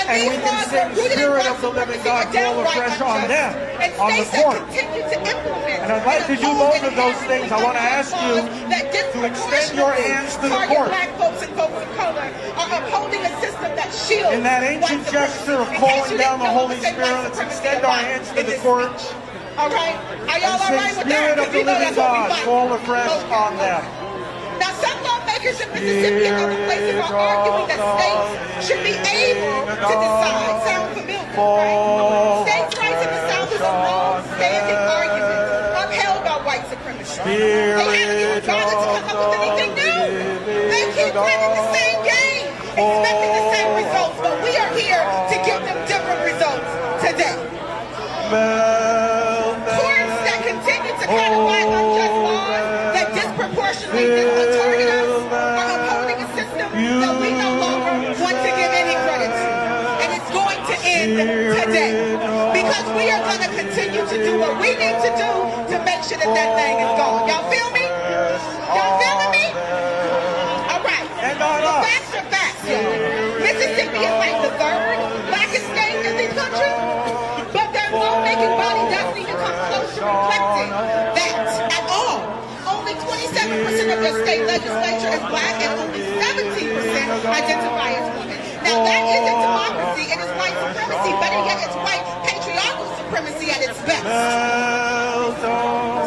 And we can sing Spirit of the Living God, fall afresh on them, on the court. And I'd like to do both of those things. I want to ask you to extend your hands to the court. Black folks and folks of color are upholding a system that shields. In that ancient gesture of calling down the Holy Spirit, let's extend our hands to the court. All right? Are y'all all right with that? Spirit of the living God, fall afresh on them. Now, some lawmakers in Mississippi and other places are arguing that states should be able to decide. Sound familiar, right? States' rights in the South is a long-standing argument upheld by white supremacy. They haven't even bothered to come up with anything new. They keep playing the same game, expecting the same results, but we are here to give them different results today. Courts that continue to codify unjust laws that disproportionately target us are upholding a system that we no longer want to give any credit to. And it's going to end today. Because we are going to continue to do what we need to do to make sure that that thing is gone. Y'all feel me? Y'all feeling me? All right. The facts are facts, y'all. Mississippi is like the third blackest state in this country. But their lawmaking body doesn't even come close to reflecting that at all. Only 27% of their state legislature is black and only 17% identify as women. Now that isn't democracy, it is white supremacy, better yet it's white patriarchal supremacy at its best.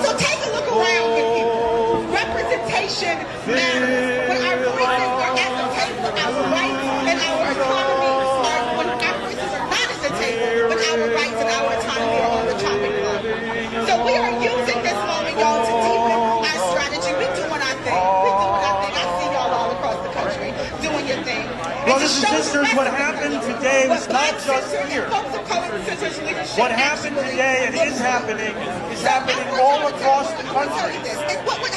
So take a look around with people. Representation matters. When our voices are at the table, our rights and our autonomy are, when our voices are not at the table, but our rights and our autonomy are on the chopping block. So we are using this moment, y'all, to deepen our strategy. We're doing our thing. We're doing our Brothers and sisters, what happened today was not just here. What happened today and is happening all across the country.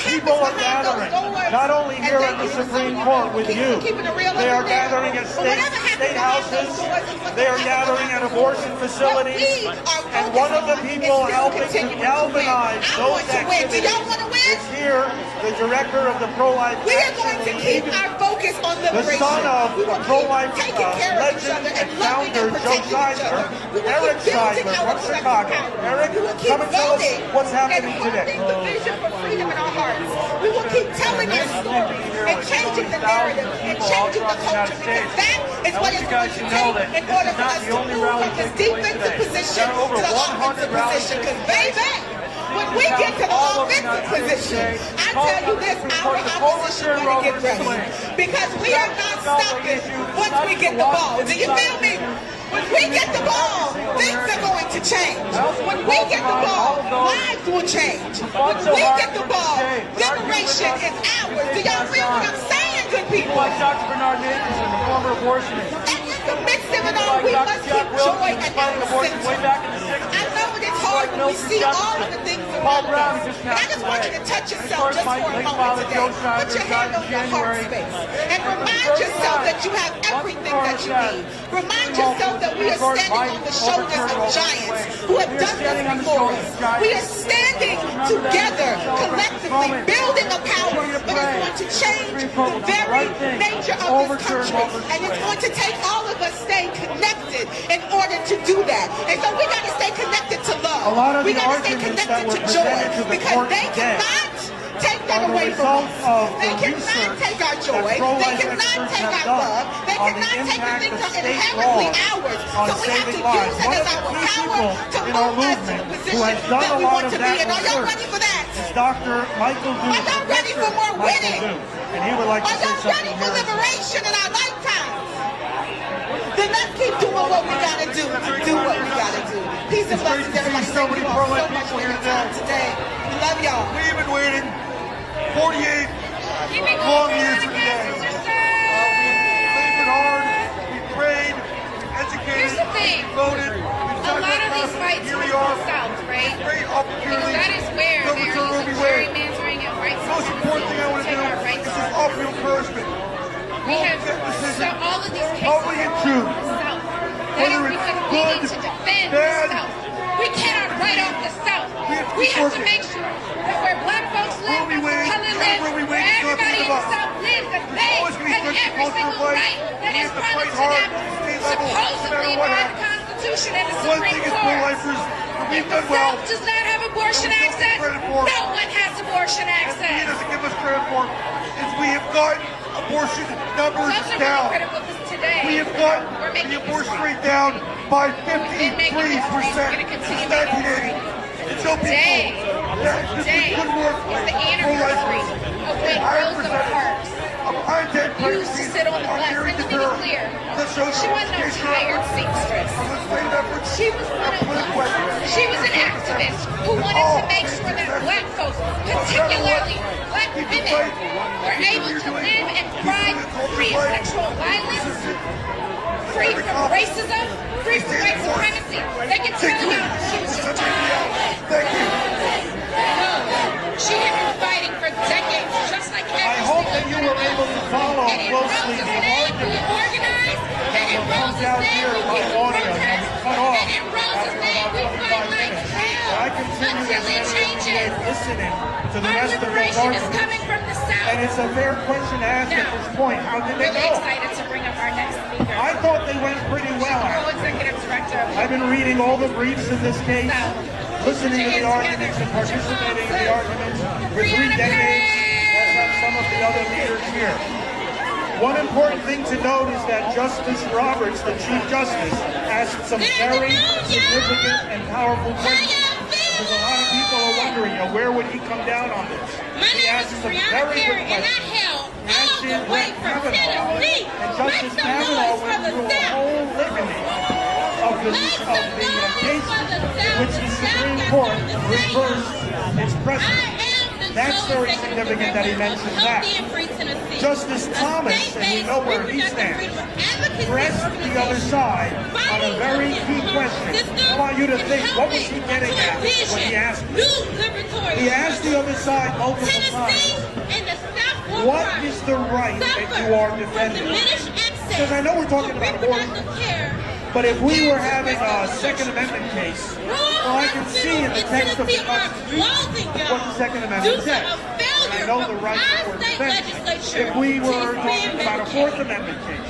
People are gathering, not only here at the Supreme Court with you, they are gathering at state houses, they are gathering at abortion facilities, and one of the people helping to galvanize those activities is here, the director of the pro-life We are going to keep our focus on liberation. the son of We will pro-life keep taking care of each legend other and and loving founder and Joe protecting each other. Seidler, We will Eric keep building Seidler our from Chicago. power. Eric, We will keep come and tell us voting what's happening and today. holding the vision for freedom in our hearts. We will keep telling our story and changing the narrative and changing the culture, because that is what it's going to take in order for us to move from this defensive position to the offensive position. Because baby, when we get to the offensive position, I tell you this, our opposition is going to get ready. Because we are not stopping once we get the ball. Do you feel me? When we get the ball, things are going to change. When we get the ball, lives will change. When we get the ball, liberation is ours. Do y'all feel what I'm saying, good people? Like Dr. Bernard Nicholson, the former abortionist. And in the midst of it all, we must keep joy and innocence. I know it is hard when we see all of the things around us. But I just want you to touch yourself just for a moment today. Put your hand on your heart space. And remind yourself that you have everything that you need. Remind yourself that we are standing on the shoulders of giants who have done this before us. We are standing together, collectively, building a power that is going to change the very nature of this country. And it's going to take all of us staying connected in order to do that. And so we got to stay connected to love. We got to stay connected to joy, because they cannot take that away from us. They cannot take our joy. They cannot take our love. They cannot take the things that are inherently ours. So we have to use it as our power to move us to a position that we want to be in. Are y'all ready for that? Dr. Michael Duke. Are y'all ready for more winning? And he would like to Are say y'all ready something for here. liberation in our lifetime? Then let's keep doing what we gotta do to do what we gotta do. Peace and blessings, everybody. Thank you all so much for your time today. We love y'all. We've been waiting 48 long years for today. We labored hard, we prayed, we educated, Here's the thing. we voted, we A lot of these fights here come we from are. the South, right? Great opportunity. That is where to they're overturn Roe v. using Wade. gerrymandering and white The most important thing I want to take our do rights is just away. offer you encouragement. We have so all of these cases Public and true. from the South. That Whether is it's because we good, need to defend bad, the South. We cannot write off the South. We have to make sure that where black folks live, Roe v. where Wade, color Roe v. lives, Wade where is not everybody in being the about. South lives, that they Always gonna be have strict every cultural single rights. right that We is have to promised fight to hard them at the state level, no supposedly matter what by the happens. Constitution and the One Supreme thing is Court. pro-lifers, If we've the done well. South does not have abortion Don't access, credit for it. no one has abortion And he access. doesn't give us credit for is we have gotten abortion numbers Those are down. really critical because today We have got we're making the abortion rate down by 53%. We're going to continue making history. And so Today, people, this is good work. is the anniversary of when Rosa Parks used to sit on the bus. And let me be clear, she wasn't no tired seamstress. She was an activist who wanted to make sure that black folks, particularly black women, were able to live and thrive free of sexual violence, free from racism, free from white supremacy. They can tell you she was just she had been fighting for decades, just like every I hope that you were able to follow closely the argument that comes out here by audio and we cut off after about 45 minutes. I continue to listening to the rest of the argument. And it's a fair question to ask at this point. How did they go? Excited to bring up our next speaker. I thought they went pretty well. Co-executive director. I've been reading all the briefs in this case, listening to the arguments and participating in the arguments for 3 decades, as have some of the other leaders here. One important thing to note is that Justice Roberts, the Chief Justice, asked some very significant and powerful questions. Because a lot of people are wondering, where would he come down on this? He asked some very good questions. As did Brett Kavanaugh. And Justice Kavanaugh went through a whole litany of the cases in which the Supreme Court reversed its precedent. That's very significant that he mentioned that. Justice Thomas, and you know where he stands, pressed the other side on a very key question. I want you to think, what was he getting at when he asked this? He asked the other side multiple times, what is the right that you are defending? Because I know we're talking about abortion, but if we were having a Second Amendment case, well, I can see in the text of the Constitution what the Second Amendment says. And I know the rights that we're defending. If we were talking about a Fourth Amendment case,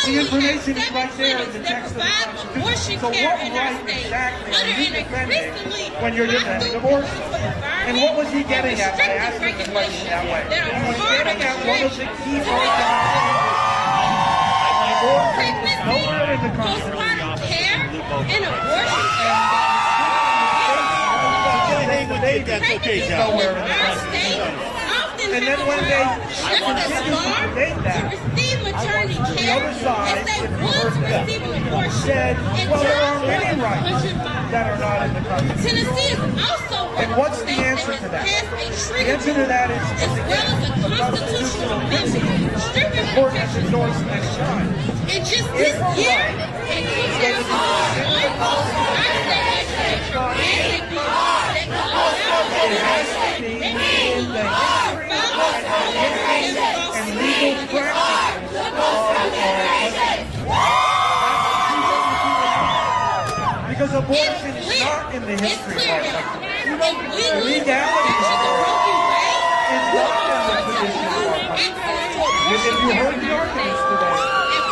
the information is right there in the text of the Constitution. So what right exactly are you defending when you're defending abortion? And what was he getting at by asking the question that way? He was getting at one of the key arguments. Abortion is nowhere in the Constitution. And abortion That's okay, nowhere in the Constitution. And then when they continue to debate that, the other side, if you heard them, said, well, there are many rights that are not in the Constitution. And what's the answer to that? The answer to that is the constitutional principle the court has endorsed many times. And just this year, and legal practices because abortion is not in the history of our country. Legality is not in the tradition of our country. If you heard the arguments today,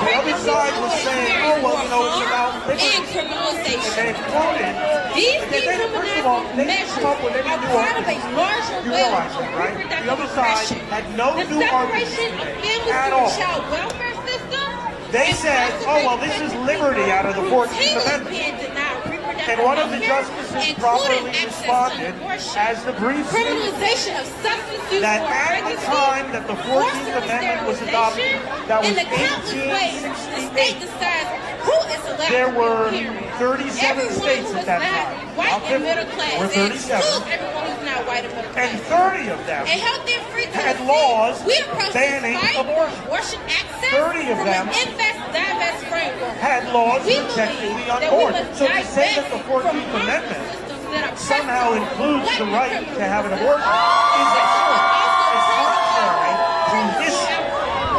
the other side was saying, oh, well, you know, it's about liberty. And they quoted, first of all, they didn't come up with any new arguments. You realize that, right? The other side had no new arguments today at all. They said, oh, well, this is liberty out of the 14th Amendment. And one of the justices properly responded, as the brief stated, that at the time that the 14th Amendment was adopted, that was 1868, there were 37 states at that time. There were 37. And 30 of them had laws banning abortion. 30 of them had laws protecting the unborn. So to say that the 14th Amendment somehow includes the right to have an abortion is absurd. It's contrary to history.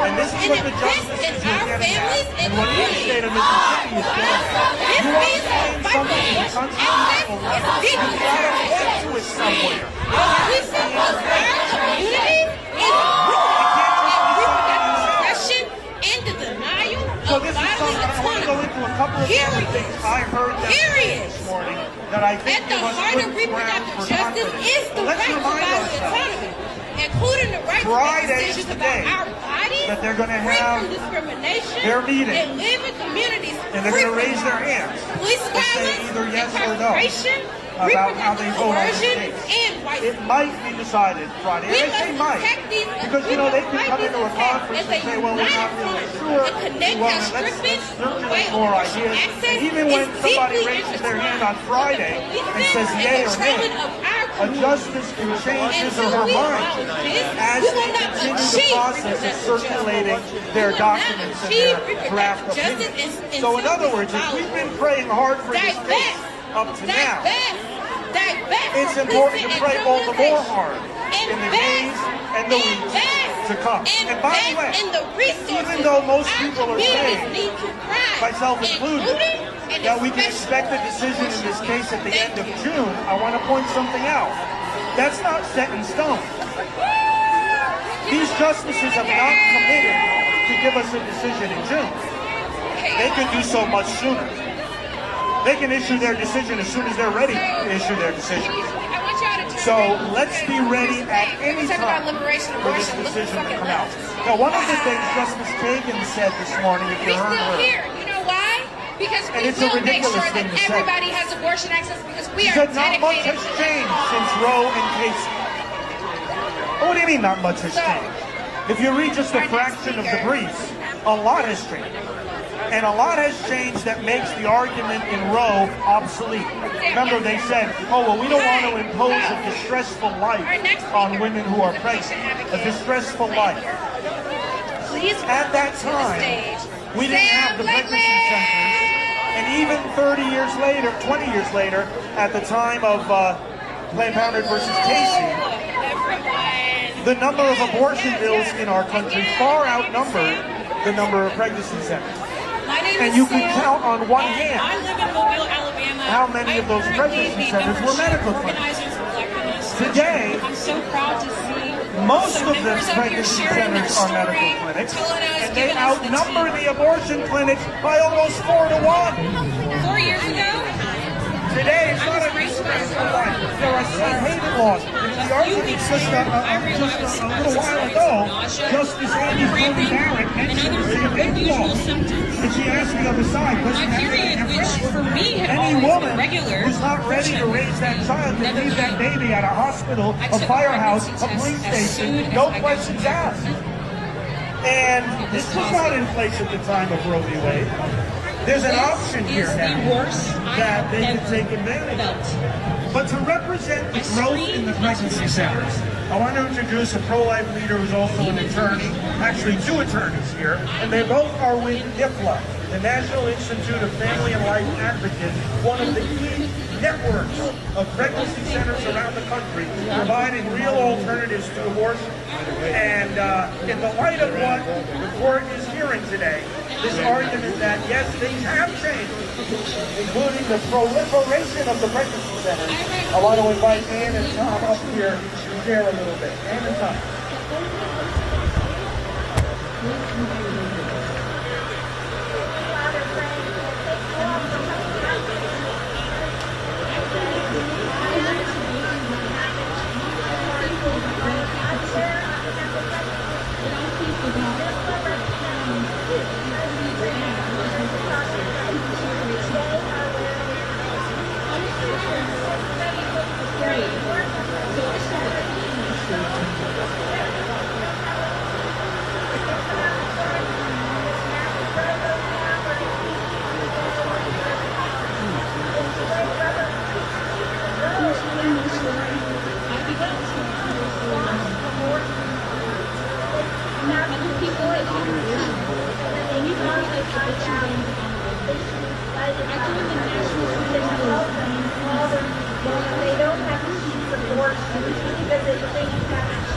And this is what the justices are getting at, and what the state of Mississippi is getting at. You want to claim something is constitutional, you've got to point to it somewhere. So this is something, I want to go into a couple of different things I heard them say this morning that I think give us good ground for confidence. Let's remind ourselves, Friday is the day that they're going to have their meeting, and they're going to raise their hands to say either yes or no about how they vote on this case. It might be decided Friday. And I say might, because, you know, they can come into a conference and say, well, we're not really sure. Well, let's circulate more ideas. And even when somebody raises their hand on Friday and says yay or nay, a justice can change his or her mind as they continue the process of circulating their documents and their draft opinions. So in other words, if we've been praying hard for this case up to now, it's important to pray all the more hard in the days and the weeks to come. And by the way, even though most people are saying, myself included, that we can expect a decision in this case at the end of June, I want to point something out. That's not set in stone. These justices have not committed to give us a decision in June. They can do so much sooner. They can issue their decision as soon as they're ready to issue their decision. So let's be ready at any time for this decision to come out. Now, one of the things Justice Kagan said this morning, if you heard her, you know why? Because we will make sure that everybody has abortion access because we are dedicated. Not much has changed since Roe and Casey. What do you mean not much has changed? If you read just a fraction of the briefs, a lot has changed. And a lot has changed that makes the argument in Roe obsolete. Remember, they said, oh, well, we don't want to impose a distressful life on women who are pregnant. A distressful life. At that time, we didn't have the pregnancy centers, and even 30 years later, 20 years later, at the time of Planned Parenthood versus Casey, the number of abortion bills in our country far outnumbered the number of pregnancy centers. And you could count on one hand how many of those pregnancy centers were medical clinics. Today, I'm so proud to see most of the pregnancy centers are medical clinics, and they outnumber the abortion clinics by almost 4 to 1. 4 years ago? Today, it's not a there are safe-haven laws. The argument just a little while ago, Justice Andy Barrett mentioned the safe-haven laws. And she asked the other side, any woman who's not ready to raise that child can leave that baby at a hospital, a firehouse, a police station, no questions asked. And this was not in place at the time of Roe v. Wade. There's an option here now that they can take advantage of. But to represent the growth in the pregnancy centers, I want to introduce a pro-life leader who's also an attorney, actually 2 attorneys here, and they both are with IFLA, the National Institute of Family and Life Advocates, one of the key networks of pregnancy centers around the country, providing real alternatives to abortion. And in the light of what the court is hearing today, this argument that, yes, things have changed, including the proliferation of the pregnancy centers, I want to invite Ann and Tom up here to share a little bit. Ann and Tom. They don't have to choose abortion because they think that's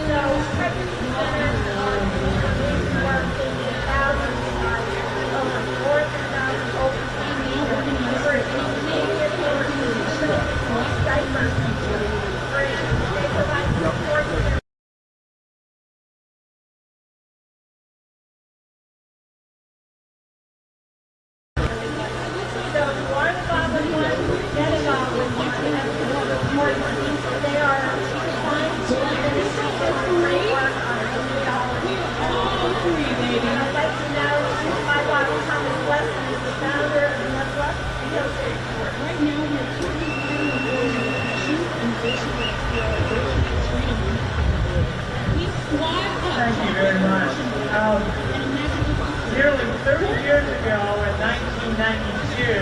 so pregnancy centers are working thousands of lives, over 4,000 over for immediate abortion, diapers, they provide support. Thank you very much. Nearly 30 years ago in 1992,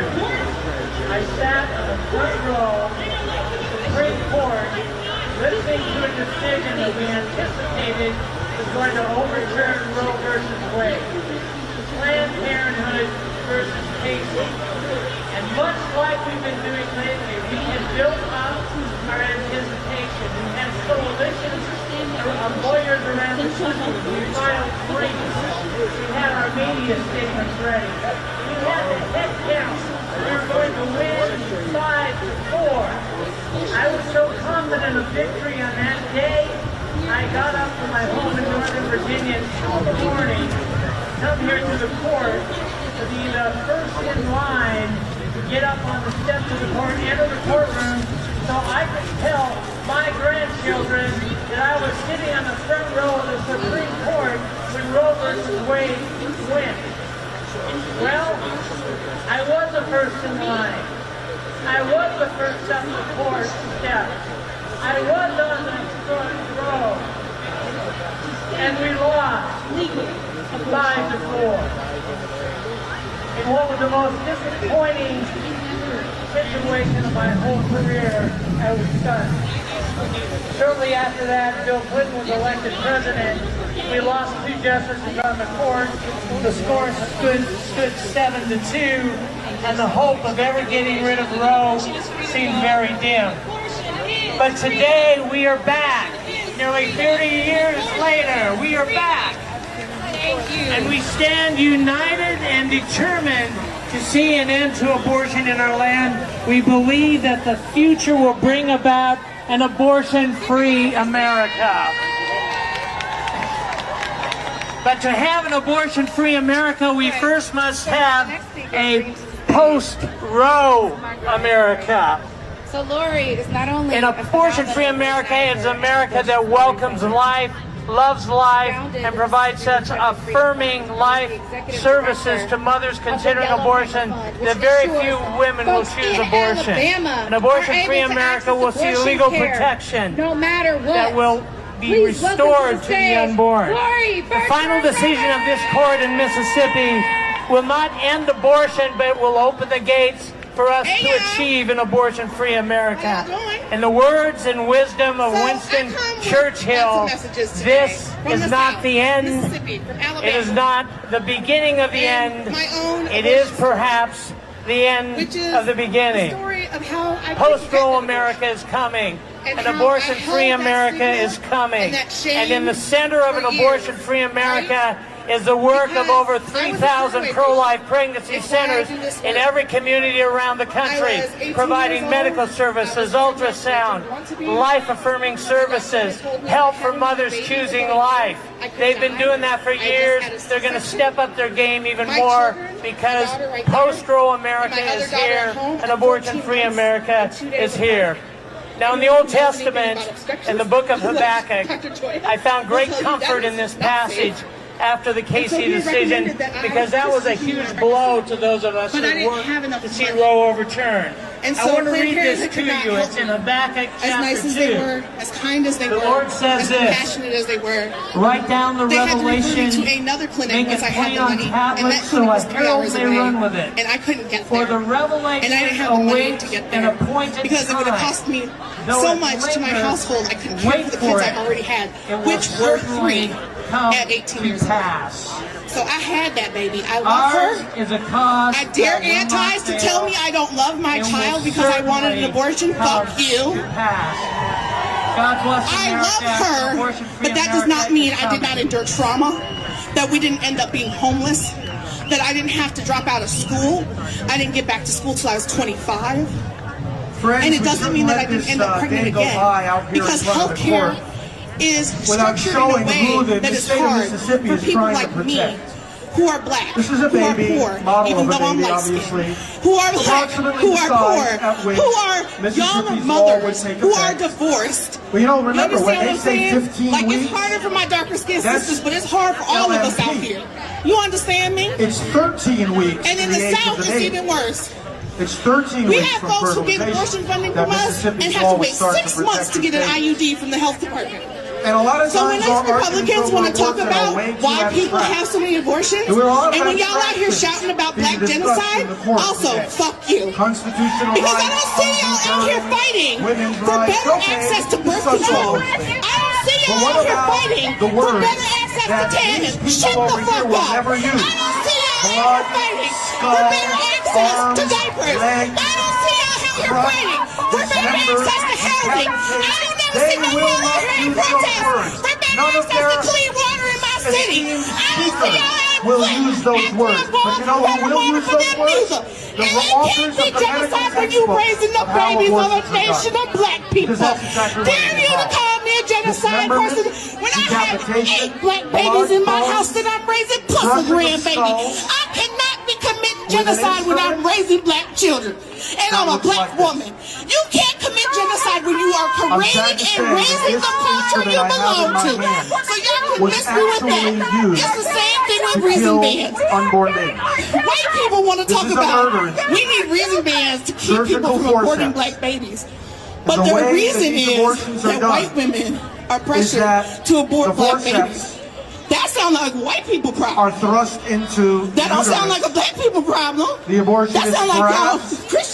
I sat on the front row of the Supreme Court listening to a decision that we anticipated was going to overturn Roe versus Wade, Planned Parenthood versus Casey. And much like we've been doing lately, we had built up our anticipation. We had coalitions of lawyers around the country. We filed briefs. We had our media statements ready. We had the head count. We were going to win 5-4. I was so confident of victory on that day, I got up from my home in Northern Virginia in the morning, come here to the court to be the first in line to get up on the steps of the court, enter the courtroom, so I could tell my grandchildren that I was sitting on the front row of the Supreme Court when Roe versus Wade went. Well, I was the first in line. I was the first up the court steps. I was on the front row. And we lost 5-4. In what was the most disappointing situation of my whole career, I was stunned. Shortly after that, Bill Clinton was elected president. We lost 2 justices on the court. The score stood 7-2, and the hope of ever getting rid of Roe seemed very dim. But today we are back. Nearly 30 years later, we are back. And we stand united and determined to see an end to abortion in our land. We believe that the future will bring about an abortion-free America. But to have an abortion-free America, we first must have a post-Roe America. So Lori is not only an abortion-free America is an America that welcomes life, loves life, and provides such affirming life services to mothers considering abortion that very few women will choose abortion. An abortion-free America will see legal protection no matter what that will be restored to the unborn. The final decision of this court in Mississippi will not end abortion, but it will open the gates for us to achieve an abortion-free America. In the words and wisdom of Winston Churchill, this is not the end. It is not the beginning of the end. It is perhaps the end of the beginning. Post-Roe America is coming. An abortion-free America is coming. And in the center of an abortion-free America is the work of over 3,000 pro-life pregnancy centers in every community around the country, providing medical services, ultrasound, life-affirming services, help for mothers choosing life. They've been doing that for years. They're going to step up their game even more because post-Roe America is here and abortion-free America is here. Now, in the Old Testament, in the book of Habakkuk, I found great comfort in this passage after the Casey decision, because that was a huge blow to those of us who worked to see Roe overturned. And I so want to read this Parenthood to could not you. help It's in Habakkuk chapter 2. As nice as they were, as kind as they were, The Lord says as this. compassionate as they were, Write down the they had to revelation, refer me to another clinic make once it I had plain the on money, and tablets that so clinic a was 3 herald hours may away, run with it. and I couldn't get For there. the revelation And I didn't have the money to awaits get an there appointed because it would have time. cost me Though so it much to my lingers, household. I couldn't care for the kids I already had, which were 3 at 18 years old. So I had that baby. I love her. Is a cause I dare antis to tell me I don't love my child because I wanted an abortion. Fuck you. God bless I love her, but that does not mean I did not endure trauma, that we didn't end up being homeless, that I didn't have to drop out of school. I didn't get back to school till I was 25. Friends, And it doesn't mean that I didn't end up pregnant again, because healthcare is structured in a way that is hard for people like me, who are black, who are poor, even though I'm light skinned, who are black, who are poor, who are young mothers, who are divorced. Well, you know, remember when they say 15 like weeks, it's harder for my darker skinned sisters, but it's hard for all of us out here. You understand me? It's 13 weeks. And in the South, it's even worse. It's 13 we weeks have from folks who get abortion funding from us and have to wait 6 months to get an IUD from the health department. And a lot of so when times us Republicans want to talk about why people have so many abortions, and when y'all out here shouting about black genocide, also fuck you. Because I don't see y'all out here fighting for better access to birth control. I don't see y'all out here fighting for better access to tanning. Shut the fuck up. I don't see y'all out here fighting for better access to diapers. I don't see y'all out here fighting for better access to housing. I don't never see no one out here in protest for better access to clean water in my city. I don't see y'all will use those words. But you know who will use those words? The authors of the genocide when you raising up babies of a nation of black people. Damn you to call me a genocide person when I have 8 black babies in my house that I'm raising plus a grandbaby. I cannot be committing genocide when I'm raising black children. And I'm a black woman. You can't commit genocide when you are creating and raising the culture you belong to. So y'all can miss me with that. It's the same thing with reason bands. White people want to talk about we need reason bands to keep people from aborting black babies. But the reason is that white women are pressured to abort black babies. That sounds like a white people problem. Are thrust into that don't sound like a black people problem. The abortion that sounds like y'all Christian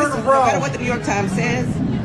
third row. No matter what the New York Times says,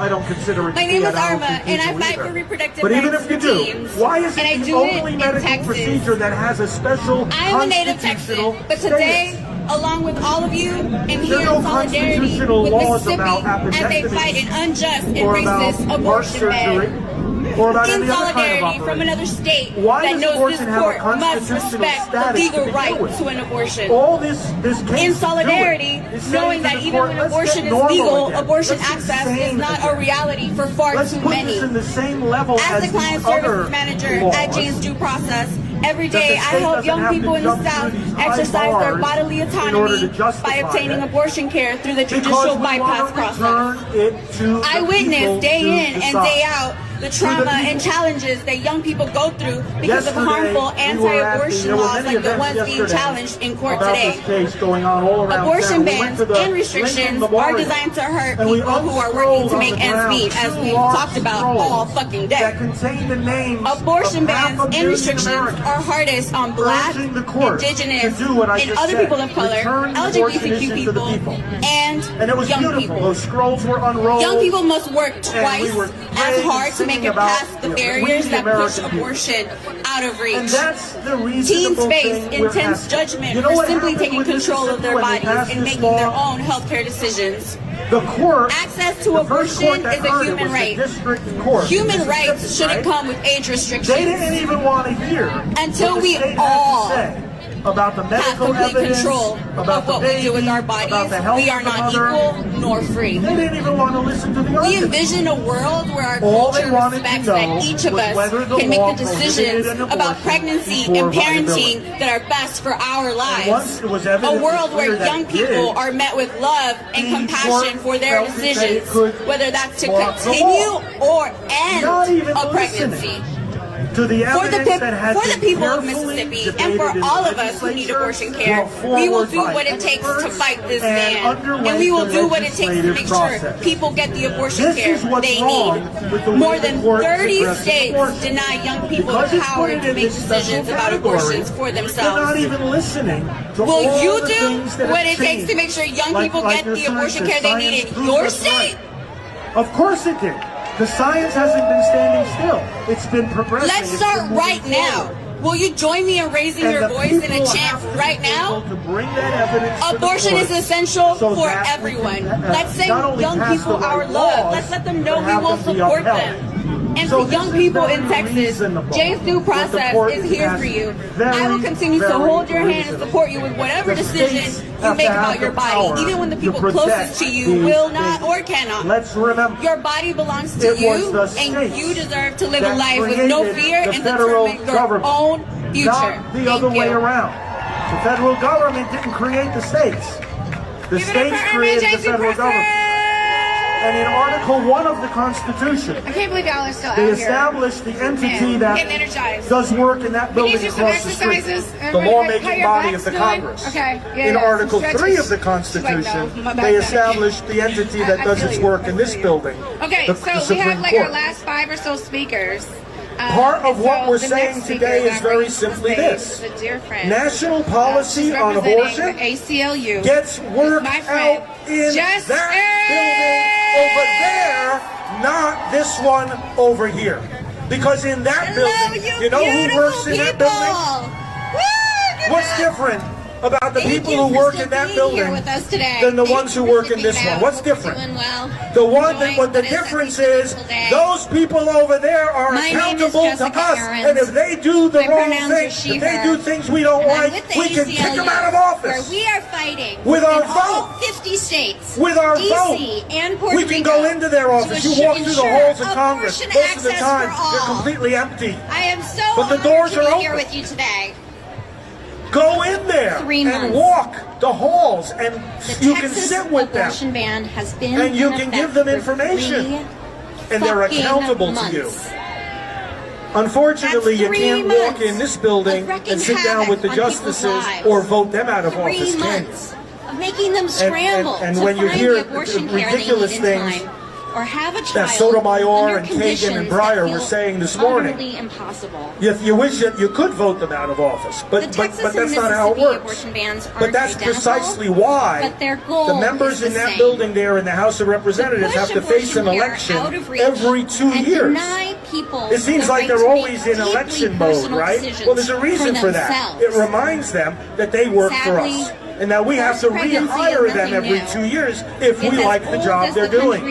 I don't consider it My to name be. is I don't Arma, think and I people fight either. for reproductive But even rights if you for do, teens. why is And I it the do it only in medical Texas. procedure that has a special I am a native constitutional Texan, but today, status? along with all of you, am There here are in no solidarity constitutional with laws Mississippi about as they fight an appendectomies unjust and or about racist heart abortion surgery ban. or about In any other kind of solidarity from operation. another state Why that does knows abortion this have a court must constitutional respect the status to legal begin right with? to an abortion. All this case In is solidarity, doing is saying knowing to that the even court, when let's abortion get is normal legal, again. abortion Let's access insane is not again. a reality for far Let's too put many. this in the same level As the these client other service manager laws. at Jane's Due Process, every That the day I state help doesn't young have to people in the jump South through these high exercise their bars bodily in order autonomy to justify by obtaining it. abortion care through the Because judicial we bypass want to process. return it to I the witness people day to in and decide. day out the trauma and challenges that young people go through because of harmful anti-abortion laws like the ones being challenged in court today. Abortion bans and restrictions are designed to hurt people who are working to make ends meet, as we've talked about all fucking day. Abortion bans and restrictions are hardest on Black, Indigenous, and other people of color, LGBTQ people, and young people. Those scrolls were unrolled. Young people must work twice as hard to make it past the barriers that push abortion out of reach. And that's the Teens face intense judgment for simply taking control of their bodies and making their own healthcare decisions. The court, access to abortion is a human right. Human rights shouldn't come with age restrictions. They didn't even want to hear until we all about the medical have complete evidence, control about of what we do with our bodies. We are not equal nor free. They didn't even want to listen to the We argument. envision a world where our culture respects that each of us can make the decisions about pregnancy and parenting that are best for our lives. A world where young people are met with love and compassion for their decisions, whether that's to continue or end a pregnancy. To the for the people of carefully Mississippi and for all of us who need abortion care, we will do what it takes to fight this ban, and we will do what it takes to make sure people get the abortion care they need. More than 30 states deny young people the power to make decisions about abortions for themselves. They're not even listening to Will all you the do things that what have it takes changed. to make sure young people get the abortion care they need in your state? Of course it did. The science hasn't been standing still. It's been progressing. Let's start right now. Will you join me in raising your voice in a chant right now? Abortion is essential for everyone. Let's send young people our love. Let's let them know we will support them. And to young people in Texas, Jay's due process is here for you. I will continue to hold your hand and support you with whatever decision you make about your body, even when the people closest to you will not or cannot. Let's remember, your body belongs to you, and you deserve to live a life with no fear and determine your own future. Not the other way around. The federal government didn't create the states. The states created the federal government. And in Article 1 of the Constitution, I can't believe y'all are still out they here. established the entity that does work in that building across the street, the lawmaking body of the Congress. Okay. In Article 3 of the Constitution, they established the entity that does its work in this building, okay, the so we have Supreme like Court. our last 5 or so speakers. Part of what we're saying today is very simply this. National policy on abortion ACLU gets worked out in that building over there, not this one over here. Because in that building, you know who works in that building? What's different about the people who work in that building than the ones who work in this one? What's different? What the difference is, those people over there are accountable to us, and if they do the wrong thing, if they do things we don't like, we can kick them out of office. We are fighting with our all vote. 50 states, with our DC vote, and Puerto we can Rico go into their office. You walk through the halls of Congress. Most of the time, they're completely empty. I am so but the honored doors to are be open. here with you today. Go in there and walk the halls, and you can sit with them, ban has been and you can give them information, and they're accountable to you. Unfortunately, you can't walk in this building and sit down with the justices or vote them out of office, can you? Of making them scramble and to when you find hear the abortion care ridiculous they need in things time, or have a that child Sotomayor under and Kagan and conditions Breyer that were feel saying this morning, utterly impossible. you wish that you could vote them out of office, but that's not how it works. But that's precisely why but their goal the members in that building there in the House of Representatives have to face an election every 2 years. It seems like they're always in election mode, right? Well, there's a reason for that. It reminds them that they work for us. And now we have to rehire them every 2 years if we like the job they're doing.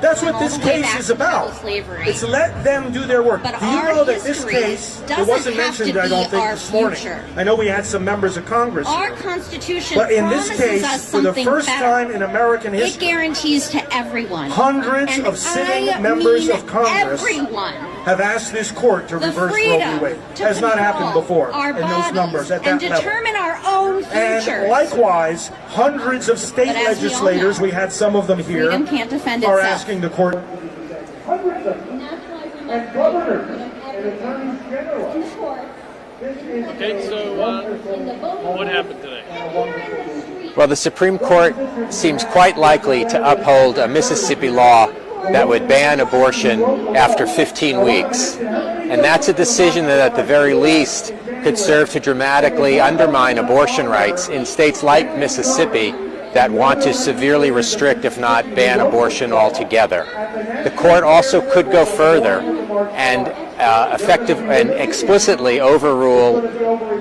That's what this case is about. It's let them do their work. Do you know that this case, it wasn't mentioned, I don't think, this morning. I know we had some members of Congress Our here. Constitution But in this promises case, us for the something first better. time in American It history, guarantees to everyone. hundreds And of sitting I members mean of Congress everyone. have asked this court to The reverse Roe v. freedom Wade. to Has not happened control before our in those bodies numbers at that and level. determine our own And futures. likewise, hundreds of state But as we all legislators, know, we had some of them here, freedom can't defend are itself. asking the court. Naturalizing and governors and attorneys general. Okay, so what happened today? Well, the Supreme Court seems quite likely to uphold a Mississippi law that would ban abortion after 15 weeks. And that's a decision that at the very least could serve to dramatically undermine abortion rights in states like Mississippi that want to severely restrict, if not ban, abortion altogether. The court also could go further and explicitly overrule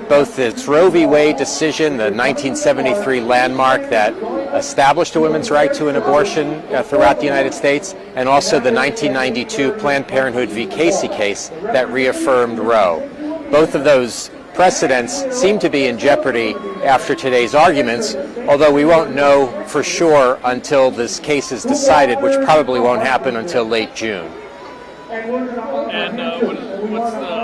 both its Roe v. Wade decision, the 1973 landmark that established a woman's right to an abortion throughout the United States, and also the 1992 Planned Parenthood v. Casey case that reaffirmed Roe. Both of those precedents seem to be in jeopardy after today's arguments, although we won't know for sure until this case is decided, which probably won't happen until late June. And what's the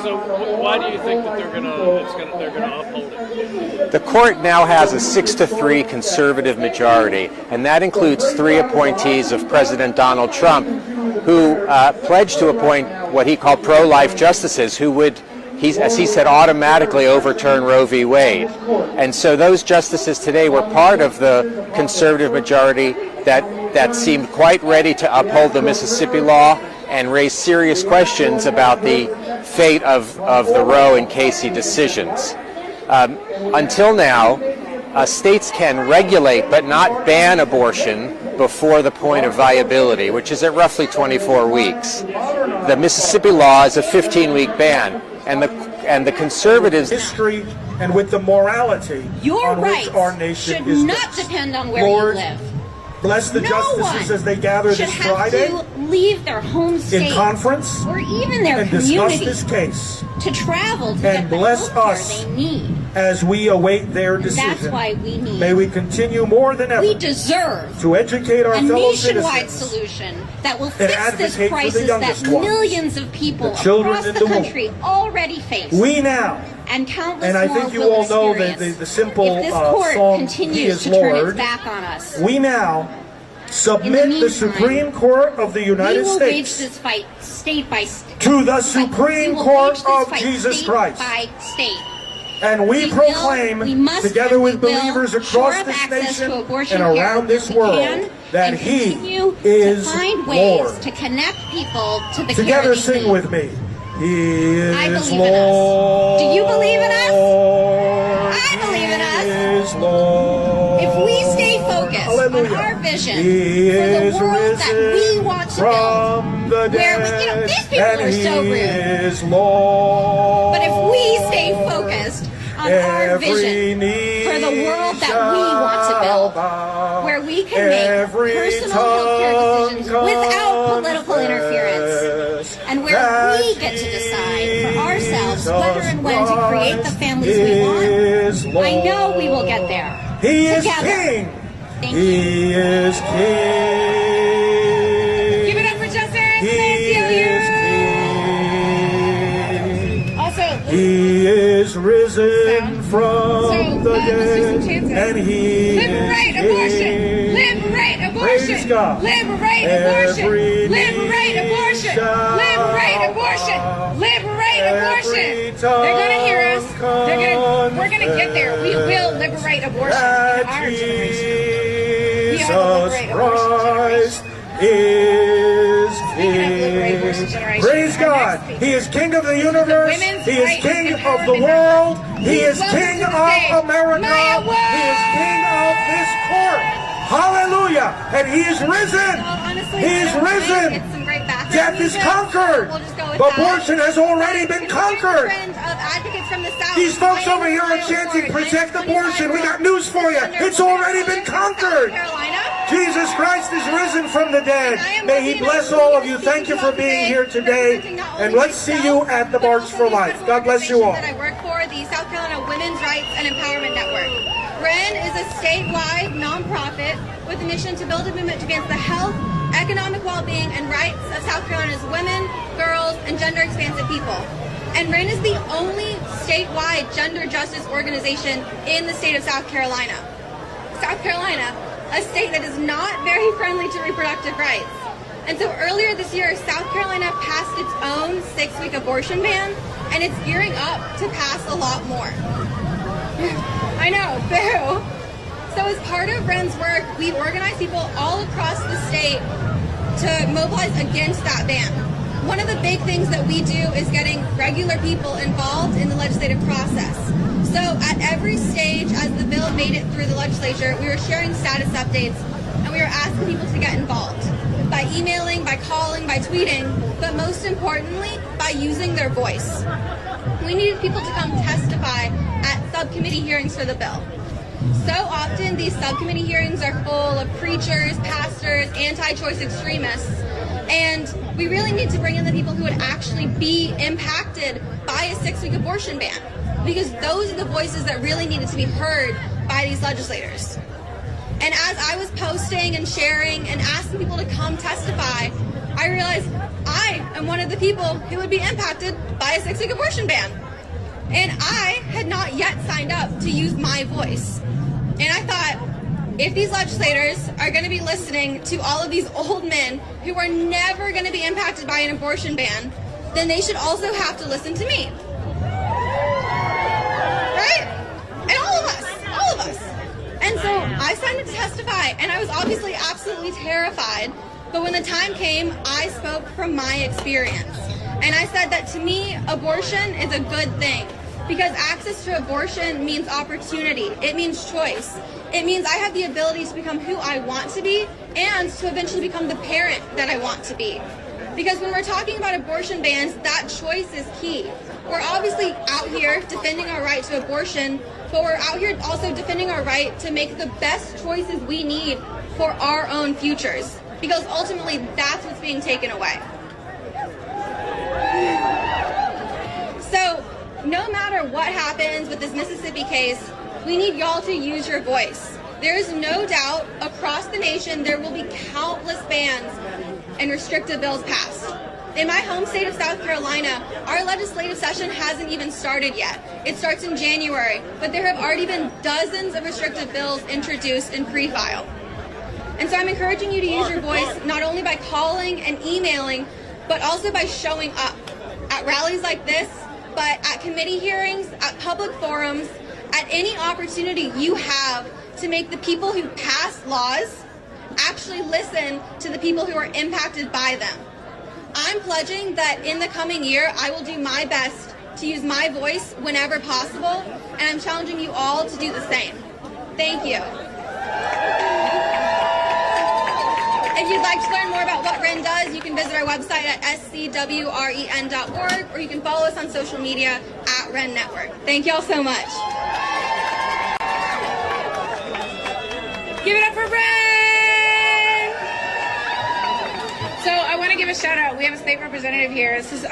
so why do you think that they're gonna uphold it? The court now has a 6-3 conservative majority, and that includes 3 appointees of President Donald Trump, who pledged to appoint what he called pro-life justices, who would, as he said, automatically overturn Roe v. Wade. And so those justices today were part of the conservative majority that seemed quite ready to uphold the Mississippi law and raise serious questions about the fate of the Roe and Casey decisions. Until now, states can regulate but not ban abortion before the point of viability, which is at roughly 24 weeks. The Mississippi law is a 15-week ban. And the conservatives' history and with the morality your on rights which our nation should is not based. depend on where Lord, you live. Bless the justices as they gather this Friday to leave their home state in conference or even their and community discuss this case to travel to and get bless the health us care they need. as we await their decision. That's why we need. May we continue more than ever. We deserve to educate our a fellow nationwide citizens solution that will and fix this advocate for crisis the that youngest ones, millions of people the children across in the the womb. country already face. We now, and countless and I more think you will all know experience the simple if this court song, continues He is to turn its Lord. back on us. We now submit the Supreme Court of the United we will States wage this fight state by state. to the Supreme Court of Jesus Christ. By state. And we proclaim, together with believers across this nation and around this world, that He is find ways Lord. to connect people to the Together care they sing need. with me. He is I believe Lord. in us. Do you believe in us? I believe in us. Is Lord. If we stay focused on our vision He for the is world that we want to from build, the where dead, these people are so He rude. is Lord. But if we stay focused on our vision for the world that we want to build, where we can make personal healthcare decisions without political interference, and where we get to decide for ourselves whether and when to create the families we want, I know we will get there. He is together. King. Thank He you. is King. Give it up for justice. He is King. Also, He is risen from the dead, and He liberate is abortion! King. Liberate abortion! Praise God. Liberate abortion! Liberate abortion! Liberate abortion! Liberate abortion! They're gonna hear us. We're gonna get there. We will liberate abortion in our generation. We are the liberate abortion generation. Is King. Praise God. He is King of the universe. He is King of the world. He is King of America. He is King of this court. Hallelujah. And He is risen. He is risen. Death is conquered. Abortion has already been conquered. These folks over here are chanting, protect abortion. We got news for you. It's already been conquered. Jesus Christ is risen from the dead. May He bless all of you. Thank you for being here today. And let's see you at the March for Life. God bless you all. That I work for, the South Carolina Women's Rights and Empowerment Network. REN is a statewide nonprofit with a mission to build a movement to advance the health, economic well-being, and rights of South Carolina's women, girls, and gender-expansive people. And REN is the only statewide gender justice organization in the state of South Carolina. South Carolina, a state that is not very friendly to reproductive rights, And so earlier this year, South Carolina passed its own 6-week abortion ban, and it's gearing up to pass a lot more. I know, boo. So as part of Ren's work, we organize people all across the state to mobilize against that ban. One of the big things that we do is getting regular people involved in the legislative process. So at every stage as the bill made it through the legislature, we were sharing status updates and we were asking people to get involved by emailing, by calling, by tweeting, but most importantly, by using their voice. We needed people to come testify at subcommittee hearings for the bill. So often these subcommittee hearings are full of preachers, pastors, anti-choice extremists, and we really need to bring in the people who would actually be impacted by a 6-week abortion ban, because those are the voices that really needed to be heard by these legislators. And as I was posting and sharing and asking people to come testify, I realized I am one of the people who would be impacted by a 6-week abortion ban. And I had not yet signed up to use my voice. And I thought, if these legislators are going to be listening to all of these old men who are never going to be impacted by an abortion ban, then they should also have to listen to me. Right? And all of us. And so I signed up to testify, and I was obviously absolutely terrified. But when the time came, I spoke from my experience. And I said that to me, abortion is a good thing. Because access to abortion means opportunity. It means choice. It means I have the ability to become who I want to be and to eventually become the parent that I want to be. Because when we're talking about abortion bans, that choice is key. We're obviously out here defending our right to abortion, but we're out here also defending our right to make the best choices we need for our own futures. Because ultimately, that's what's being taken away. So, no matter what happens with this Misisipi case, we need y'all to use your voice. There is no doubt across the nation there will be countless bans and restrictive bills passed. In my home state of South Carolina, our legislative session hasn't even started yet. It starts in January, but there have already been dozens of restrictive bills introduced in pre-file. And so I'm encouraging you to use your voice not only by calling and emailing, but also by showing up at rallies like this, but at committee hearings, at public forums, at any opportunity you have to make the people who pass laws actually listen to the people who are impacted by them. I'm pledging that in the coming year, I will do my best to use my voice whenever possible, and I'm challenging you all to do the same. Thank you. If you'd like to learn more about what REN does, you can visit our website at scwren.org, or you can follow us on social media at REN Network. Thank y'all so much. Give it up for REN! So I want to give a shout out. We have a state representative here. This is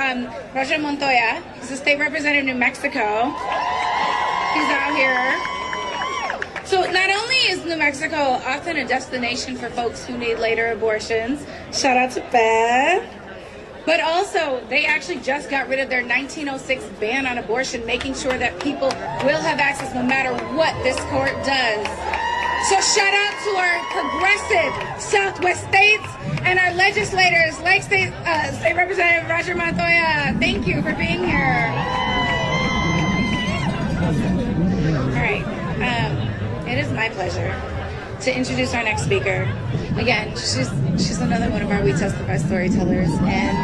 Roger Montoya. He's a state representative of New Mexico. He's out here. So not only is New Mexico often a destination for folks who need later abortions, shout out to Beth, but also they actually just got rid of their 1906 ban on abortion, making sure that people will have access no matter what this court does. So shout out to our progressive Southwest states and our legislators, like State Representative Roger Montoya. Thank you for being here. All right. It is my pleasure to introduce our next speaker. Again, she's another one of our We Testify storytellers, and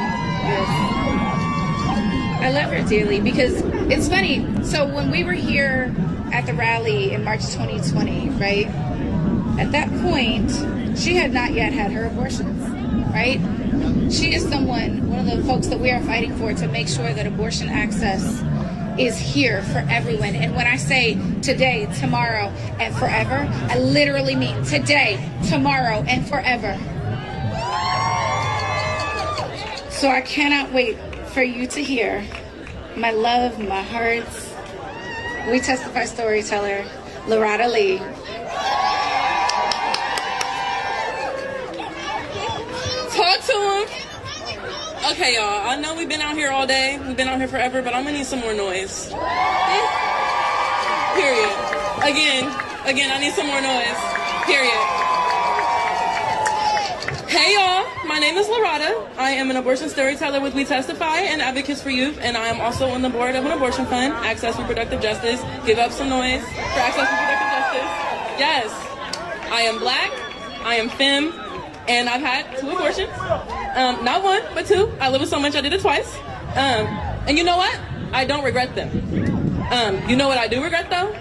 I love her dearly because it's funny. So when we were here at the rally in March 2020, right? At that point, she had not yet had her abortions, right? She is one of the folks that we are fighting for to make sure that abortion access is here for everyone. And when I say today, tomorrow, and forever, I literally mean today, tomorrow, and forever. So I cannot wait for you to hear my love, my heart's We Testify storyteller, Loretta Lee. Talk to him. Okay, y'all, I know we've been out here all day. We've been out here forever, but I'm gonna need some more noise. Period. Again, I need some more noise. Period. Hey, y'all. my name is Loretta. I am an abortion storyteller with We Testify and Advocates for Youth, and I am also on the board of an abortion fund, Access Reproductive Justice. Give up some noise for Access Reproductive Justice. Yes, I am black, I am femme, and I've had 2 abortions. Not 1, but 2. I love it so much I did it twice. And you know what? I don't regret them. You know what I do regret though?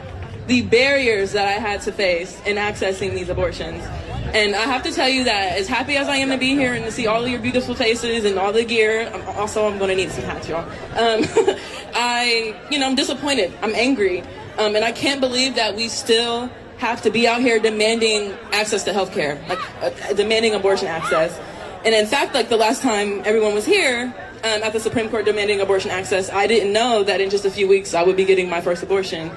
The barriers that I had to face in accessing these abortions. And I have to tell you that as happy as I am to be here and to see all of your beautiful faces and all the gear, I'm going to need some hats, y'all. I'm disappointed. I'm angry. And I can't believe that we still have to be out here demanding access to healthcare, demanding abortion access. And in fact, the last time everyone was here at the Supreme Court demanding abortion access, I didn't know that in just a few weeks I would be getting my first abortion.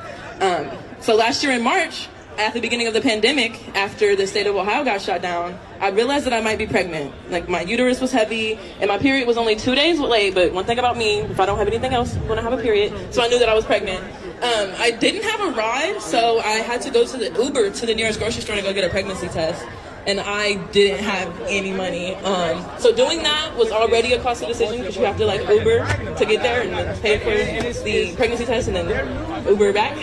So last year in March, at the beginning of the pandemic, after the state of Ohio got shut down, I realized that I might be pregnant. My uterus was heavy, and my period was only 2 days late, but one thing about me, if I don't have anything else, I'm gonna have a period, so I knew that I was pregnant. I didn't have a ride, so I had to go to the Uber to the nearest grocery store to go get a pregnancy test, and I didn't have any money. So doing that was already a costly decision because you have to Uber to get there and then pay for the pregnancy test and then Uber back.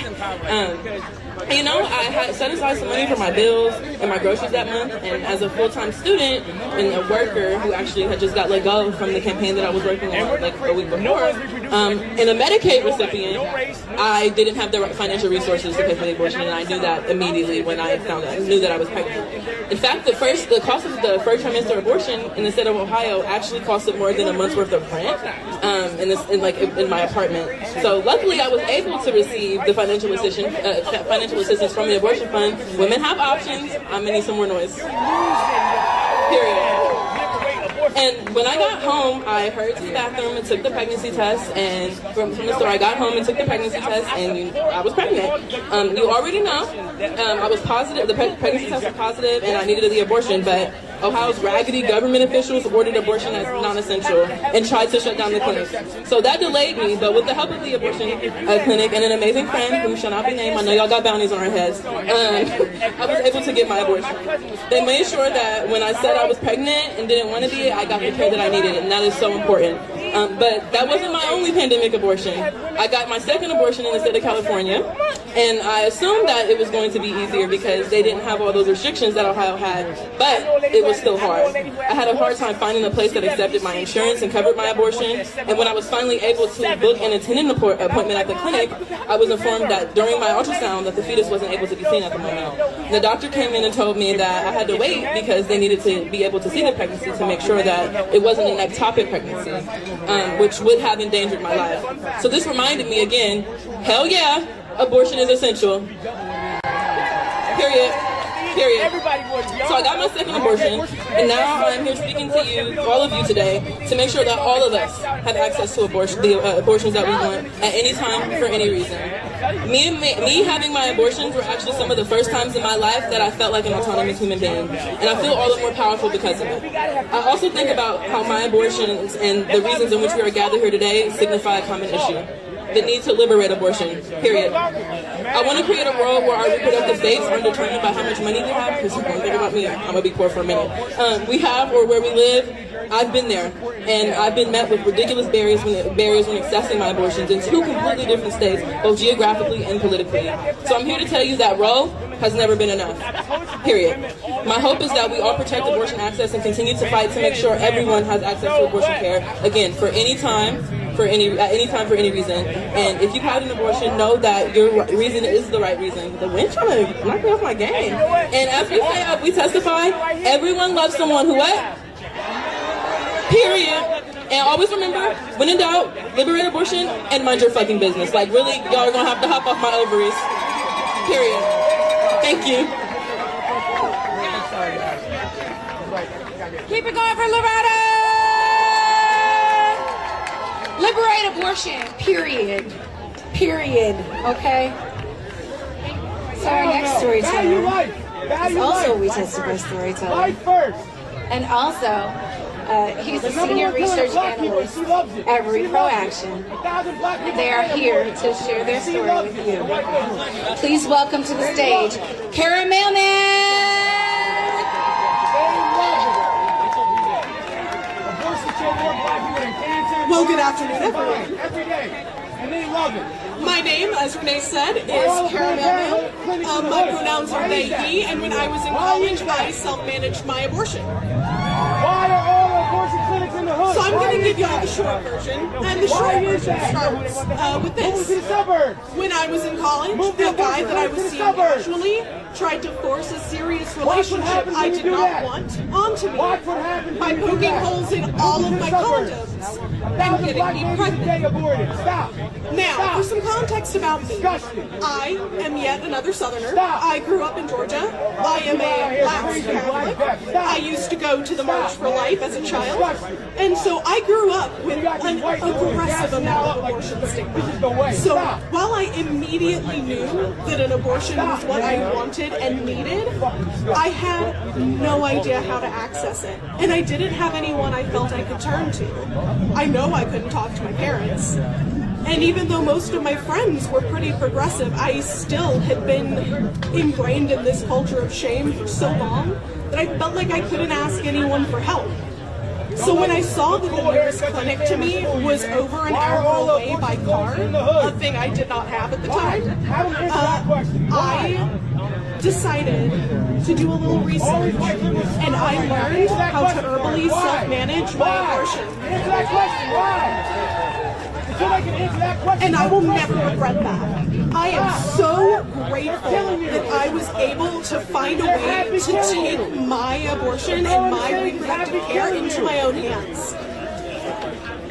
I had set aside some money for my bills and my groceries that month, and as a full-time student and a worker who actually had just got let go from the campaign that I was working on a week before, and a Medicaid recipient, I didn't have the right financial resources to pay for the abortion, and I knew that immediately when I knew that I was pregnant. In fact, the cost of the first trimester abortion in the state of Ohio actually costed more than a month's worth of rent in my apartment. So luckily, I was able to receive the financial assistance from the abortion fund. Women have options. I'm gonna need some more noise. Period. And when I got home, I hurried to the bathroom and took the pregnancy test. And from the store, I got home and took the pregnancy test, and I was pregnant. You already know. I was positive. The pregnancy test was positive, and I needed the abortion. But Ohio's raggedy government officials ordered abortion as non-essential and tried to shut down the clinic. So that delayed me, but with the help of the abortion clinic and an amazing friend who shall not be named, I know y'all got bounties on our heads, I was able to get my abortion. They made sure that when I said I was pregnant and didn't want to be, I got the care that I needed, and that is so important. But that wasn't my only pandemic abortion. I got my second abortion in the state of California, and I assumed that it was going to be easier because they didn't have all those restrictions that Ohio had, but it was still hard. I had a hard time finding a place that accepted my insurance and covered my abortion, and when I was finally able to book and attend an appointment at the clinic, I was informed that during my ultrasound that the fetus wasn't able to be seen at the moment. The doctor came in and told me that I had to wait because they needed to be able to see the pregnancy to make sure that it wasn't an ectopic pregnancy, which would have endangered my life. So this reminded me again, hell yeah, abortion is essential. Period. So I got my second abortion, and now I'm here speaking to you, all of you today, to make sure that all of us have access to the abortions that we want at any time for any reason. Me having my abortions were actually some of the first times in my life that I felt like an autonomous human being, and I feel all the more powerful because of it. I also think about how my abortions and the reasons in which we are gathered here today signify a common issue. The need to liberate abortion, period. I want to create a world where our reproductive dates aren't determined by how much money we have, because don't think about me, I'm going to be poor for a minute. We have, or where we live, I've been there, and I've been met with ridiculous barriers when accessing my abortions in 2 completely different states, both geographically and politically. So I'm here to tell you that Roe has never been enough, period. My hope is that we all protect abortion access and continue to fight to make sure everyone has access to abortion care, again, at any time, for any reason. And if you've had an abortion, know that your reason is the right reason. The wind trying to knock me off my game. And as we say, we testify, everyone loves someone who what? Period. And always remember, when in doubt, liberate abortion and mind your fucking business. Really, y'all are gonna have to hop off my ovaries. Period. Thank you. Keep it going for Loretta! Liberate abortion, period. Okay? So our next storyteller is also a We Testify storyteller. And also, he's a senior research analyst at Repro Action. They are here to share their story with you. Please welcome to the stage, Kara Mailman! Well, good afternoon, everyone. Every day. And they love it. My name, as Renee said, is Caramel. My pronouns are they, he, and when I was in college, I self-managed my abortion. Why are all abortion clinics in the hood? So I'm going to give y'all the short version, and the short version starts with this. When I was in college, the guy that I was seeing casually tried to force a serious relationship I did not want onto me by poking holes in all of my condoms and getting me pregnant. Now, for some context about me, I am yet another Southerner. I grew up in Georgia. I am a lapsed Catholic. I used to go to the March for Life as a child, and so I grew up with an aggressive amount of abortion stigma. So while I immediately knew that an abortion was what I wanted and needed, I had no idea how to access it, and I didn't have anyone I felt I could turn to. I know I couldn't talk to my parents. And even though most of my friends were pretty progressive, I still had been ingrained in this culture of shame for so long that I felt like I couldn't ask anyone for help. So when I saw that the nearest clinic to me was over an hour away by car, a thing I did not have at the time, I decided to do a little research, and I learned how to herbally self-manage my abortion. Answer that question. Why? And I will never regret that. I am so grateful that I was able to find a way to take my abortion and my reproductive care into my own hands.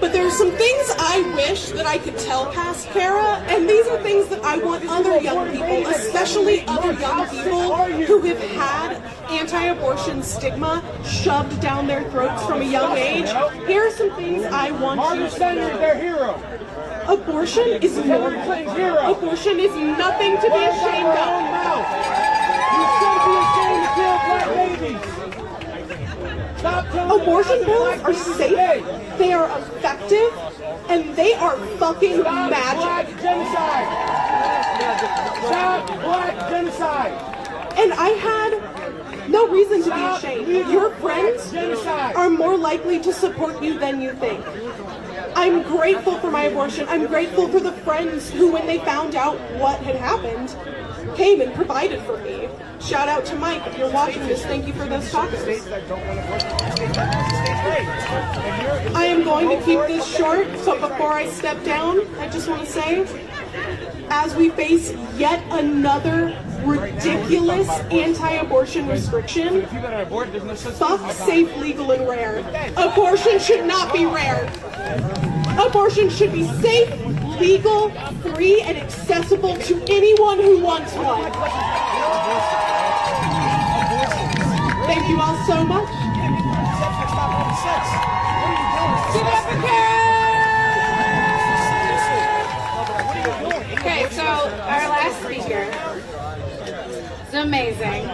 But there are some things I wish that I could tell past Kara, and these are things that I want other young people, especially other young people who have had anti-abortion stigma shoved down their throats from a young age. Here are some things I want you to know. Their hero. Abortion is normal. Abortion is nothing to be ashamed of. You shouldn't be ashamed to kill black babies. Abortion pills are safe, they are effective, and they are fucking magic. Black genocide. Stop black genocide. And I had no reason to be ashamed. Your friends are more likely to support you than you think. I'm grateful for my abortion. I'm grateful for the friends who, when they found out what had happened, came and provided for me. Shout out to Mike, if you're watching this, thank you for those tacos. I am going to keep this short, but before I step down, I just want to say, as we face yet another ridiculous anti-abortion restriction, fuck safe, legal, and rare. Abortion should not be rare. Abortion should be safe, legal, free, and accessible to anyone who wants one. Thank you all so much. Okay, so our last speaker is amazing.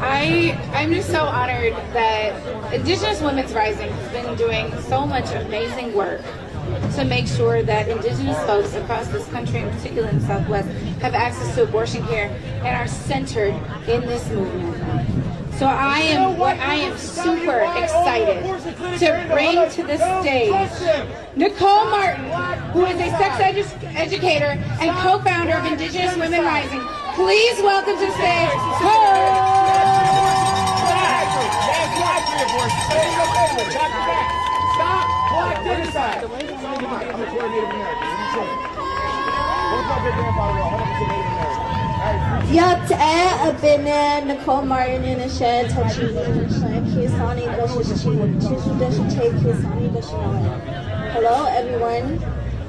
I'm just so honored that Indigenous Women's Rising has been doing so much amazing work to make sure that Indigenous folks across this country, in particular in the Southwest, have access to abortion care and are centered in this movement. So I am super excited to bring to the stage Nicole Martin, who is a sex educator and co-founder of Indigenous Women Rising. Please welcome to the stage Nicole. Stop black genocide. I'm a coordinator Yat been Nicole Martin in a shed touching Kisani Hello everyone.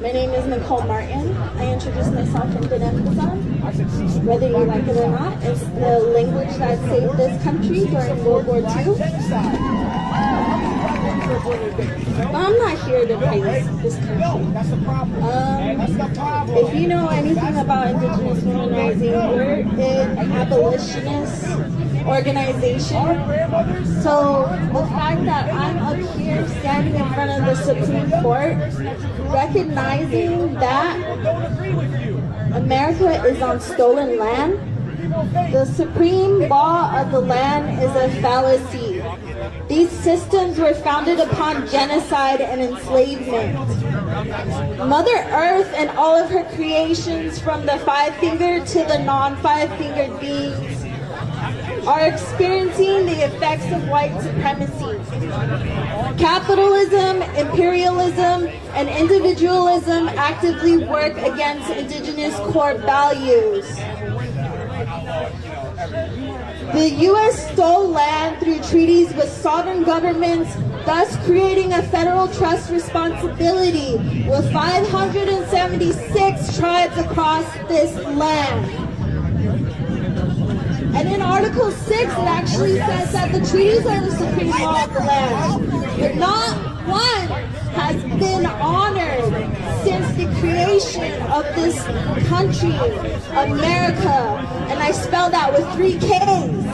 My name is Nicole Martin. I introduced myself in Dinamazon. Whether you like it or not, it's the language that saved this country during World War II. But I'm not here to praise this country. If you know anything about Indigenous Women Rising, we're an abolitionist organization. So the fact that I'm up here standing in front of the Supreme Court, recognizing that America is on stolen land, the supreme law of the land is a fallacy. The These systems were founded upon genocide and enslavement. Mother Earth and all of her creations, from the five-fingered to the non-five-fingered beings, are experiencing the effects of white supremacy. Capitalism, imperialism, and individualism actively work against indigenous core values. The U.S. stole land through treaties with sovereign governments, thus creating a federal trust responsibility with 576 tribes across this land. And in Article 6, it actually says that the treaties are the supreme law of the land. But not one has been honored since the creation of this country, America. And I spell that with 3 Ks.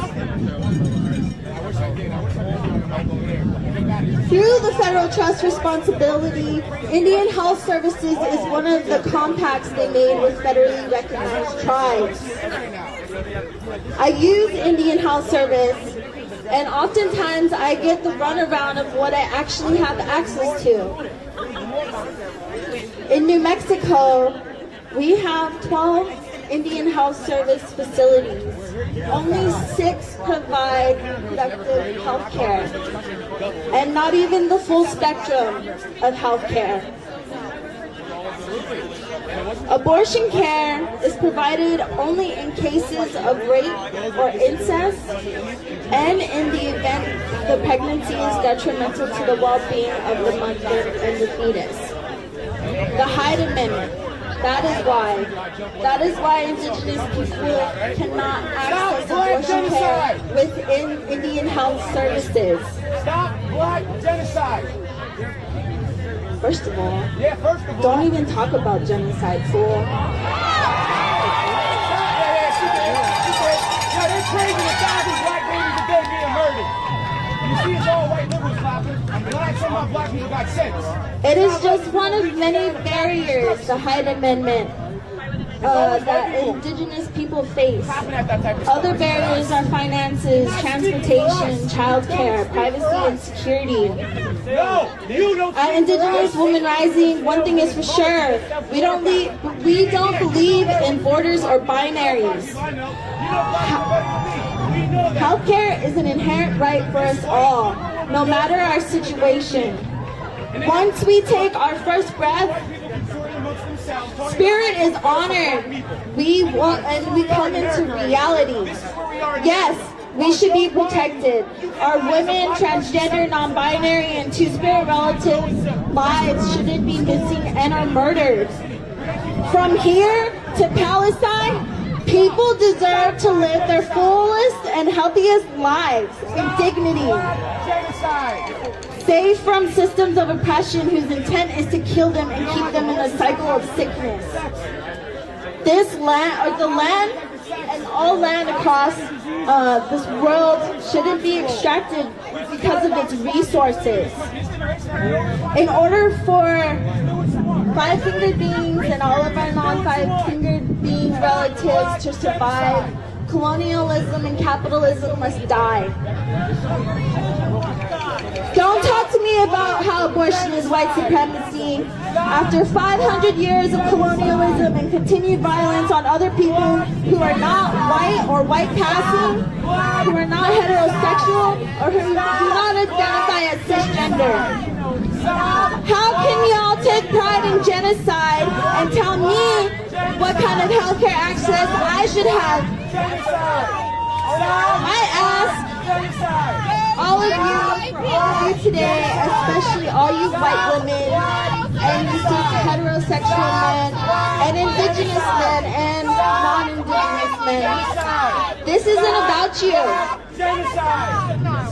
Through the federal trust responsibility, Indian Health Services is one of the compacts they made with federally recognized tribes. I use Indian Health Service, and oftentimes I get the runaround of what I actually have access to. In New Mexico, we have 12 Indian Health Service facilities. Only 6 provide productive health care, and not even the full spectrum of health care. Abortion care is provided only in cases of rape or incest, and in the event the pregnancy is detrimental to the well-being of the mother and the fetus. The Hyde Amendment. That is why indigenous people cannot access abortion care within Indian Health Services. Stop black genocide. First of all, don't even talk about genocide, fool. Yeah, they're crazy. 1,000 black babies a day being murdered. You see, it's all white liberals clapping. I'm glad some of my black people got sense. It is just one of many barriers, the Hyde Amendment, that indigenous people face. Other barriers are finances, transportation, childcare, privacy, and security. At Indigenous Women Rising, one thing is for sure, we don't believe in borders or binaries. Healthcare is an inherent right for us all, no matter our situation. Once we take our first breath, spirit is honored. We come into reality. Yes, we should be protected. Our women, transgender, non-binary, and two-spirit relatives' lives shouldn't be missing and are murdered. From here to Palestine, people deserve to live their fullest and healthiest lives in dignity, safe from systems of oppression whose intent is to kill them and keep them in a cycle of sickness. This land, or the land, and all land across this world shouldn't be extracted because of its resources. In order for five-fingered beings and all of our non-five-fingered being relatives to survive, colonialism and capitalism must die. Don't talk to me about how abortion is white supremacy. After 500 years of colonialism and continued violence on other people who are not white or white passing, who are not heterosexual, or who do not identify as cisgender. How can y'all take pride in genocide and tell me what kind of healthcare access I should have? I ask all of you today, especially all you white women and you heterosexual men and indigenous men and non-indigenous men, this isn't about you.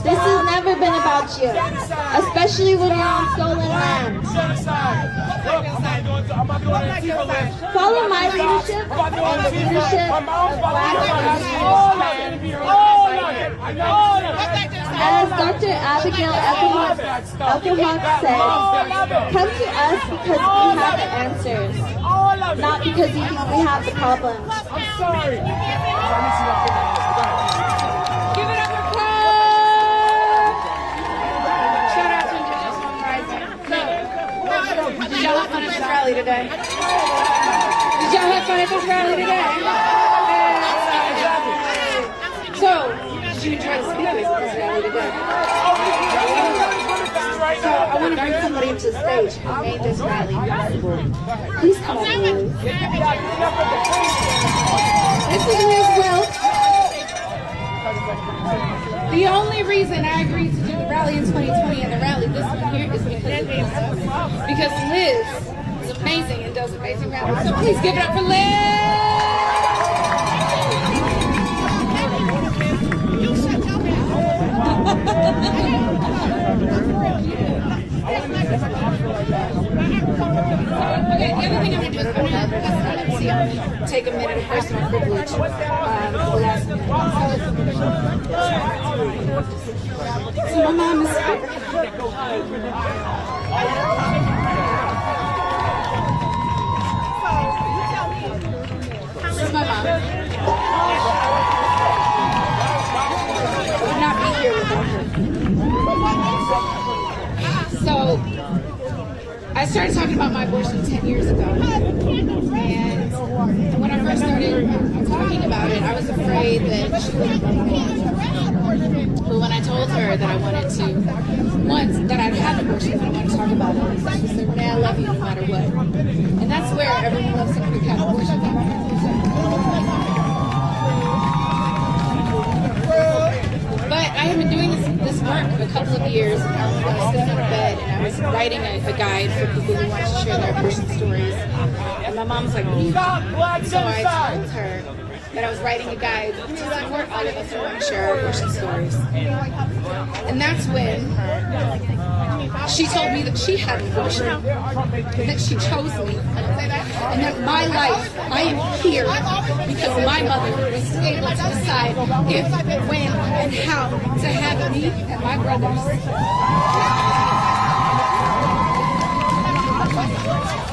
This has never been about you, especially when you're on stolen land. Follow my leadership and the leadership of Black As Dr. Abigail Eckelhawk said, come to us because we have the answers, not because you think we have the problems. I'm sorry. Give it up for Claire! So, did you try to speak at this rally today? So, I want to bring somebody to the stage who made this rally possible. Please come up, Liz. This is Liz Welch. The only reason I agreed to do the rally in 2020 and the rally this one here is because of Liz. Because Liz is amazing and does amazing rallies. So please give it up for Liz! Okay, the other thing I'm going to do is I'm going to take a minute of personal privilege for the last minute. So my mom is here. This is my mom. I would not be here without her. So, I started talking about my abortion 10 years ago. And when I first started talking about it, I was afraid that she wouldn't love me. But when I told her that I wanted to, once that I'd had an abortion, that I wanted to talk about it, she said, Renee, I love you no matter what. And that's where everyone loves somebody who had an abortion. But I have been doing this work for a couple of years. I was sitting on a bed and I was writing a guide for people who want to share their abortion stories. And my mom was like, what are you doing? So I told her that I was writing a guide to support all of us who want to share our abortion stories. And that's when she told me that she had an abortion, that she chose me, and that my life, I am here because my mother was able to decide if, when, and how to have me and my brothers.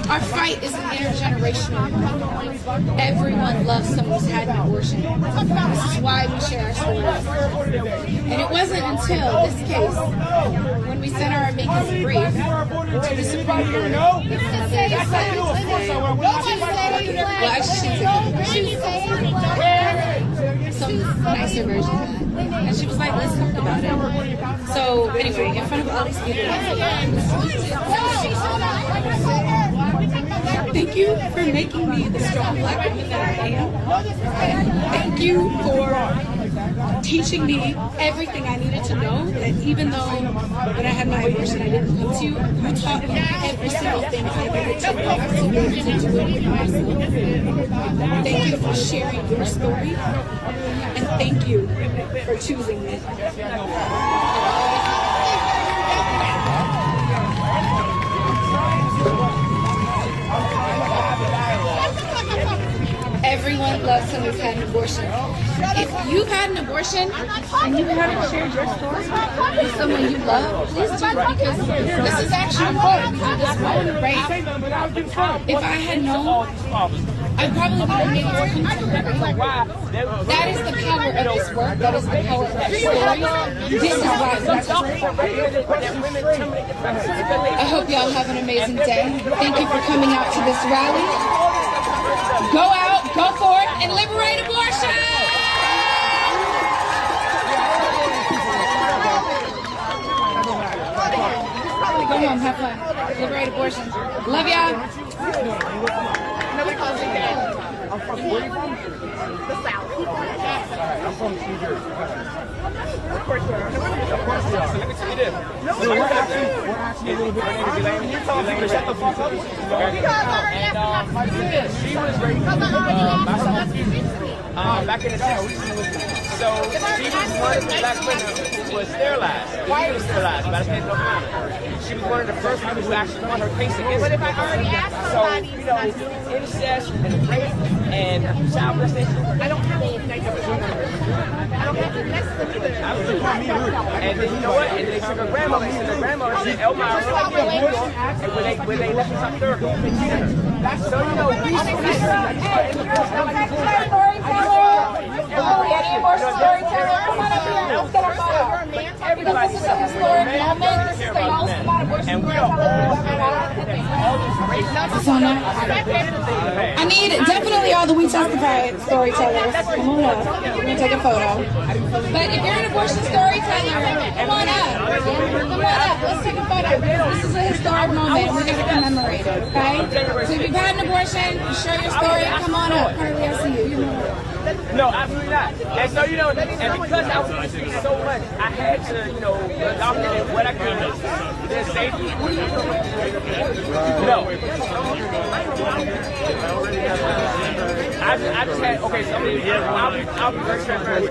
Our fight is an intergenerational one. Everyone loves someone who's had an abortion. This is why we share our stories. And it wasn't until this case, when we sent our amicus brief to the Supreme Court, that my mother decided to say, well, actually, she was some nicer version of that. And she was like, let's talk about it. So, anyway, in front of all these people, thank you for making me the strong black woman that I am. Thank you for teaching me everything I needed to know. That even though when I had my abortion I didn't come to you, you taught me every single thing I needed to know to be able to do it for myself. Thank you for sharing your story. And thank you for choosing me. Everyone loves someone who's had an abortion. If you've had an abortion and you haven't shared your story with someone you love, please do, because this is actually important. This moment, right? If I had known, I probably would have made it to come to her. That is the power of this work. That is the power of this story. This is why I hope y'all have an amazing day. Thank you for coming out to this rally. Go out, go forth, and liberate abortion! Go home, have fun. Liberate abortion. Love y'all. I'm from where you from? The South. I'm from New Jersey. Of course you are. Of course you are. So let me tell you this. No, we're actually a little bit. You told me to shut the fuck up. She was raised by someone back in the 60s. So she was one of the black women who was sterilized. He was sterilized by the state of North Carolina. She was one of the first people who actually won her case against. But if I already asked somebody, so incest and rape and child molestation, I don't have any nice of I don't have to mess with it. And then you know what? And they took her grandmother. And her grandmother said, Elmira, and when they left us therapy, so you know, any abortion storyteller, come on up here. Let's get a photo. Because this is a historic moment. This is the most amount of abortion storytellers I need definitely all the We Testify storytellers. Come on up. We're going to take a photo. But if you're an abortion storyteller, come on up. Come on up. Let's take a photo. This is a historic moment. We're going to commemorate it, okay? So if you've had an abortion, share your story. Come on up. Carly, I see you. No, absolutely not. And so, and because I was listening so much, I had to, document what I could do. Then safety. No. I just had, okay, so I'll be very transparent.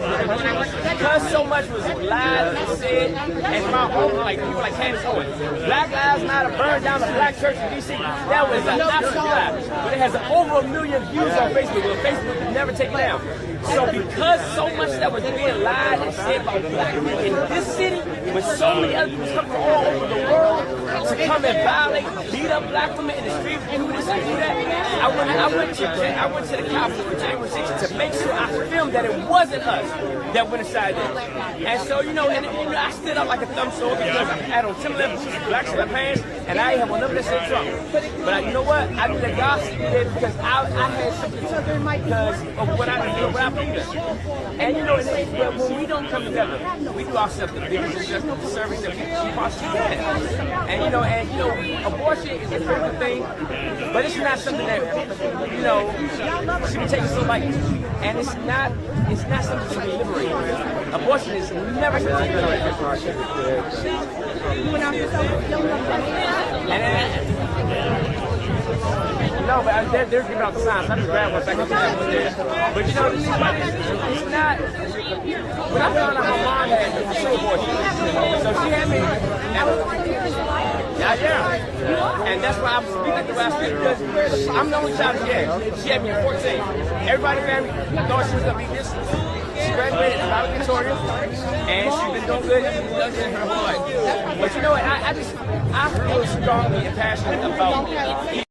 Because so much was lied and said, and my own, like, people like Candace Owens, Black Lives Matter burned down the black church in D.C. That was an absolute lie. But it has over 1 million views on Facebook, but Facebook would never take it down. So because so much that was being lied and said about black people in this city, with so many other people coming from all over the world to come and violate, beat up black women in the street, and do this and do that, I went to the Capitol for January 6th to make sure I filmed that it wasn't us that went inside there. And so, I stood up like a thumb sword because I had on Timberland boots, black sweatpants, and I ain't have none of that shit Trump. But you know what? I knew that God did because I had something to do because of what I believe in. And when we don't come together, we do ourselves the biggest service that we possibly can. And abortion is a critical thing, but it's not something that should be taken so lightly. And it's not something to be liberated. Abortion is never something to be liberated. No, but they're giving out the signs. I just grabbed one second. But it's not. When I found out my mom had two abortions, so she had me. Yeah. And that's why I'm speaking the way I speak because I'm the only child she had. She had me at 14. Everybody in the family thought she was gonna be this. She graduated valedictorian, and she's been doing good in her whole life. But you know what? I feel strongly and passionate about